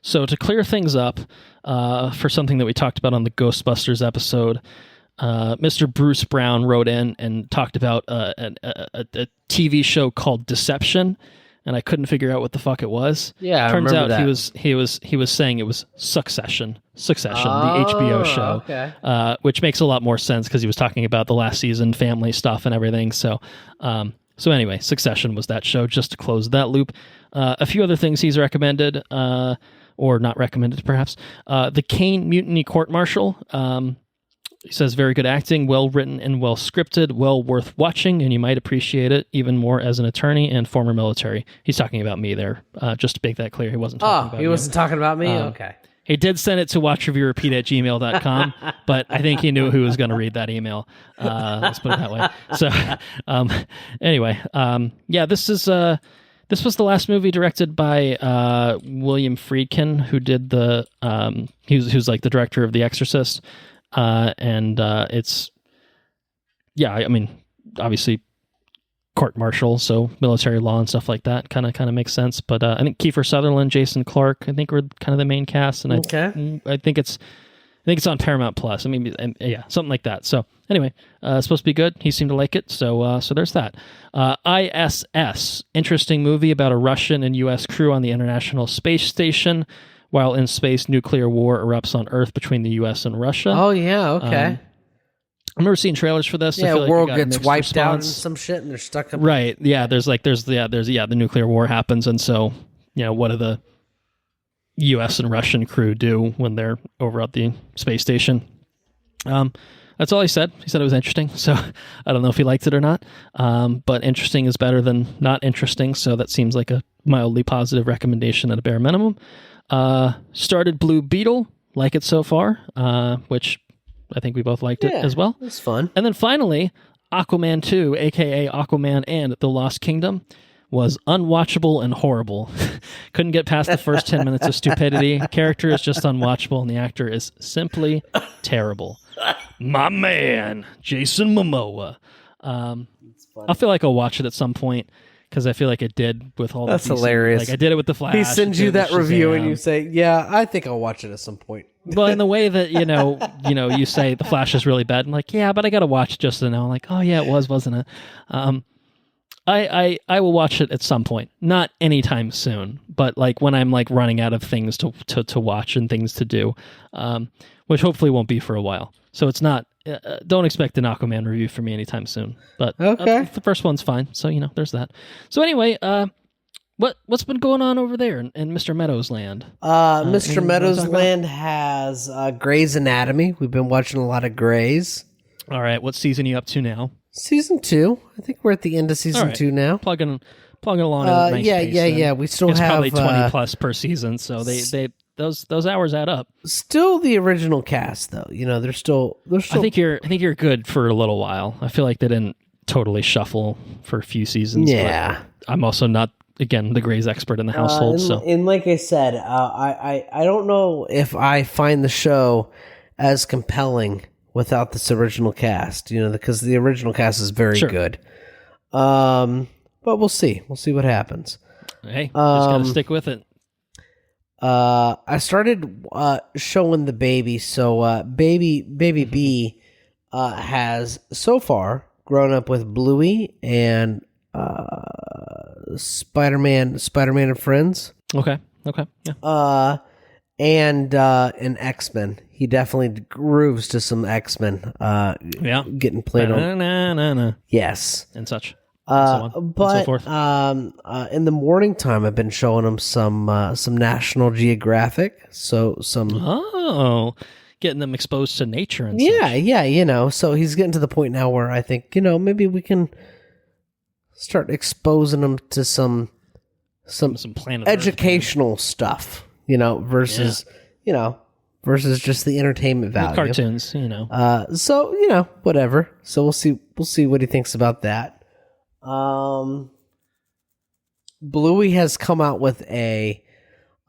So to clear things up, for something that we talked about on the Ghostbusters episode, Mr. Bruce Brown wrote in and talked about a TV show called Deception, and I couldn't figure out what the fuck it was. Yeah, turns out that. he was saying it was Succession, the HBO show, okay. Which makes a lot more sense because he was talking about the last season, family stuff, and everything. So anyway, Succession was that show. Just to close that loop, a few other things he's recommended, or not recommended, perhaps. The Kane Mutiny Court Martial. He says, very good acting, well written and well scripted, well worth watching, and you might appreciate it even more as an attorney and former military. He's talking about me there, just to make that clear. He wasn't talking about he wasn't talking about me? Okay. He did send it to watchreviewrepeat@gmail.com, but I think he knew who was going to read that email. Let's put it that way. So, anyway, yeah, this was the last movie directed by William Friedkin, who did who's like the director of The Exorcist. It's, yeah, I mean, obviously court martial, so military law and stuff like that kind of makes sense. But I think Kiefer Sutherland, Jason Clarke, I think were kind of the main cast, and I think it's on Paramount Plus. I mean, yeah, something like that. So anyway, it's supposed to be good. He seemed to like it, so there's that. I.S.S. interesting movie about a Russian and U.S. crew on the International Space Station. While in space, nuclear war erupts on Earth between the U.S. and Russia. Oh, yeah, okay. I remember seeing trailers for this. Yeah, I feel like world gets wiped out and response. some shit, and they're stuck up. Right, yeah, the nuclear war happens, and so, what do the U.S. and Russian crew do when they're over at the space station? That's all he said. He said it was interesting, so I don't know if he liked it or not, but interesting is better than not interesting, so that seems like a mildly positive recommendation at a bare minimum. Started Blue Beetle, like it so far, which I think we both liked it as well. It's fun. And then finally, Aquaman 2, aka Aquaman and the Lost Kingdom, was unwatchable and horrible. Couldn't get past the first 10 minutes of stupidity. Character is just unwatchable, and the actor is simply terrible. My man, Jason Momoa. I feel like I'll watch it at some point, because I feel like it did with all That's the hilarious. Like I did it with the Flash. He sends you that review and you say, yeah, I think I'll watch it at some point. Well, in the way that, you say the Flash is really bad. I'm like, yeah, but I got to watch it just to know. I'm like, oh yeah, it was, wasn't it? I will watch it at some point. Not anytime soon, but like when I'm like running out of things to watch and things to do, which hopefully won't be for a while. So it's not, don't expect an Aquaman review from me anytime soon. But okay. The first one's fine. So, there's that. So anyway, what's been going on over there in Mr. Meadows Land? Mr. Meadows Land has Grey's Anatomy. We've been watching a lot of Grey's. All right. What season are you up to now? Season 2. I think we're at the end of season 2 now. Plugging along at a nice pace. Yeah. We still it's have probably 20 plus per season, so they those hours add up. Still the original cast, though. They're still. I think you're good for a little while. I feel like they didn't totally shuffle for a few seasons. Yeah, but I'm also not, again, the Grey's expert in the household. And like I said, I don't know if I find the show as compelling without this original cast. Because the original cast is very good. But we'll see. We'll see what happens. Hey, just gotta stick with it. I started showing the baby, so baby B has so far grown up with Bluey and Spider-Man and Friends. Okay, yeah. And X-Men. He definitely grooves to some X-Men. Getting played on. Yes, and such. But and so forth. In the morning time, I've been showing him some National Geographic. So getting them exposed to nature and such. So he's getting to the point now where I think maybe we can start exposing them to some some Planet educational stuff, versus versus just the entertainment value. Cartoons, So whatever. So we'll see what he thinks about that. Bluey has come out with a.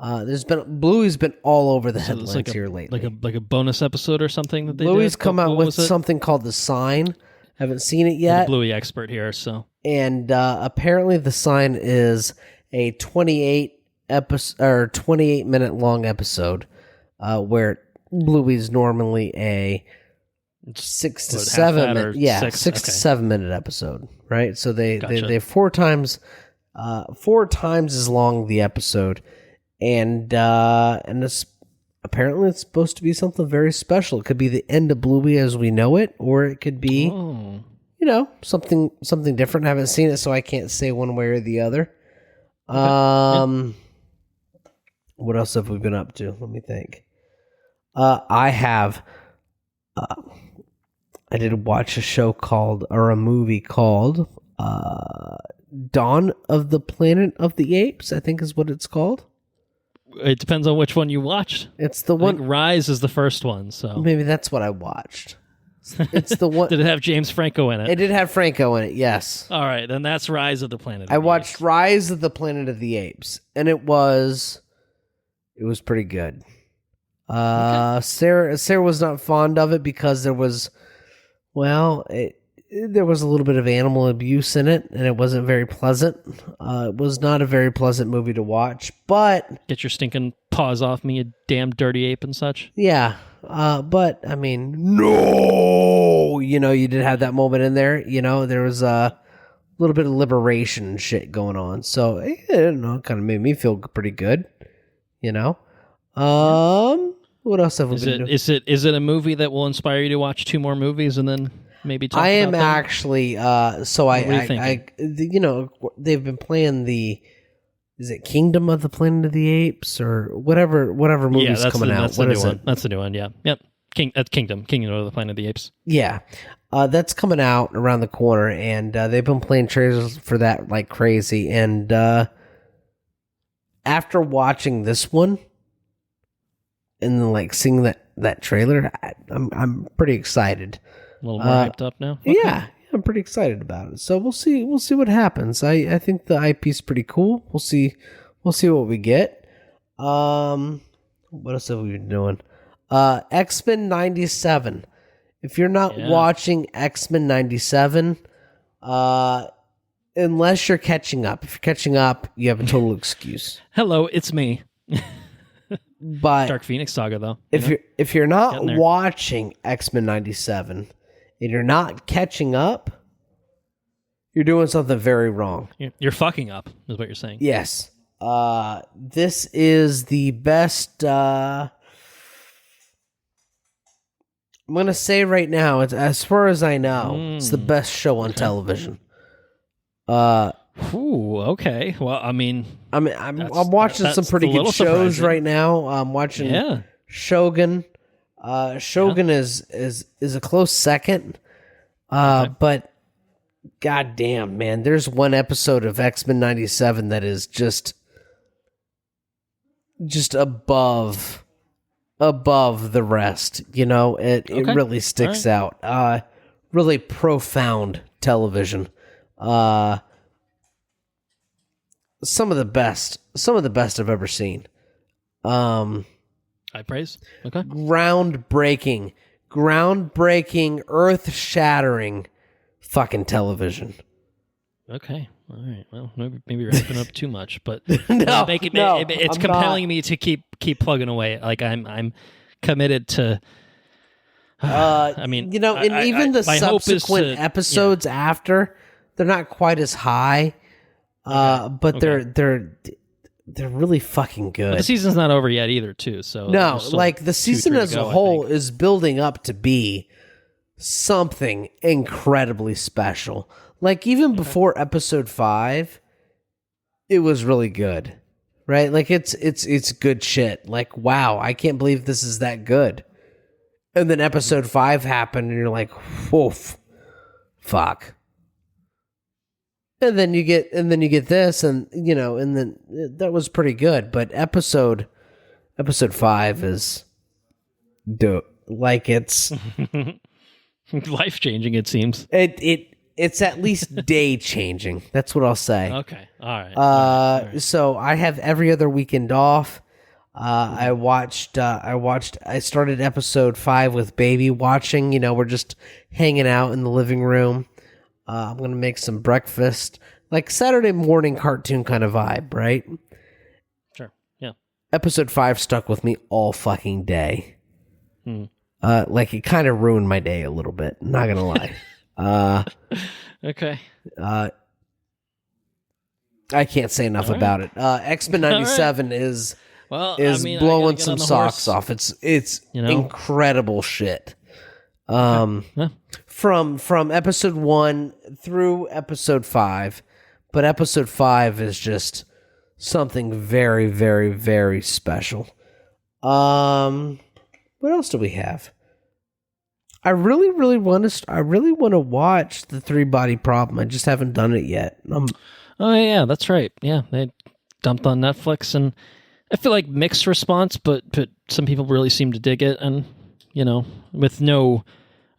Bluey's been all over the headlines here lately. Like a bonus episode or something that they Bluey's did? come out with something called The Sign. Haven't seen it yet. I'm a Bluey expert here, so. And apparently, The Sign is a 28-minute long episode, where Bluey's normally a 6 to 7 minute, 6 to 7 minute episode, right? So they 4 times as long the episode, and it's apparently it's supposed to be something very special. It could be the end of Bluey as we know it, or it could be something different. I haven't seen it, so I can't say one way or the other. Okay. What else have we been up to? Let me think. I did watch a movie called Dawn of the Planet of the Apes, I think is what it's called. It depends on which one you watched. It's the one. I think Rise is the first one, so maybe that's what I watched. It's the one. Did it have James Franco in it? It did have Franco in it, yes. All right, then that's Rise of the Planet of the I watched Apes. Rise of the Planet of the Apes, and it was pretty good. Okay. Sarah was not fond of it because there was a little bit of animal abuse in it, and it wasn't very pleasant. It was not a very pleasant movie to watch, but... Get your stinking paws off me, you damn dirty ape and such. Yeah, but, I mean, no! You did have that moment in there. There was a little bit of liberation and shit going on. So, I don't know, it kind of made me feel pretty good. What else have we been doing? Is it a movie that will inspire you to watch 2 more movies and then maybe talk about them? Actually, they've been playing is it Kingdom of the Planet of the Apes or whatever movie's coming out? What is it? That's the new one, yeah. Yep. That's Kingdom of the Planet of the Apes. Yeah. That's coming out around the corner, and they've been playing trailers for that like crazy. And after watching this one, and then like seeing that trailer, I'm pretty excited. A little more hyped up now. Okay. Yeah, I'm pretty excited about it. So we'll see what happens. I think the IP is pretty cool. We'll see what we get. What else have we been doing? X-Men 97. If you're not watching X-Men 97, unless you're catching up. If you're catching up, you have a total excuse. Hello, it's me. But Dark Phoenix Saga, though. If you're not watching X-Men 97 and you're not catching up, you're doing something very wrong. You're fucking up, is what you're saying. Yes. This is the best. I'm gonna say right now, it's as far as I know, it's the best show on television. Ooh, okay. Well, I'm watching some pretty good shows right now. I'm watching Shogun. Shogun is a close second. But goddamn, man, there's one episode of X-Men 97 that is just above the rest. It really sticks out. Really profound television. Some of the best I've ever seen. I praise. Okay. Groundbreaking, earth-shattering fucking television. Okay. All right. Well, maybe we're hyping up too much, but it's compelling me to keep plugging away. Like I'm committed to. Even the subsequent episodes after, they're not quite as high. But they're really fucking good. But the season's not over yet either, too. So no, like the season as a whole is building up to be something incredibly special. Like even before episode 5, it was really good, right? Like it's good shit. Like wow, I can't believe this is that good. And then episode 5 happened, and you're like, whoa, fuck. And then you get this, and and then that was pretty good. But episode 5 is like it's life changing. It seems it's at least day changing. That's what I'll say. Okay, all right. All right. So I have every other weekend off. I started episode 5 with baby watching. We're just hanging out in the living room. I'm going to make some breakfast, like Saturday morning cartoon kind of vibe, right? Sure. Yeah. Episode 5 stuck with me all fucking day. Like it kind of ruined my day a little bit. Not going to lie. Okay. I can't say enough about it. X-Men 97 is blowing some socks off. It's incredible shit. From episode 1 through episode 5, but episode 5 is just something very, very, very special. What else do we have? I really, really want to watch The Three Body Problem. I just haven't done it yet. Oh yeah, that's right. Yeah, they dumped on Netflix, and I feel like mixed response, but some people really seem to dig it, and with no.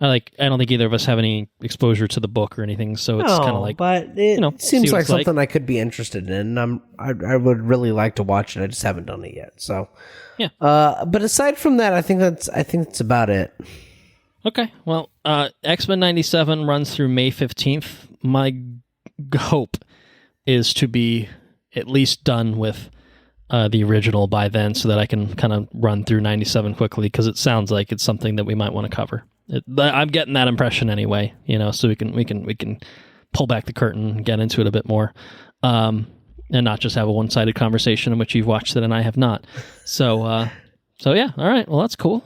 I don't think either of us have any exposure to the book or anything, so it's kind of like. But it seems like something I could be interested in. And I would really like to watch it. I just haven't done it yet. So yeah. But aside from that, I think that's about it. Okay. Well, X-Men 97 runs through May 15th. My hope is to be at least done with the original by then, so that I can kind of run through 97 quickly, because it sounds like it's something that we might want to cover. I'm getting that impression anyway, so we can pull back the curtain and get into it a bit more, and not just have a one-sided conversation in which you've watched it and I have not. So yeah, all right. Well, that's cool.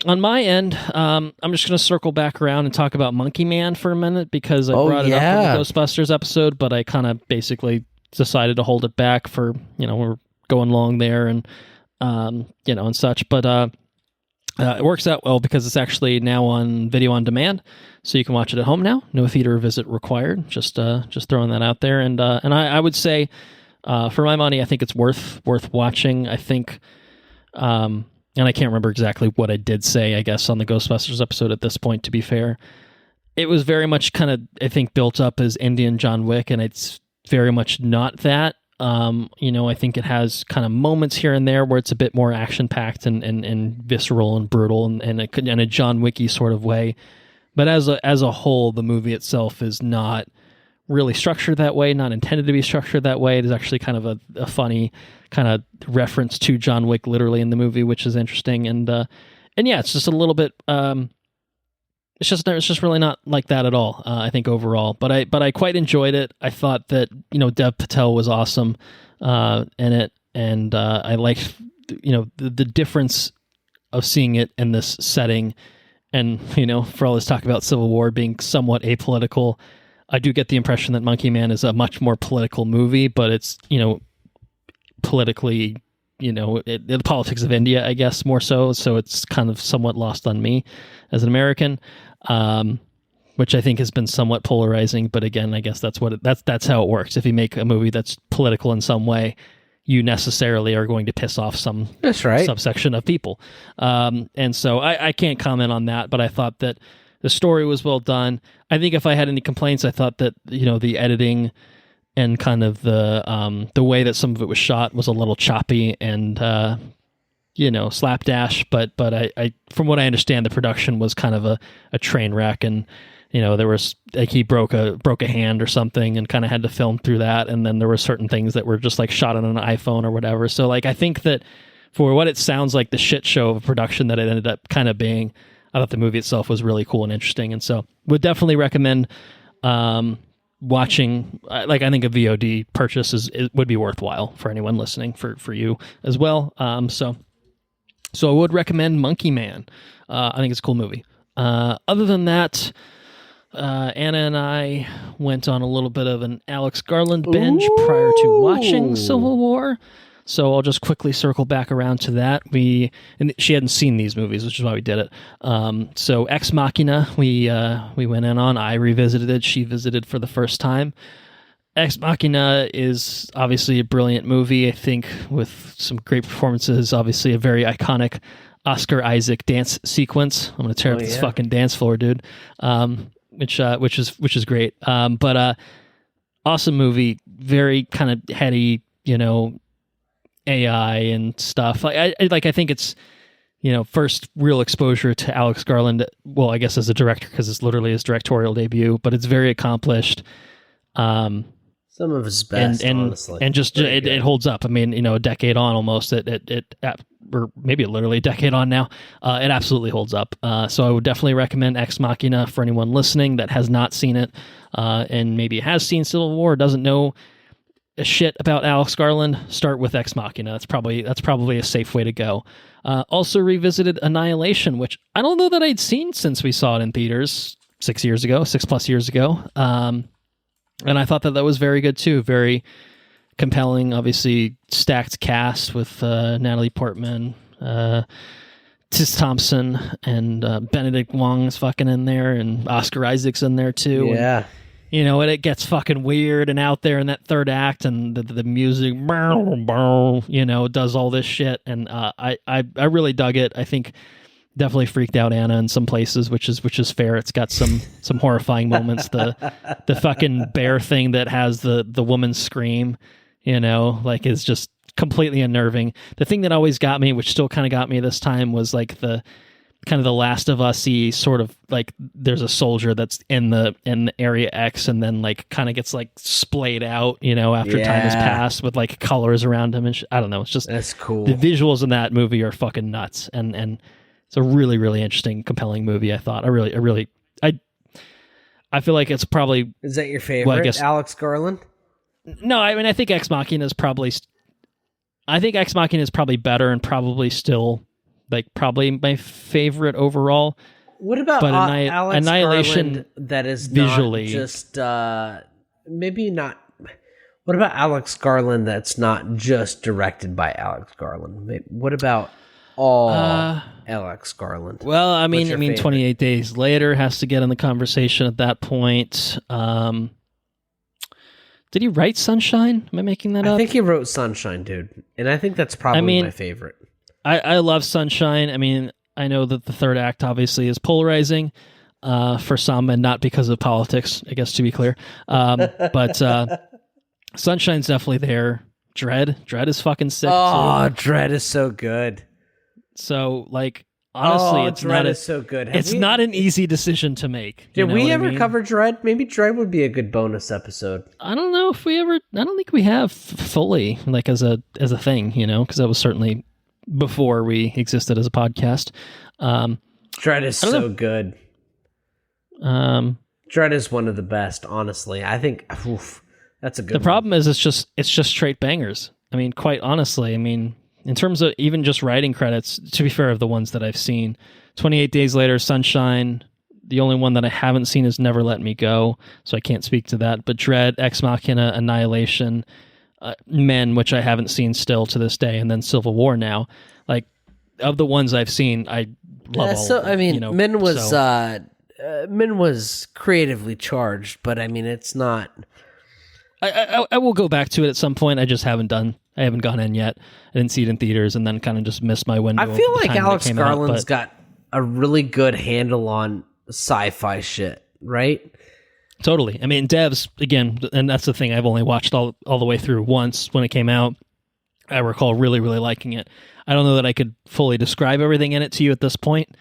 On my end, I'm just going to circle back around and talk about Monkey Man for a minute, because I brought it up in the Ghostbusters episode, but I kind of basically decided to hold it back for, we're going long there and, and such. But it works out well because it's actually now on video on demand, so you can watch it at home now. No theater visit required. Just throwing that out there. And I would say, for my money, I think it's worth watching. I think, and I can't remember exactly what I did say, I guess, on the Ghostbusters episode at this point, to be fair. It was very much kind of, I think, built up as Indian John Wick, and it's very much not that. I think it has kind of moments here and there where it's a bit more action-packed and visceral and brutal and in a John Wicky sort of way. But as a whole, the movie itself is not really structured that way, not intended to be structured that way. It is actually kind of a funny kind of reference to John Wick literally in the movie, which is interesting. And yeah, it's just a little bit... It's just really not like that at all, I think, overall. But I quite enjoyed it. I thought that, Dev Patel was awesome in it. And I liked, the difference of seeing it in this setting. And, for all this talk about Civil War being somewhat apolitical, I do get the impression that Monkey Man is a much more political movie, but it's, politically, the politics of India, I guess, more so. So it's kind of somewhat lost on me as an American. Which I think has been somewhat polarizing, but again, I guess that's how it works. If you make a movie that's political in some way, you necessarily are going to piss off some subsection of people. And so I can't comment on that, but I thought that the story was well done. I think if I had any complaints, I thought that, the editing and kind of the way that some of it was shot was a little choppy and, slapdash, but I from what I understand, the production was kind of a train wreck, and there was like he broke a hand or something and kind of had to film through that, and then there were certain things that were just like shot on an iPhone or whatever. So like I think that for what it sounds like the shit show of a production that it ended up kind of being, I thought the movie itself was really cool and interesting, and so would definitely recommend watching. Like I think a VOD purchase would be worthwhile for anyone listening, for you as well. So I would recommend Monkey Man. I think it's a cool movie. Other than that, Anna and I went on a little bit of an Alex Garland binge prior to watching Civil War. So I'll just quickly circle back around to that. And she hadn't seen these movies, which is why we did it. So Ex Machina, we went in on. I revisited it. She visited for the first time. Ex Machina is obviously a brilliant movie, I think, with some great performances. Obviously, a very iconic Oscar Isaac dance sequence. I'm going to tear up this fucking dance floor, dude. Which is great. But awesome movie, very kind of heady, AI and stuff. I think it's, first real exposure to Alex Garland. Well, I guess as a director, because it's literally his directorial debut, but it's very accomplished. Some of his best, honestly. And just it holds up. I mean, a decade on almost, or maybe literally a decade on now, it absolutely holds up. So I would definitely recommend Ex Machina for anyone listening that has not seen it, and maybe has seen Civil War, doesn't know a shit about Alex Garland. Start with Ex Machina. That's probably a safe way to go. Also revisited Annihilation, which I don't know that I'd seen since we saw it in theaters 6+ years ago. And I thought that was very good too. Very compelling, obviously stacked cast with Natalie Portman, Tess Thompson, and Benedict Wong's fucking in there, and Oscar Isaac's in there too. Yeah. And, it gets fucking weird and out there in that third act, and the music, does all this shit. And I really dug it. I think definitely freaked out Anna in some places, which is fair. It's got some horrifying moments. The fucking bear thing that has the woman scream, is just completely unnerving. The thing that always got me, which still kind of got me this time, was like the kind of the Last of Us-y sort of like there's a soldier that's in the area X and then like kind of gets like splayed out, after time has passed with like colors around him and I don't know. It's just that's cool. The visuals in that movie are fucking nuts and it's a really, really interesting, compelling movie. I thought. I feel like it's probably. Is that your favorite? Well, I guess, Alex Garland? No, I mean I think Ex Machina is probably. I think Ex Machina is probably better and probably still probably my favorite overall. What about Alex Annihilation? Garland that is visually not just maybe not. What about Alex Garland that's not just directed by Alex Garland? What about Alex Garland? Well, I mean 28 Days Later has to get in the conversation at that point. Did he write Sunshine? Am I making that up? I think he wrote Sunshine, dude. And I think that's probably my favorite. I love Sunshine. I mean, I know that the third act obviously is polarizing for some and not because of politics, I guess, to be clear. But Sunshine's definitely there. Dread is fucking sick. Oh, Dread is so good. So, honestly, it's Dread is so good. It's not an easy decision to make. Did we ever cover Dread? Maybe Dread would be a good bonus episode. I don't know if we ever. I don't think we have fully as a thing, because that was certainly before we existed as a podcast. Dread is so good. Dread is one of the best. Honestly, I think that's a good. The problem is it's just straight bangers. I mean, quite honestly, in terms of even just writing credits, to be fair, of the ones that I've seen, 28 Days Later, Sunshine, the only one that I haven't seen is Never Let Me Go, so I can't speak to that. But Dread, Ex Machina, Annihilation, Men, which I haven't seen still to this day, and then Civil War now. Of the ones I've seen, I love all of them. Men was creatively charged, but it's not. I will go back to it at some point. I just haven't gone in yet. I didn't see it in theaters and then kind of just missed my window. I feel like Alex Garland's got a really good handle on sci-fi shit, right? Totally. Devs, again, and that's the thing, I've only watched all the way through once when it came out. I recall really, really liking it. I don't know that I could fully describe everything in it to you at this point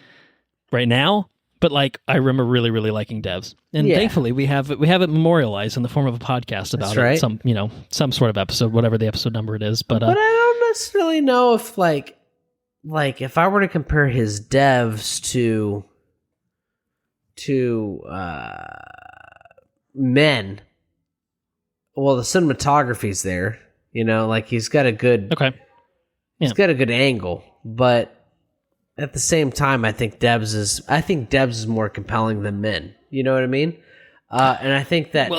right now, but I remember really, really liking Devs. And thankfully we have it memorialized in the form of a podcast about it. Some sort of episode, whatever the episode number it is. But I don't necessarily know if if I were to compare his Devs to Men, well, the cinematography's there, he's got a good, he's got a good angle, but at the same time, I think Devs is more compelling than Men. You know what I mean? And I think that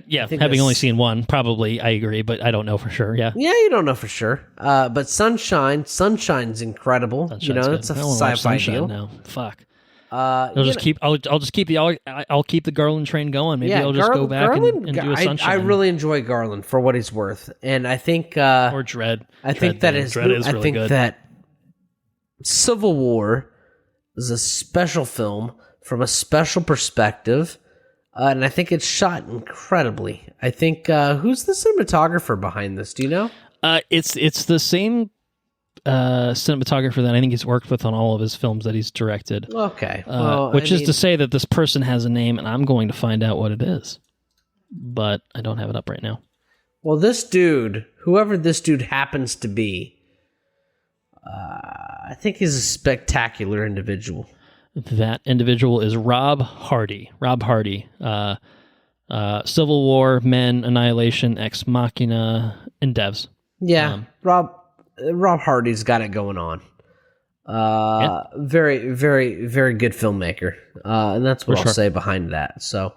Yeah, having only seen one, probably I agree, but I don't know for sure. Yeah, you don't know for sure. But Sunshine's incredible. Sunshine's it's a sci-fi deal. Now, fuck. I'll I'll just keep the Garland train going. Maybe I'll just go back and do a Sunshine. I really enjoy Garland for what he's worth, and I think or Dread. I think that is really good. That Civil War is a special film from a special perspective, and I think it's shot incredibly. I think who's the cinematographer behind this? Do you know? It's the same cinematographer that I think he's worked with on all of his films that he's directed. Okay. Which is to say that this person has a name, and I'm going to find out what it is. But I don't have it up right now. Well, this dude, whoever this dude happens to be, I think he's a spectacular individual. That individual is Rob Hardy. Civil War, Men, Annihilation, Ex Machina, and Devs. Yeah, Rob Hardy's got it going on. Very, very, very good filmmaker. And that's what I'll say behind that. So,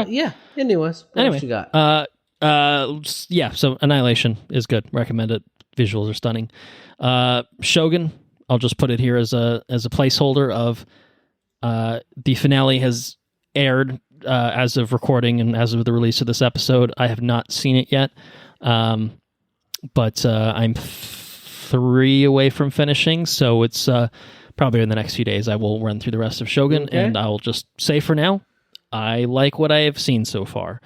yeah. Anyways, what else you got? So Annihilation is good. Recommend it. Visuals are stunning. Shogun, I'll just put it here as a placeholder of the finale has aired as of recording and as of the release of this episode. I have not seen it yet. But I'm 3 away from finishing, so it's probably in the next few days I will run through the rest of Shogun, and I will just say for now, I like what I have seen so far.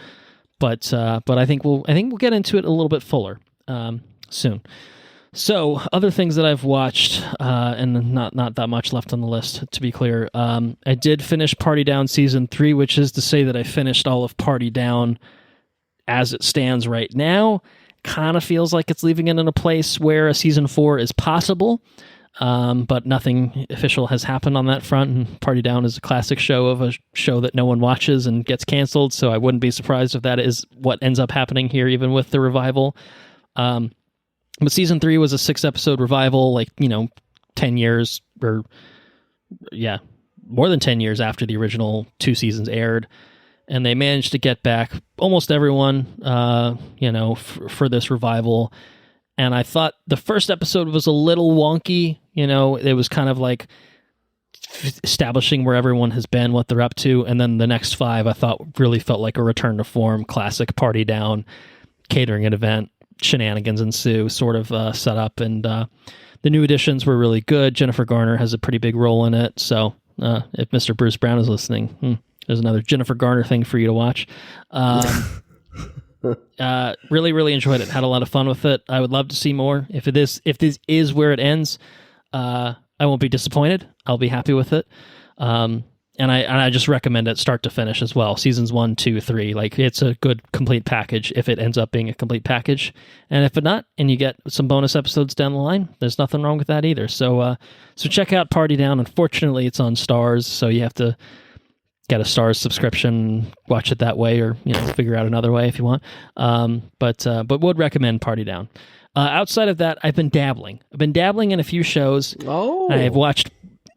But I think we'll get into it a little bit fuller soon. So other things that I've watched, and not that much left on the list, to be clear. I did finish Party Down Season 3, which is to say that I finished all of Party Down as it stands right now. Kind of feels like it's leaving it in a place where a Season 4 is possible, but nothing official has happened on that front. And Party Down is a classic show of a show that no one watches and gets canceled, so I wouldn't be surprised if that is what ends up happening here, even with the revival. But Season 3 was a 6-episode revival, 10 years, or more than 10 years after the original 2 seasons aired. And they managed to get back almost everyone, for this revival. And I thought the first episode was a little wonky. It was kind of like establishing where everyone has been, what they're up to. And then the next 5, I thought really felt like a return to form, classic Party Down, catering an event, shenanigans ensue sort of setup. And the new additions were really good. Jennifer Garner has a pretty big role in it. So if Mr. Bruce Brown is listening... There's another Jennifer Garner thing for you to watch. Really, really enjoyed it. Had a lot of fun with it. I would love to see more. If this is where it ends, I won't be disappointed. I'll be happy with it. And I just recommend it start to finish as well. Seasons 1, 2, 3. It's a good complete package if it ends up being a complete package. And if it not, and you get some bonus episodes down the line, there's nothing wrong with that either. So check out Party Down. Unfortunately, it's on Stars, so you have to get a Stars subscription, watch it that way, or figure out another way if you want. But would recommend Party Down. Outside of that, I've been dabbling in a few shows. Oh, I have watched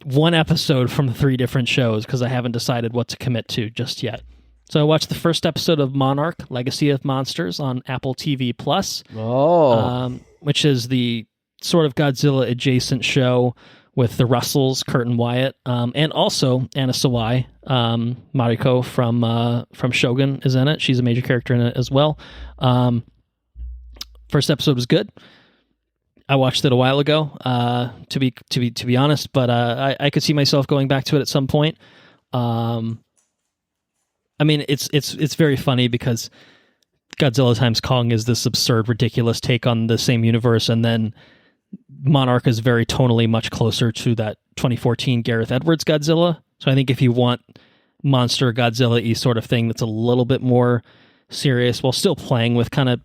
1 episode from 3 different shows because I haven't decided what to commit to just yet. So I watched the first episode of Monarch: Legacy of Monsters on Apple TV Plus. Which is the sort of Godzilla adjacent show with the Russells, Kurt and Wyatt, and also Anna Sawai, Mariko from Shogun is in it. She's a major character in it as well. First episode was good. I watched it a while ago, to be honest, but I could see myself going back to it at some point. It's very funny because Godzilla times Kong is this absurd, ridiculous take on the same universe, and then Monarch is very tonally much closer to that 2014 Gareth Edwards Godzilla. So I think if you want monster Godzilla-y sort of thing that's a little bit more serious while still playing with kind of,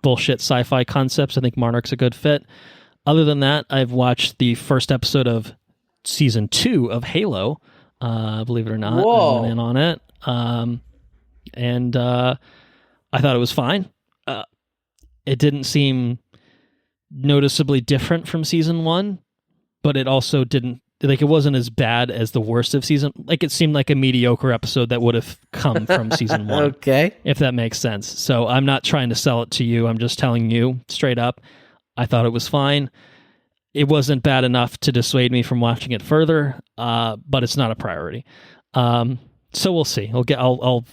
bullshit sci-fi concepts, I think Monarch's a good fit. Other than that, I've watched the first episode of Season 2 of Halo, believe it or not. Whoa. I went in on it. And I thought it was fine. It didn't seem noticeably different from Season 1, but it also didn't like it wasn't as bad as the worst of season. Like it seemed like a mediocre episode that would have come from season 1. Okay. If that makes sense. So I'm not trying to sell it to you. I'm just telling you straight up. I thought it was fine. It wasn't bad enough to dissuade me from watching it further, but it's not a priority. So we'll see. I'll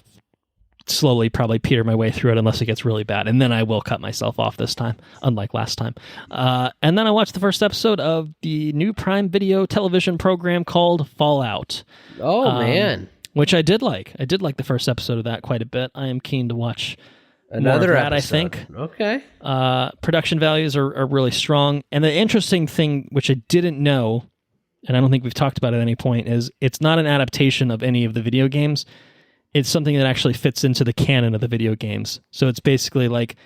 slowly probably peter my way through it unless it gets really bad, and then I will cut myself off this time, unlike last time. And then I watched the first episode of the new Prime Video television program called Fallout. Oh man, which I did like. I did like the first episode of that quite a bit. I am keen to watch another more of that, episode. I think. Okay. Production values are really strong, and the interesting thing, which I didn't know, and I don't think we've talked about at any point, is it's not an adaptation of any of the video games. It's something that actually fits into the canon of the video games. So it's basically like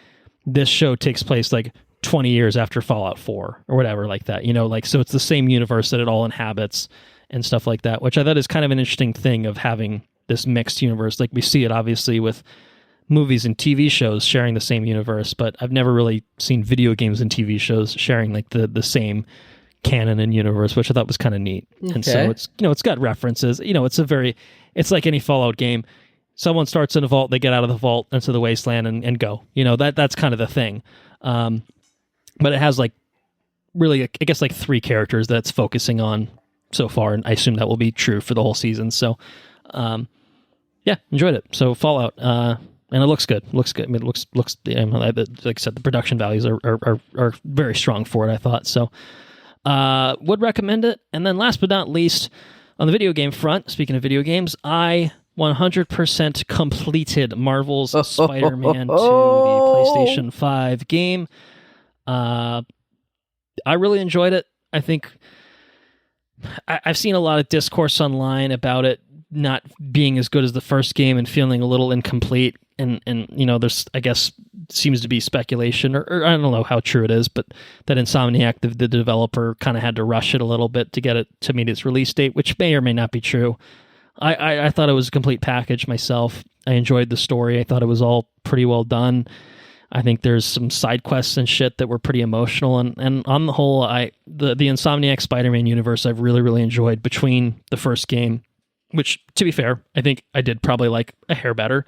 this show takes place like 20 years after Fallout 4 or whatever like that. Like, so it's the same universe that it all inhabits and stuff like that, which I thought is kind of an interesting thing of having this mixed universe. Like we see it obviously with movies and TV shows sharing the same universe, but I've never really seen video games and TV shows sharing like the same canon and universe, which I thought was kind of neat. Okay. And so it's, it's got references, it's like any Fallout game. Someone starts in a vault, they get out of the vault into the wasteland and go. That's kind of the thing. But it has like really, I guess, like 3 characters that's focusing on so far, and I assume that will be true for the whole season. So, yeah, enjoyed it. So Fallout, and it looks good. Looks good. I mean, it looks. Like I said, the production values are very strong for it, I thought. So, would recommend it. And then last but not least, on the video game front, speaking of video games, I 100% completed Marvel's Spider-Man 2, the PlayStation 5 game. I really enjoyed it. I think I've seen a lot of discourse online about it not being as good as the first game and feeling a little incomplete. And there's, I guess, seems to be speculation, or I don't know how true it is, but that Insomniac, the developer, kind of had to rush it a little bit to get it to meet its release date, which may or may not be true. I thought it was a complete package myself. I enjoyed the story. I thought it was all pretty well done. I think there's some side quests and shit that were pretty emotional. And on the whole, the Insomniac Spider-Man universe I've really, really enjoyed between the first game, which, to be fair, I think I did probably like a hair better.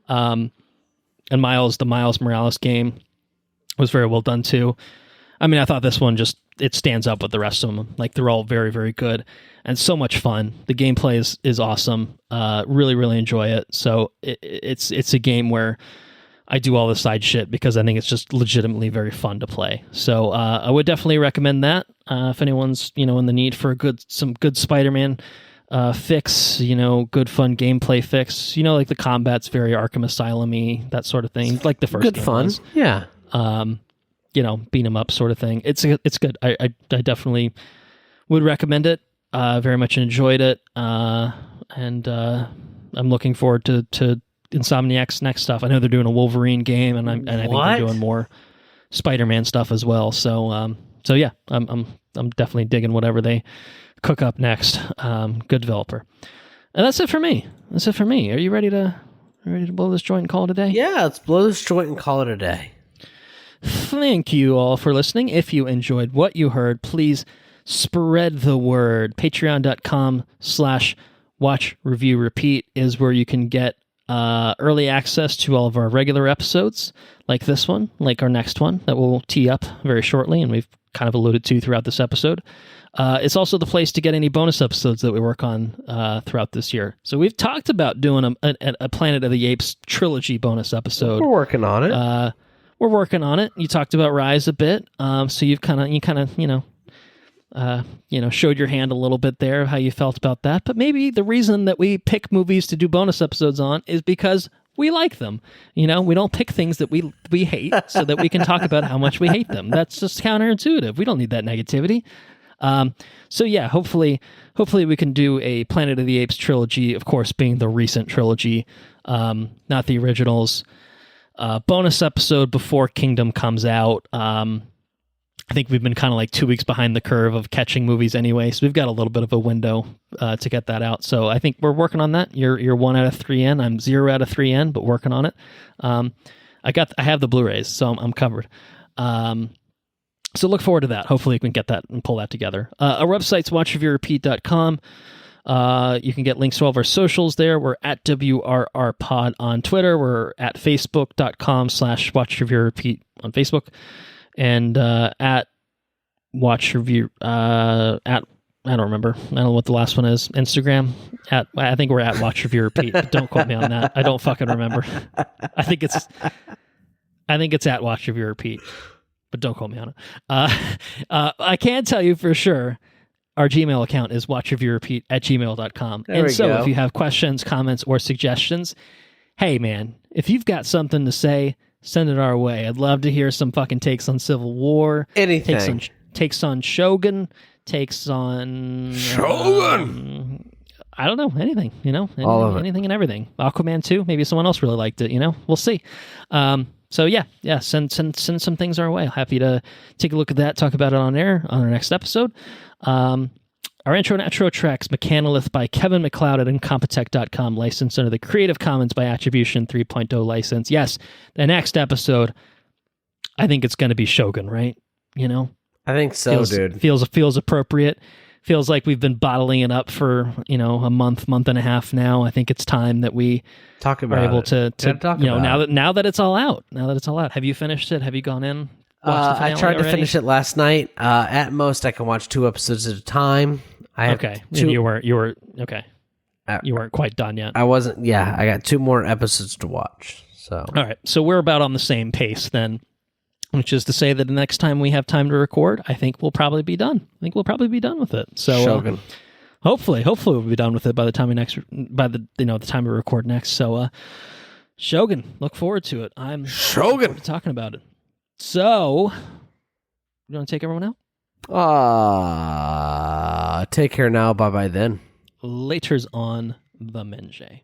And the Miles Morales game was very well done too. I mean, I thought this one it stands up with the rest of them. Like, they're all very, very good and so much fun. The gameplay is awesome. Really, really enjoy it. So it's a game where I do all the side shit because I think it's just legitimately very fun to play. So I would definitely recommend that if anyone's in the need for some good Spider-Man fix, good fun gameplay fix. Like the combat's very Arkham Asylum-y, that sort of thing. Like the first good game fun, was. yeah. Beat 'em up sort of thing. It's good. I definitely would recommend it. Very much enjoyed it, and I'm looking forward to Insomniac's next stuff. I know they're doing a Wolverine game, and I think they're doing more Spider-Man stuff as well. So yeah, I'm definitely digging whatever they cook up next. Good developer. And that's it for me. Are you ready to blow this joint and call it a day? Yeah, let's blow this joint and call it a day. Thank you all for listening. If you enjoyed what you heard, please spread the word. Patreon.com/watch review repeat is where you can get early access to all of our regular episodes, like this one, like our next one that we'll tee up very shortly, and we've kind of alluded to throughout this episode. It's also the place to get any bonus episodes that we work on throughout this year. So we've talked about doing a Planet of the Apes trilogy bonus episode. We're working on it. We're working on it. You talked about Rise a bit, so you kind of showed your hand a little bit there, how you felt about that. But maybe the reason that we pick movies to do bonus episodes on is because we like them. We don't pick things that we hate so that we can talk about how much we hate them. That's just counterintuitive. We don't need that negativity. So yeah, hopefully we can do a Planet of the Apes trilogy, of course, being the recent trilogy, not the originals. Bonus episode before Kingdom comes out. I think we've been kind of like 2 weeks behind the curve of catching movies anyway, so we've got a little bit of a window to get that out. So I think we're working on that. You're 1 out of 3 in. I'm 0 out of 3 in, but working on it. I have the Blu-rays, so I'm covered. So look forward to that. Hopefully we can get that and pull that together. Our website's watchreviewrepeat.com. You can get links to all of our socials there. We're at WRRpod on Twitter. We're at facebook.com/watchreviewrepeat on Facebook. And at watchreview, at I don't remember. I don't know what the last one is. Instagram. I think we're at watchreviewrepeat. But don't quote me on that. I don't fucking remember. I think it's at watchreviewrepeat. But don't quote me on it. I can tell you for sure, our Gmail account is watchreviewrepeat@gmail.com. And so if you have questions, comments, or suggestions, hey, man, if you've got something to say, send it our way. I'd love to hear some fucking takes on Civil War. Anything. Takes on Shogun. Takes on... Shogun! I don't know. Anything, all of it. Anything and everything. Aquaman 2. Maybe someone else really liked it, We'll see. So yeah, send some things our way. Happy to take a look at that, talk about it on air on our next episode. Our intro and outro tracks, Mechanolith by Kevin MacLeod at Incompetech.com, licensed under the Creative Commons by Attribution 3.0 license. Yes, the next episode, I think it's going to be Shogun, right? I think so, dude. Feels appropriate. Feels like we've been bottling it up for a month and a half now. I think it's time that we talk about are able to now that it's all out. Have you finished it? Have you gone in? I tried to finish it last night. At most, I can watch 2 episodes at a time. Okay. You were okay. You weren't quite done yet. I wasn't. Yeah, I got 2 more episodes to watch. So all right. So we're about on the same pace then. Which is to say that the next time we have time to record, I think we'll probably be done. with it. So Shogun. Hopefully we'll be done with it by the time the time we record next. So Shogun, look forward to it. I'm Shogun talking about it. So you want to take everyone out? Take care now. Bye bye then. Later's on the Menjay.